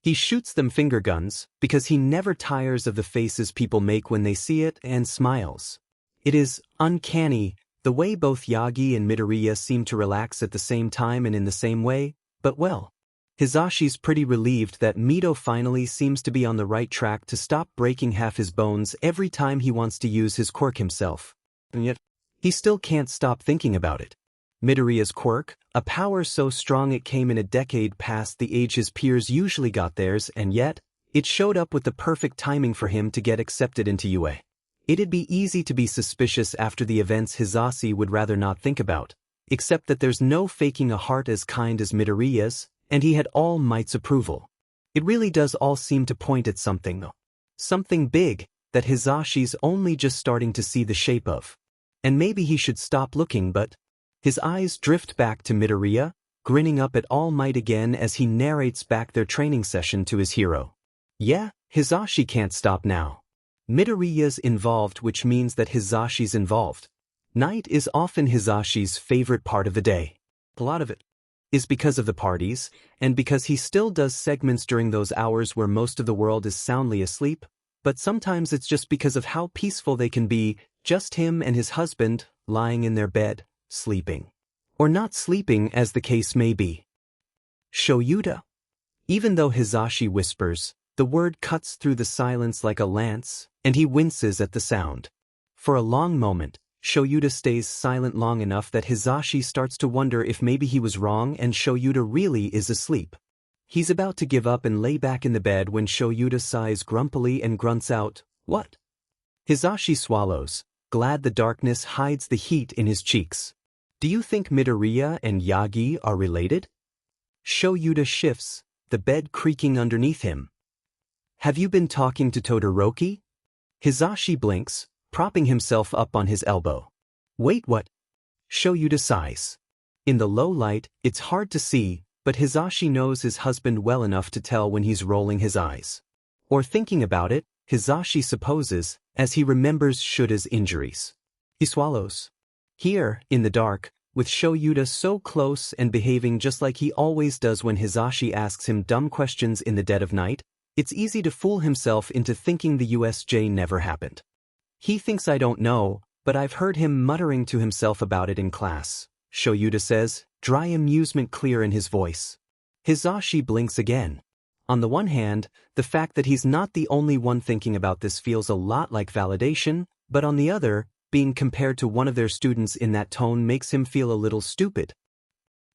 He shoots them finger guns, because he never tires of the faces people make when they see it, and smiles. It is uncanny, the way both Yagi and Midoriya seem to relax at the same time and in the same way, but well. Hizashi's pretty relieved that Mido finally seems to be on the right track to stop breaking half his bones every time he wants to use his quirk himself. And yet, he still can't stop thinking about it. Midoriya's quirk, a power so strong it came in a decade past the age his peers usually got theirs, and yet, it showed up with the perfect timing for him to get accepted into UA. It'd be easy to be suspicious after the events Hizashi would rather not think about, except that there's no faking a heart as kind as Midoriya's, and he had All Might's approval. It really does all seem to point at something though. Something big, that Hizashi's only just starting to see the shape of. And maybe he should stop looking, but his eyes drift back to Midoriya, grinning up at All Might again as he narrates back their training session to his hero. Yeah, Hizashi can't stop now. Midoriya's involved, which means that Hizashi's involved. Night is often Hizashi's favorite part of the day. A lot of it is because of the parties, and because he still does segments during those hours where most of the world is soundly asleep, but sometimes it's just because of how peaceful they can be, just him and his husband, lying in their bed, sleeping. Or not sleeping, as the case may be. Shoyuta. Even though Hizashi whispers, the word cuts through the silence like a lance, and he winces at the sound. For a long moment, Shoyuta stays silent long enough that Hizashi starts to wonder if maybe he was wrong and Shoyuta really is asleep. He's about to give up and lay back in the bed when Shoyuta sighs grumpily and grunts out, "What?" Hizashi swallows, glad the darkness hides the heat in his cheeks. Do you think Midoriya and Yagi are related? Shoyuta shifts, the bed creaking underneath him. Have you been talking to Todoroki? Hizashi blinks, propping himself up on his elbow. Wait, what? Shoyuta sighs. In the low light, it's hard to see, but Hizashi knows his husband well enough to tell when he's rolling his eyes. Or thinking about it, Hizashi supposes, as he remembers Shuta's injuries. He swallows. Here, in the dark, with Shoyuta so close and behaving just like he always does when Hizashi asks him dumb questions in the dead of night, it's easy to fool himself into thinking the USJ never happened. He thinks I don't know, but I've heard him muttering to himself about it in class, Shoyuta says, dry amusement clear in his voice. Hizashi blinks again. On the one hand, the fact that he's not the only one thinking about this feels a lot like validation, but on the other, being compared to one of their students in that tone makes him feel a little stupid.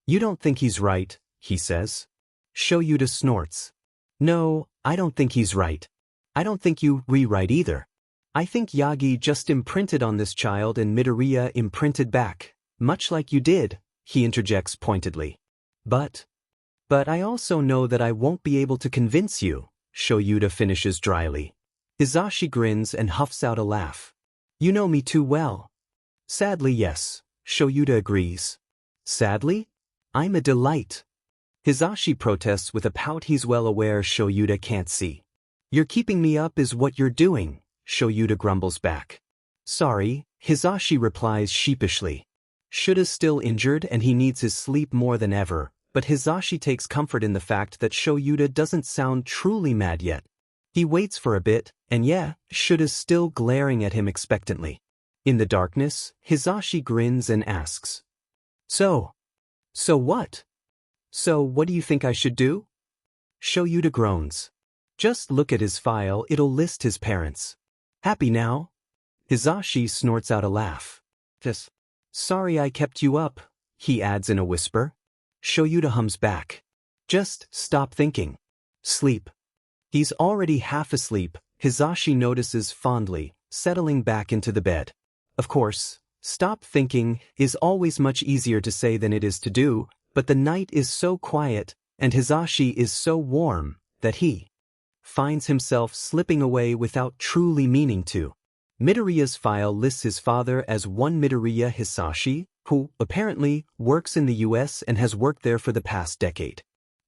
You don't think he's right, he says. Shoyuta snorts. No, I don't think he's right. I don't think you rewrite either. I think Yagi just imprinted on this child and Midoriya imprinted back, much like you did, he interjects pointedly. But I also know that I won't be able to convince you, Shoyuta finishes dryly. Hizashi grins and huffs out a laugh. You know me too well. Sadly, yes, Shoyuta agrees. Sadly? I'm a delight. Hizashi protests with a pout he's well aware Shoyuta can't see. You're keeping me up is what you're doing, Shoyuta grumbles back. Sorry, Hizashi replies sheepishly. Shuta's still injured and he needs his sleep more than ever, but Hizashi takes comfort in the fact that Shoyuta doesn't sound truly mad yet. He waits for a bit, and yeah, Shuta's still glaring at him expectantly. In the darkness, Hizashi grins and asks. So what? So what do you think I should do? Shoyuta groans. Just look at his file, it'll list his parents. Happy now? Hizashi snorts out a laugh. Just, sorry I kept you up, he adds in a whisper. Shoyuta hums back. Just stop thinking. Sleep. He's already half asleep, Hizashi notices fondly, settling back into the bed. Of course, stop thinking is always much easier to say than it is to do, but the night is so quiet, and Hizashi is so warm, that he finds himself slipping away without truly meaning to. Midoriya's file lists his father as one Midoriya Hizashi, who, apparently, works in the US and has worked there for the past decade.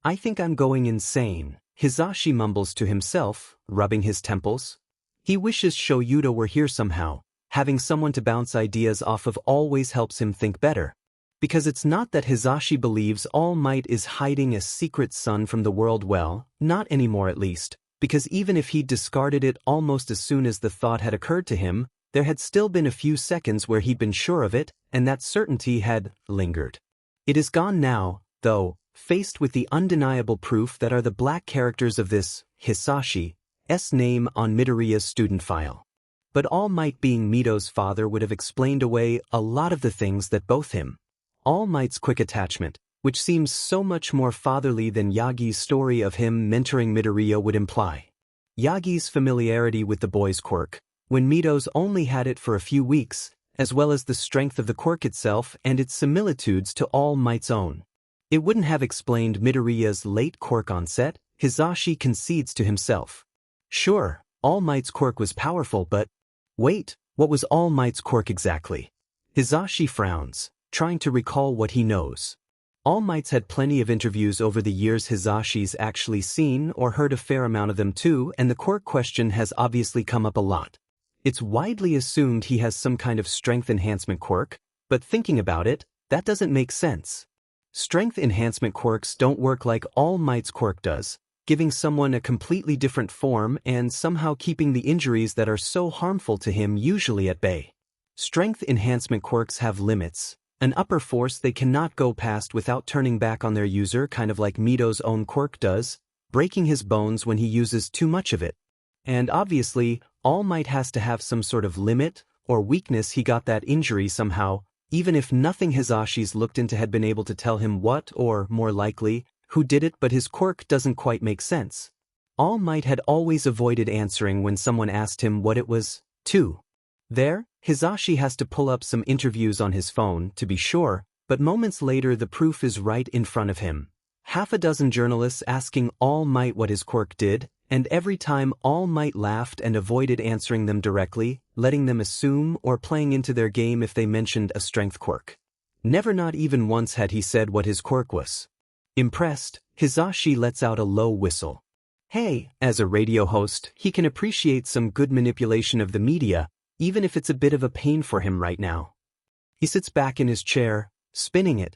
I think I'm going insane, Hizashi mumbles to himself, rubbing his temples. He wishes Shoyuta were here somehow. Having someone to bounce ideas off of always helps him think better. Because it's not that Hizashi believes All Might is hiding a secret son from the world, well, not anymore at least, because even if he'd discarded it almost as soon as the thought had occurred to him, there had still been a few seconds where he'd been sure of it, and that certainty had lingered. It is gone now, though, faced with the undeniable proof that are the black characters of this Hisashi's name on Midoriya's student file. But All Might being Mido's father would have explained away a lot of the things that both him, All Might's quick attachment, which seems so much more fatherly than Yagi's story of him mentoring Midoriya would imply. Yagi's familiarity with the boy's quirk, when Mido's only had it for a few weeks, as well as the strength of the quirk itself and its similitudes to All Might's own. It wouldn't have explained Midoriya's late quirk onset, Hizashi concedes to himself. Sure, All Might's quirk was powerful, but wait, what was All Might's quirk exactly? Hizashi frowns, trying to recall what he knows. All Might's had plenty of interviews over the years. Hizashi's actually seen or heard a fair amount of them too, and the quirk question has obviously come up a lot. It's widely assumed he has some kind of strength enhancement quirk, but thinking about it, that doesn't make sense. Strength enhancement quirks don't work like All Might's quirk does, giving someone a completely different form and somehow keeping the injuries that are so harmful to him usually at bay. Strength enhancement quirks have limits, an upper force they cannot go past without turning back on their user, kind of like Mido's own quirk does, breaking his bones when he uses too much of it. And obviously, All Might has to have some sort of limit or weakness. He got that injury somehow, even if nothing Hizashi's looked into had been able to tell him what, or more likely, who did it, but his quirk doesn't quite make sense. All Might had always avoided answering when someone asked him what it was, too. There, Hizashi has to pull up some interviews on his phone, to be sure, but moments later the proof is right in front of him. Half a dozen journalists asking All Might what his quirk did, and every time All Might laughed and avoided answering them directly, letting them assume or playing into their game if they mentioned a strength quirk. Never, not even once, had he said what his quirk was. Impressed, Hizashi lets out a low whistle. Hey, as a radio host, he can appreciate some good manipulation of the media, even if it's a bit of a pain for him right now. He sits back in his chair, spinning it.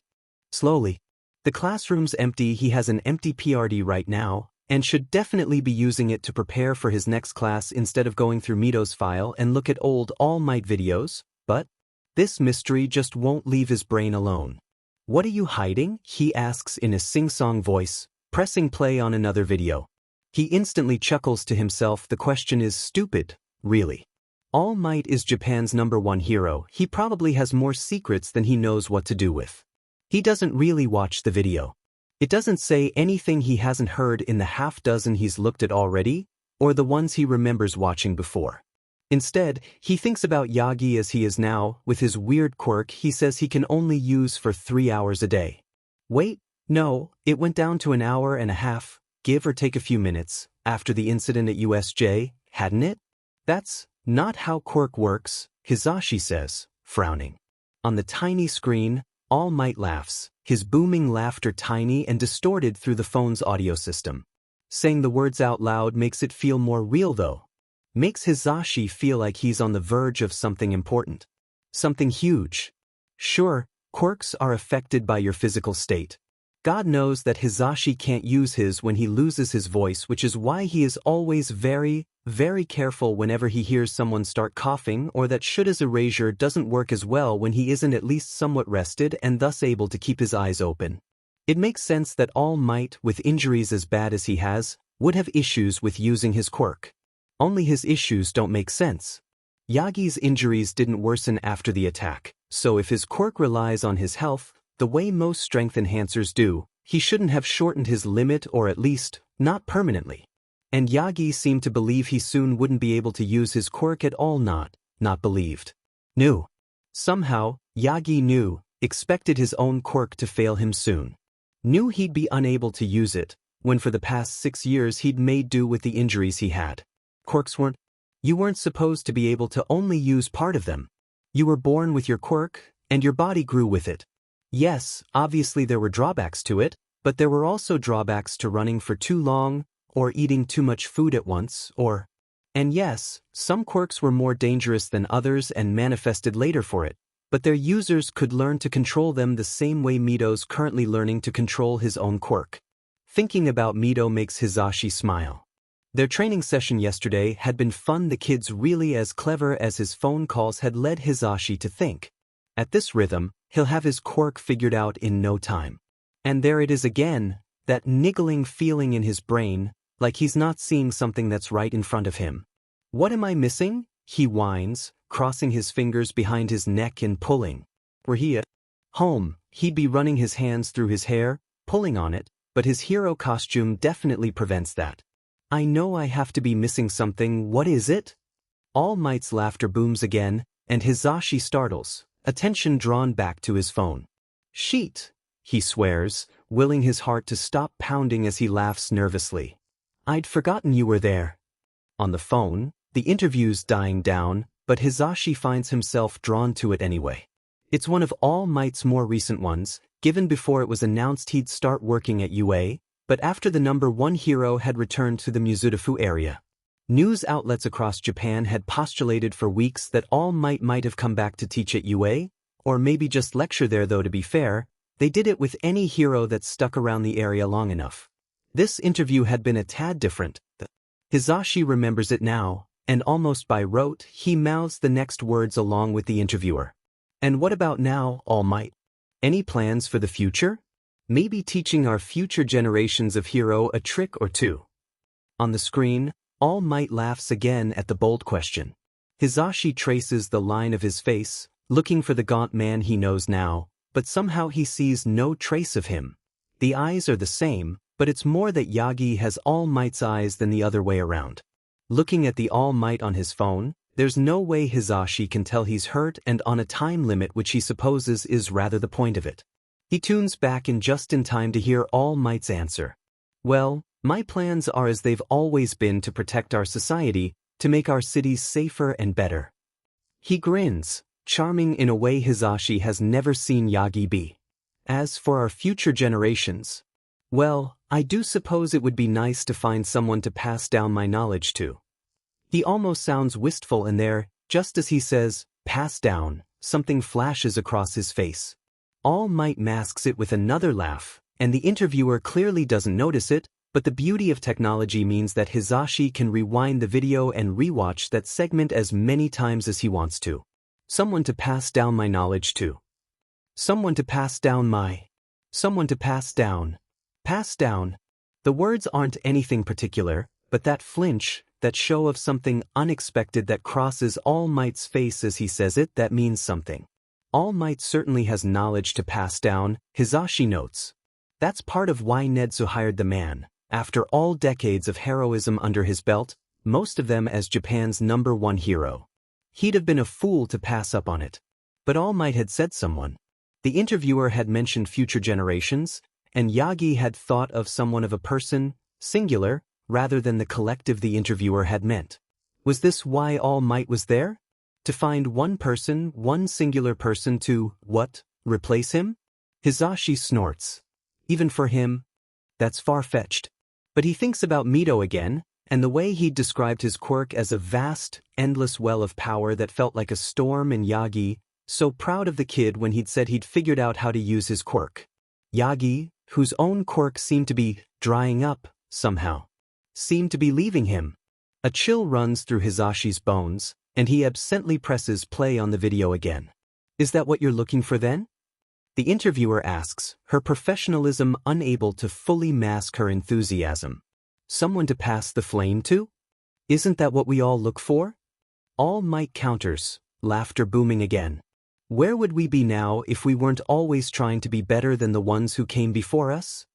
Slowly. The classroom's empty. He has an empty PRD right now, and should definitely be using it to prepare for his next class instead of going through Mido's file and look at old All Might videos, but this mystery just won't leave his brain alone. What are you hiding? He asks in a sing-song voice, pressing play on another video. He instantly chuckles to himself. The question is stupid, really. All Might is Japan's #1 hero. He probably has more secrets than he knows what to do with. He doesn't really watch the video. It doesn't say anything he hasn't heard in the half dozen he's looked at already, or the ones he remembers watching before. Instead, he thinks about Yagi as he is now, with his weird quirk he says he can only use for 3 hours a day. Wait, no, it went down to an hour and a half, give or take a few minutes, after the incident at USJ, hadn't it? That's not how quirk works, Hizashi says, frowning. On the tiny screen, All Might laughs, his booming laughter tiny and distorted through the phone's audio system. Saying the words out loud makes it feel more real though. Makes Hizashi feel like he's on the verge of something important. Something huge. Sure, quirks are affected by your physical state. God knows that Hizashi can't use his when he loses his voice, which is why he is always very, very careful whenever he hears someone start coughing, or that Shura's erasure doesn't work as well when he isn't at least somewhat rested and thus able to keep his eyes open. It makes sense that All Might, with injuries as bad as he has, would have issues with using his quirk. Only his issues don't make sense. Yagi's injuries didn't worsen after the attack, so if his quirk relies on his health, the way most strength enhancers do, he shouldn't have shortened his limit, or at least, not permanently. And Yagi seemed to believe he soon wouldn't be able to use his quirk at all. Not believed. Knew. Somehow, Yagi knew, expected his own quirk to fail him soon. Knew he'd be unable to use it, when for the past 6 years he'd made do with the injuries he had. Quirks weren't. You weren't supposed to be able to only use part of them. You were born with your quirk, and your body grew with it. Yes, obviously there were drawbacks to it, but there were also drawbacks to running for too long, or eating too much food at once, or... And yes, some quirks were more dangerous than others and manifested later for it. but their users could learn to control them the same way Mido's currently learning to control his own quirk. Thinking about Mido makes Hizashi smile. Their training session yesterday had been fun. The kid's really as clever as his phone calls had led Hizashi to think. At this rhythm, he'll have his quirk figured out in no time. And there it is again, that niggling feeling in his brain, like he's not seeing something that's right in front of him. What am I missing? He whines, crossing his fingers behind his neck and pulling. Were he at home, he'd be running his hands through his hair, pulling on it, but his hero costume definitely prevents that. I know I have to be missing something. What is it? All Might's laughter booms again, and Hizashi startles, attention drawn back to his phone. Sheet, he swears, willing his heart to stop pounding as he laughs nervously. I'd forgotten you were there. On the phone, the interview's dying down, but Hizashi finds himself drawn to it anyway. It's one of All Might's more recent ones, given before it was announced he'd start working at UA, but after the #1 hero had returned to the Mizudafu area. News outlets across Japan had postulated for weeks that All might have come back to teach at UA, or maybe just lecture there, though to be fair, they did it with any hero that stuck around the area long enough. This interview had been a tad different. Hizashi remembers it now, and almost by rote, he mouths the next words along with the interviewer. And what about now, All Might? Any plans for the future? Maybe teaching our future generations of hero a trick or two. On the screen, All Might laughs again at the bold question. Hizashi traces the line of his face, looking for the gaunt man he knows now, but somehow he sees no trace of him. The eyes are the same, but it's more that Yagi has All Might's eyes than the other way around. Looking at the All Might on his phone, there's no way Hizashi can tell he's hurt and on a time limit, which he supposes is rather the point of it. He tunes back in just in time to hear All Might's answer. Well, my plans are as they've always been, to protect our society, to make our cities safer and better. He grins, charming in a way Hizashi has never seen Yagi be. As for our future generations, well, I do suppose it would be nice to find someone to pass down my knowledge to. He almost sounds wistful, and there, just as he says, pass down, something flashes across his face. All Might masks it with another laugh, and the interviewer clearly doesn't notice it, but the beauty of technology means that Hizashi can rewind the video and rewatch that segment as many times as he wants to. Someone to pass down my knowledge to. Someone to pass down my. Someone to pass down. Pass down. The words aren't anything particular, but that flinch, that show of something unexpected that crosses All Might's face as he says it, that means something. All Might certainly has knowledge to pass down, Hizashi notes. That's part of why Netsu hired the man. After all decades of heroism under his belt, most of them as Japan's #1 hero. He'd have been a fool to pass up on it. But All Might had said someone. The interviewer had mentioned future generations, and Yagi had thought of someone of a person, singular, rather than the collective the interviewer had meant. Was this why All Might was there? To find one person, one singular person to, what, replace him? Hizashi snorts. Even for him, that's far-fetched. But he thinks about Mido again, and the way he'd described his quirk as a vast, endless well of power that felt like a storm, and Yagi, so proud of the kid when he'd said he'd figured out how to use his quirk. Yagi, whose own quirk seemed to be drying up, somehow. Seemed to be leaving him. A chill runs through Hizashi's bones, and he absently presses play on the video again. Is that what you're looking for then? The interviewer asks, her professionalism unable to fully mask her enthusiasm. Someone to pass the flame to? Isn't that what we all look for? All Might counters, laughter booming again. Where would we be now if we weren't always trying to be better than the ones who came before us?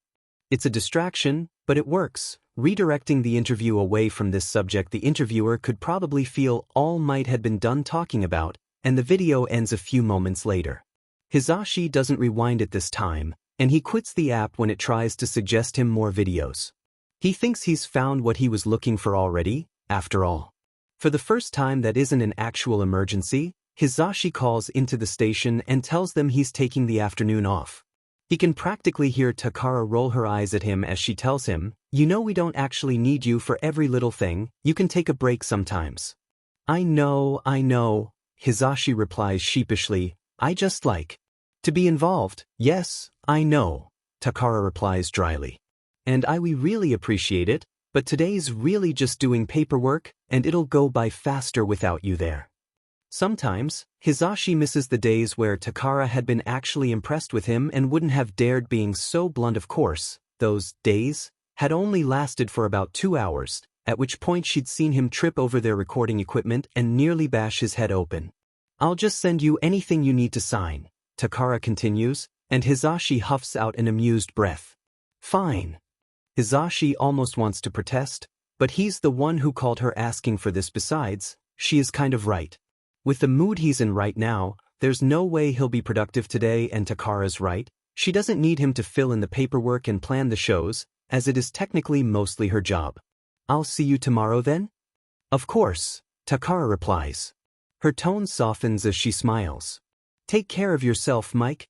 It's a distraction, but it works. Redirecting the interview away from this subject, the interviewer could probably feel All Might had been done talking about, and the video ends a few moments later. Hizashi doesn't rewind it this time, and he quits the app when it tries to suggest him more videos. He thinks he's found what he was looking for already, after all. For the first time that isn't an actual emergency, Hizashi calls into the station and tells them he's taking the afternoon off. He can practically hear Takara roll her eyes at him as she tells him, "You know we don't actually need you for every little thing, you can take a break sometimes." I know, Hizashi replies sheepishly, I just like to be involved. Yes, I know, Takara replies dryly. And we really appreciate it, but today's really just doing paperwork, and it'll go by faster without you there. Sometimes, Hizashi misses the days where Takara had been actually impressed with him and wouldn't have dared being so blunt. Of course, those days had only lasted for about 2 hours, at which point she'd seen him trip over their recording equipment and nearly bash his head open. I'll just send you anything you need to sign, Takara continues, and Hizashi huffs out an amused breath. Fine. Hizashi almost wants to protest, but he's the one who called her asking for this. Besides, she is kind of right. With the mood he's in right now, there's no way he'll be productive today, and Takara's right. She doesn't need him to fill in the paperwork and plan the shows, as it is technically mostly her job. I'll see you tomorrow then? Of course, Takara replies. Her tone softens as she smiles. Take care of yourself, Mike.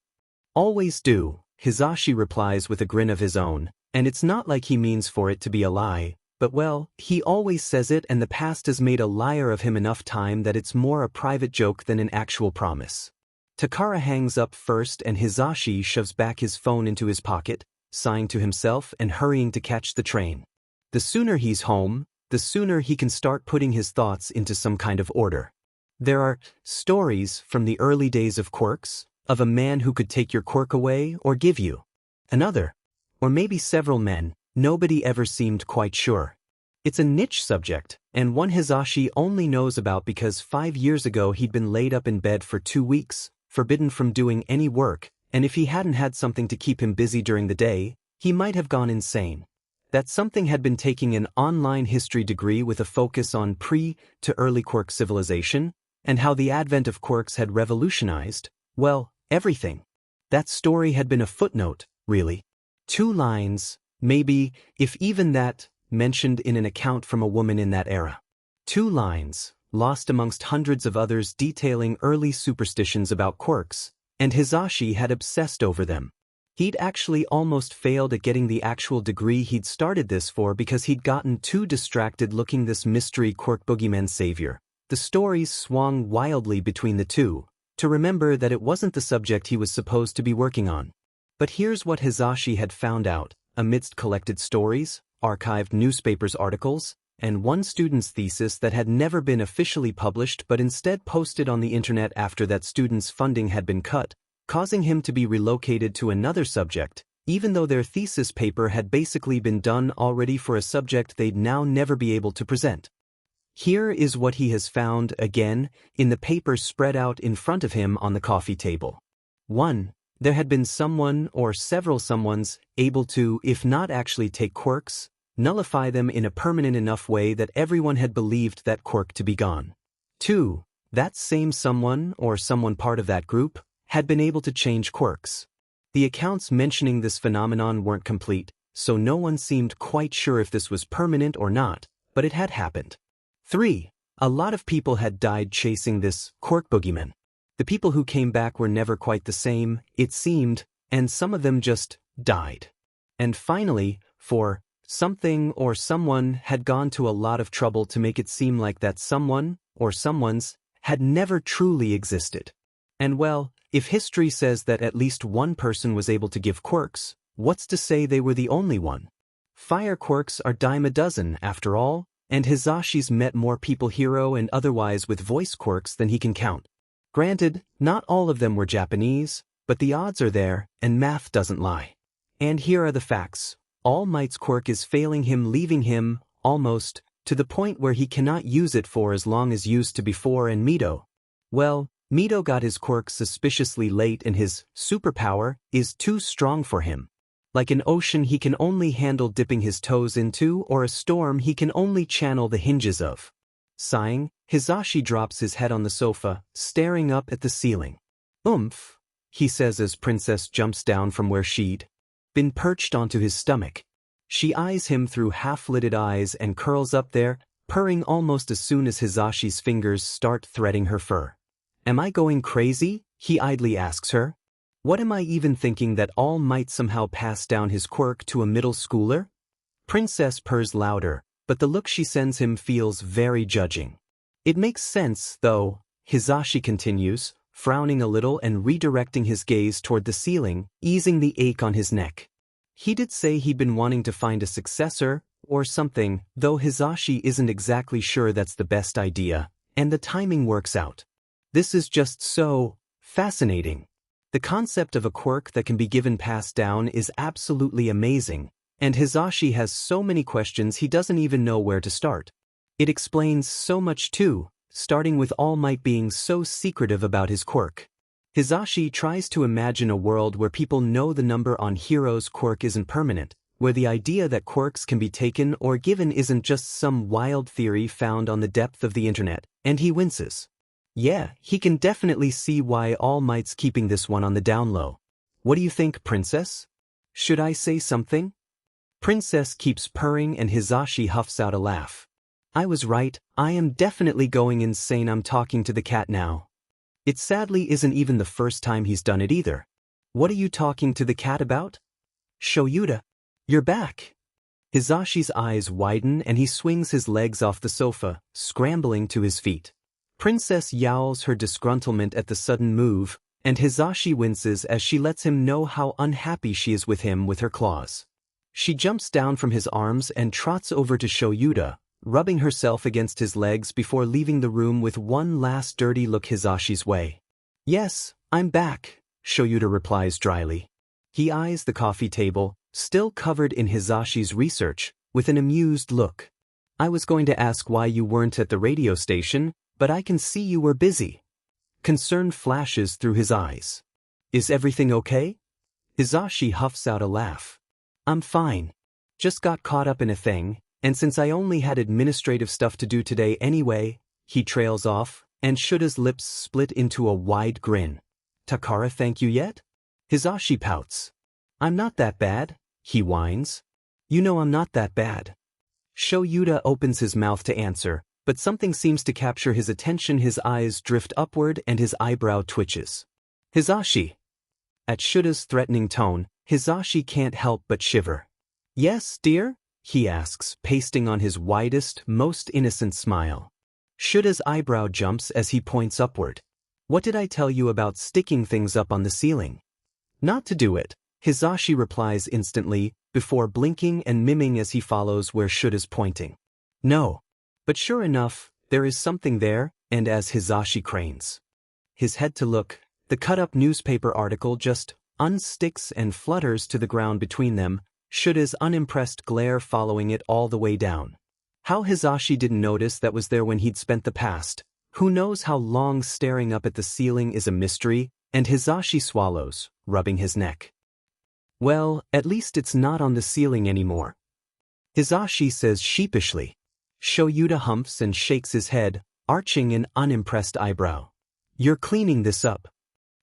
Always do, Hizashi replies with a grin of his own, and it's not like he means for it to be a lie, but well, he always says it, and the past has made a liar of him enough time that it's more a private joke than an actual promise. Takara hangs up first, and Hizashi shoves back his phone into his pocket, sighing to himself and hurrying to catch the train. The sooner he's home, the sooner he can start putting his thoughts into some kind of order. There are stories from the early days of quirks, of a man who could take your quirk away or give you another, or maybe several men. Nobody ever seemed quite sure. It's a niche subject, and one Hizashi only knows about because 5 years ago he'd been laid up in bed for 2 weeks, forbidden from doing any work, and if he hadn't had something to keep him busy during the day, he might have gone insane. That something had been taking an online history degree with a focus on pre- to early quirk civilization, and how the advent of quirks had revolutionized, well, everything. That story had been a footnote, really. 2 lines, maybe, if even that, mentioned in an account from a woman in that era. 2 lines, lost amongst hundreds of others detailing early superstitions about quirks, and Hizashi had obsessed over them. He'd actually almost failed at getting the actual degree he'd started this for because he'd gotten too distracted looking this mystery quirk boogeyman savior. The stories swung wildly between the two, to remember that it wasn't the subject he was supposed to be working on. But here's what Hizashi had found out, amidst collected stories, archived newspapers articles, and one student's thesis that had never been officially published but instead posted on the internet after that student's funding had been cut, causing him to be relocated to another subject, even though their thesis paper had basically been done already for a subject they'd now never be able to present. Here is what he has found, again, in the paper spread out in front of him on the coffee table. 1. There had been someone or several someones able to, if not actually take quirks, nullify them in a permanent enough way that everyone had believed that quirk to be gone. 2. That same someone or someone part of that group had been able to change quirks. The accounts mentioning this phenomenon weren't complete, so no one seemed quite sure if this was permanent or not, but it had happened. 3. A lot of people had died chasing this quirk boogeyman. The people who came back were never quite the same, it seemed, and some of them just died. And finally, 4. Something or someone had gone to a lot of trouble to make it seem like that someone or someones had never truly existed. And well, if history says that at least one person was able to give quirks, what's to say they were the only one? Fire quirks are dime a dozen, after all, and Hizashi's met more people hero and otherwise with voice quirks than he can count. Granted, not all of them were Japanese, but the odds are there, and math doesn't lie. And here are the facts. All Might's quirk is failing him, leaving him, almost, to the point where he cannot use it for as long as used to before. And Mido, well, Mido got his quirk suspiciously late and his superpower is too strong for him. Like an ocean he can only handle dipping his toes into, or a storm he can only channel the hinges of. Sighing, Hizashi drops his head on the sofa, staring up at the ceiling. Oomph, he says as Princess jumps down from where she'd been perched onto his stomach. She eyes him through half-lidded eyes and curls up there, purring almost as soon as Hizashi's fingers start threading her fur. Am I going crazy? He idly asks her. What am I even thinking, that All Might somehow pass down his quirk to a middle schooler? Princess purrs louder, but the look she sends him feels very judging. It makes sense, though, Hizashi continues, frowning a little and redirecting his gaze toward the ceiling, easing the ache on his neck. He did say he'd been wanting to find a successor, or something, though Hizashi isn't exactly sure that's the best idea, and the timing works out. This is just so fascinating. The concept of a quirk that can be given passed down is absolutely amazing, and Hizashi has so many questions he doesn't even know where to start. It explains so much too, starting with All Might being so secretive about his quirk. Hizashi tries to imagine a world where people know the number on Hiro's quirk isn't permanent, where the idea that quirks can be taken or given isn't just some wild theory found on the depth of the internet, and he winces. Yeah, he can definitely see why All Might's keeping this one on the down low. What do you think, Princess? Should I say something? Princess keeps purring and Hizashi huffs out a laugh. I was right, I am definitely going insane. I'm talking to the cat now. It sadly isn't even the first time he's done it either. What are you talking to the cat about? Shoyuta, you're back. Hizashi's eyes widen and he swings his legs off the sofa, scrambling to his feet. Princess yowls her disgruntlement at the sudden move, and Hizashi winces as she lets him know how unhappy she is with him with her claws. She jumps down from his arms and trots over to Shoyuta, rubbing herself against his legs before leaving the room with one last dirty look Hizashi's way. Yes, I'm back, Shoyuta replies dryly. He eyes the coffee table, still covered in Hizashi's research, with an amused look. I was going to ask why you weren't at the radio station, but I can see you were busy. Concern flashes through his eyes. Is everything okay? Hizashi huffs out a laugh. I'm fine. Just got caught up in a thing, and since I only had administrative stuff to do today anyway, he trails off, and Shuta's lips split into a wide grin. Takara thank you yet? Hizashi pouts. I'm not that bad, he whines. You know I'm not that bad. Shoyuta opens his mouth to answer, but something seems to capture his attention. His eyes drift upward and his eyebrow twitches. Hizashi. At Shuta's threatening tone, Hizashi can't help but shiver. Yes, dear? He asks, pasting on his widest, most innocent smile. Shuta's eyebrow jumps as he points upward. What did I tell you about sticking things up on the ceiling? Not to do it, Hizashi replies instantly, before blinking and miming as he follows where Shuta's pointing. No. But sure enough, there is something there, and as Hizashi cranes his head to look, the cut-up newspaper article just unsticks and flutters to the ground between them, Shuta's unimpressed glare following it all the way down. How Hizashi didn't notice that was there when he'd spent the past, who knows how long staring up at the ceiling is a mystery, and Hizashi swallows, rubbing his neck. Well, at least it's not on the ceiling anymore. Hizashi says sheepishly. Shoyuta humps and shakes his head, arching an unimpressed eyebrow. You're cleaning this up.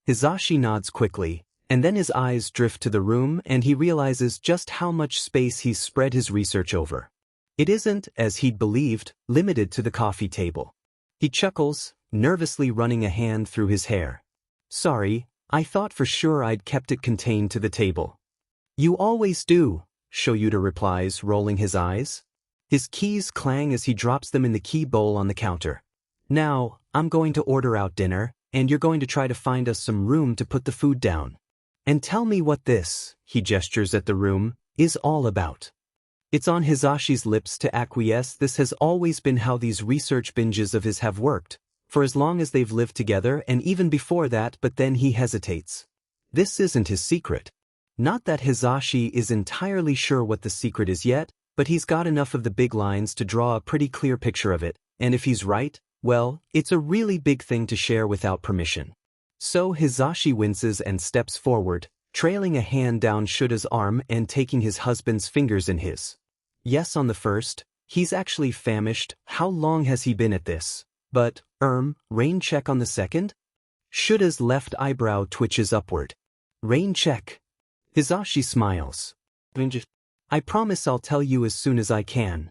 Hizashi nods quickly, and then his eyes drift to the room and he realizes just how much space he's spread his research over. It isn't, as he'd believed, limited to the coffee table. He chuckles, nervously running a hand through his hair. Sorry, I thought for sure I'd kept it contained to the table. You always do, Shoyuta replies, rolling his eyes. His keys clang as he drops them in the key bowl on the counter. Now, I'm going to order out dinner, and you're going to try to find us some room to put the food down. And tell me what this, he gestures at the room, is all about. It's on Hizashi's lips to acquiesce. This has always been how these research binges of his have worked, for as long as they've lived together and even before that, but then he hesitates. This isn't his secret. Not that Hizashi is entirely sure what the secret is yet, but he's got enough of the big lines to draw a pretty clear picture of it, and if he's right, well, it's a really big thing to share without permission. So Hizashi winces and steps forward, trailing a hand down Shuta's arm and taking his husband's fingers in his. Yes, on the first, he's actually famished. How long has he been at this? But, rain check on the second? Shuta's left eyebrow twitches upward. Rain check. Hizashi smiles. I promise I'll tell you as soon as I can.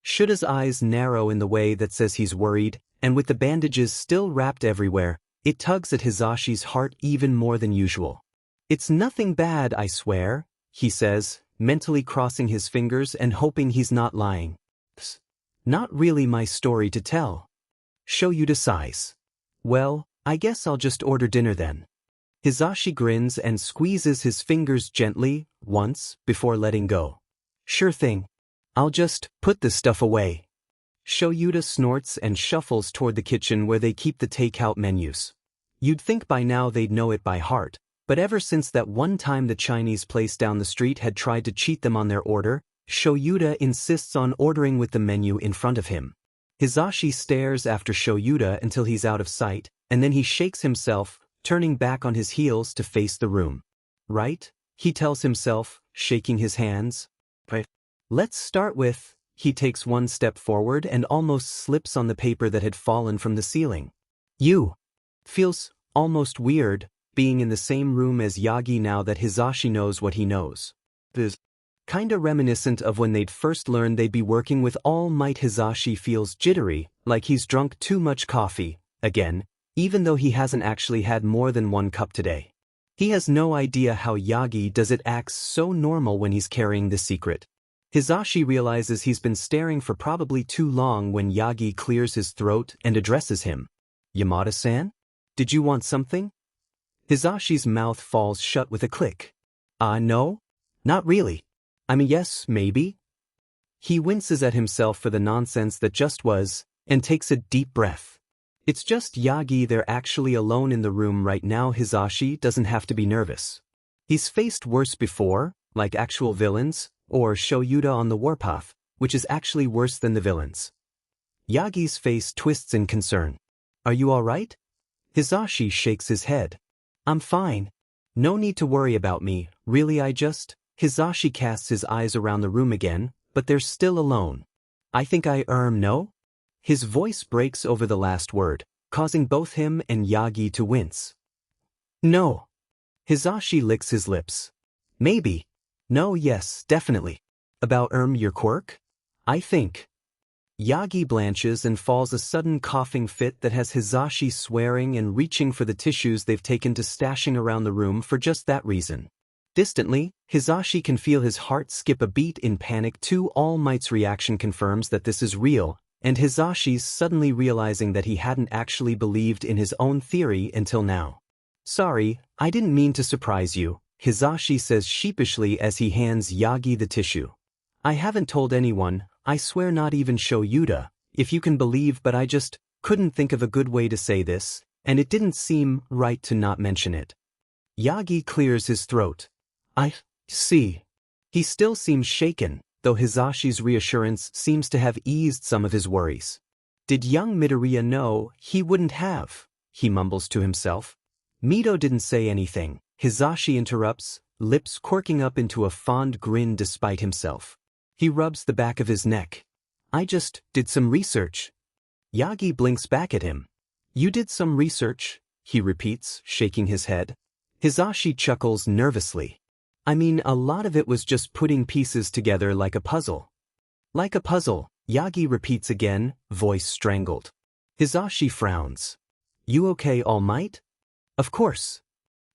Shuta's eyes narrow in the way that says he's worried, and with the bandages still wrapped everywhere, it tugs at Hizashi's heart even more than usual. It's nothing bad, I swear, he says, mentally crossing his fingers and hoping he's not lying. Not really my story to tell. Shoyuta sighs. Well, I guess I'll just order dinner then. Hizashi grins and squeezes his fingers gently, once, before letting go. Sure thing. I'll just put this stuff away. Shoyuta snorts and shuffles toward the kitchen where they keep the takeout menus. You'd think by now they'd know it by heart, but ever since that one time the Chinese place down the street had tried to cheat them on their order, Shoyuta insists on ordering with the menu in front of him. Hizashi stares after Shoyuta until he's out of sight, and then he shakes himself, turning back on his heels to face the room. Right? He tells himself, shaking his hands. Right. Let's start with. He takes one step forward and almost slips on the paper that had fallen from the ceiling. Feels almost weird, being in the same room as Yagi now that Hizashi knows what he knows. This kinda reminiscent of when they'd first learned they'd be working with All Might. Hizashi feels jittery, like he's drunk too much coffee, again, even though he hasn't actually had more than one cup today. He has no idea how Yagi does it acts so normal when he's carrying the secret. Hizashi realizes he's been staring for probably too long when Yagi clears his throat and addresses him. Yamada-san? Did you want something? Hizashi's mouth falls shut with a click. No? Not really. I mean, yes, maybe. He winces at himself for the nonsense that just was, and takes a deep breath. It's just Yagi. They're actually alone in the room right now. Hizashi doesn't have to be nervous. He's faced worse before, like actual villains, or Shoyuta on the warpath, which is actually worse than the villains. Yagi's face twists in concern. Are you all right? Hizashi shakes his head. I'm fine. No need to worry about me, really. Hizashi casts his eyes around the room again, but they're still alone. I think no? His voice breaks over the last word, causing both him and Yagi to wince. No. Hizashi licks his lips. Maybe. No, yes, definitely. About your quirk? I think. Yagi blanches and falls a sudden coughing fit that has Hizashi swearing and reaching for the tissues they've taken to stashing around the room for just that reason. Distantly, Hizashi can feel his heart skip a beat in panic too. All Might's reaction confirms that this is real, and Hizashi's suddenly realizing that he hadn't actually believed in his own theory until now. Sorry, I didn't mean to surprise you, Hizashi says sheepishly as he hands Yagi the tissue. I haven't told anyone, I swear, not even Shoyuta, if you can believe, but I just couldn't think of a good way to say this, and it didn't seem right to not mention it. Yagi clears his throat. I see. He still seems shaken, though Hizashi's reassurance seems to have eased some of his worries. Did young Midoriya know? He wouldn't have, he mumbles to himself. Mido didn't say anything. Hizashi interrupts, lips quirking up into a fond grin despite himself. He rubs the back of his neck. I just did some research. Yagi blinks back at him. You did some research? He repeats, shaking his head. Hizashi chuckles nervously. I mean, a lot of it was just putting pieces together like a puzzle. Like a puzzle, Yagi repeats again, voice strangled. Hizashi frowns. You okay, All Might? Of course.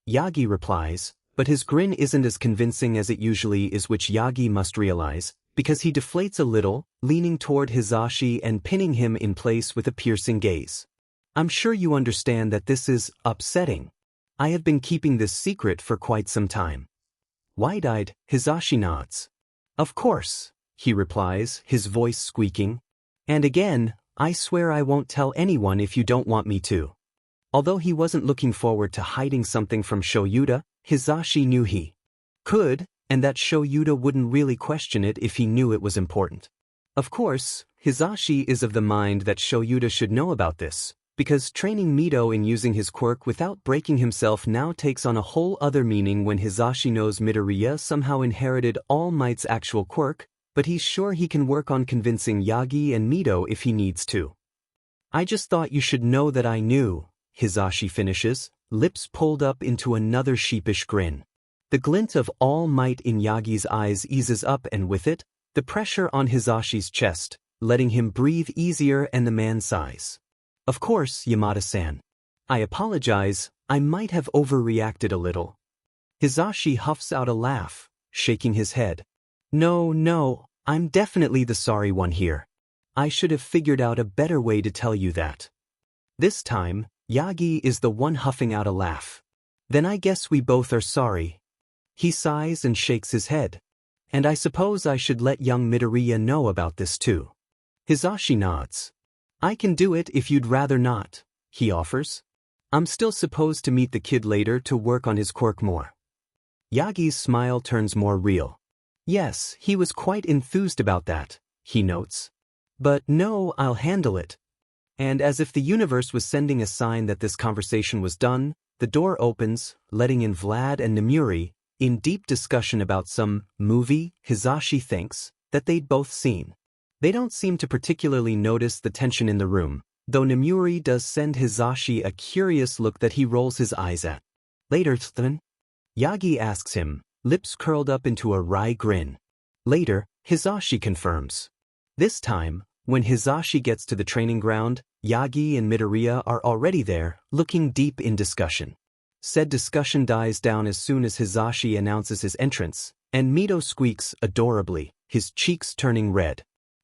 Yagi replies, but his grin isn't as convincing as it usually is, which Yagi must realize, because he deflates a little, leaning toward Hizashi and pinning him in place with a piercing gaze. I'm sure you understand that this is upsetting. I have been keeping this secret for quite some time. Wide-eyed, Hizashi nods. Of course, he replies, his voice squeaking. And again, I swear I won't tell anyone if you don't want me to. Although he wasn't looking forward to hiding something from Shoyuta, Hizashi knew he could, and that Shoyuta wouldn't really question it if he knew it was important. Of course, Hizashi is of the mind that Shoyuta should know about this, because training Mido in using his quirk without breaking himself now takes on a whole other meaning when Hizashi knows Midoriya somehow inherited All Might's actual quirk, but he's sure he can work on convincing Yagi and Mido if he needs to. I just thought you should know that I knew, Hizashi finishes, lips pulled up into another sheepish grin. The glint of All Might in Yagi's eyes eases up, and with it, the pressure on Hizashi's chest, letting him breathe easier, and the man sighs. Of course, Yamada-san. I apologize, I might have overreacted a little. Hizashi huffs out a laugh, shaking his head. No, I'm definitely the sorry one here. I should have figured out a better way to tell you that. This time, Yagi is the one huffing out a laugh. Then I guess we both are sorry. He sighs and shakes his head. And I suppose I should let young Midoriya know about this too. Hizashi nods. I can do it if you'd rather not, he offers. I'm still supposed to meet the kid later to work on his quirk more. Yagi's smile turns more real. Yes, he was quite enthused about that, he notes. But no, I'll handle it. And as if the universe was sending a sign that this conversation was done, the door opens, letting in Vlad and Nemuri, in deep discussion about some movie Hizashi thinks that they'd both seen. They don't seem to particularly notice the tension in the room, though Nemuri does send Hizashi a curious look that he rolls his eyes at. Later, then, Yagi asks him, lips curled up into a wry grin. Later, Hizashi confirms. This time, when Hizashi gets to the training ground, Yagi and Midoriya are already there, looking deep in discussion. Said discussion dies down as soon as Hizashi announces his entrance, and Mido squeaks adorably, his cheeks turning red.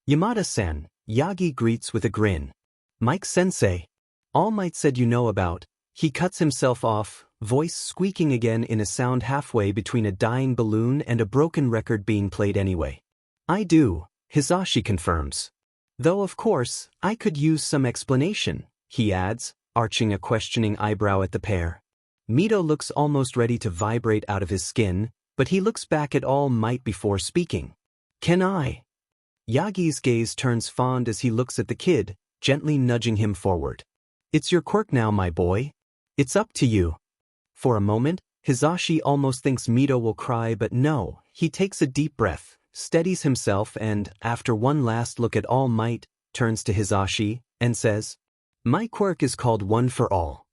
Yamada-san, Yagi greets with a grin. Mike-sensei. All Might said you know about. He cuts himself off, voice squeaking again in a sound halfway between a dying balloon and a broken record being played anyway. I do, Hizashi confirms. Though of course, I could use some explanation, he adds, arching a questioning eyebrow at the pair. Mido looks almost ready to vibrate out of his skin, but he looks back at All Might before speaking. Can I? Yagi's gaze turns fond as he looks at the kid, gently nudging him forward. It's your quirk now, my boy. It's up to you. For a moment, Hizashi almost thinks Mido will cry, but no, he takes a deep breath, steadies himself and, after one last look at All Might, turns to Hizashi and says, My quirk is called One for All.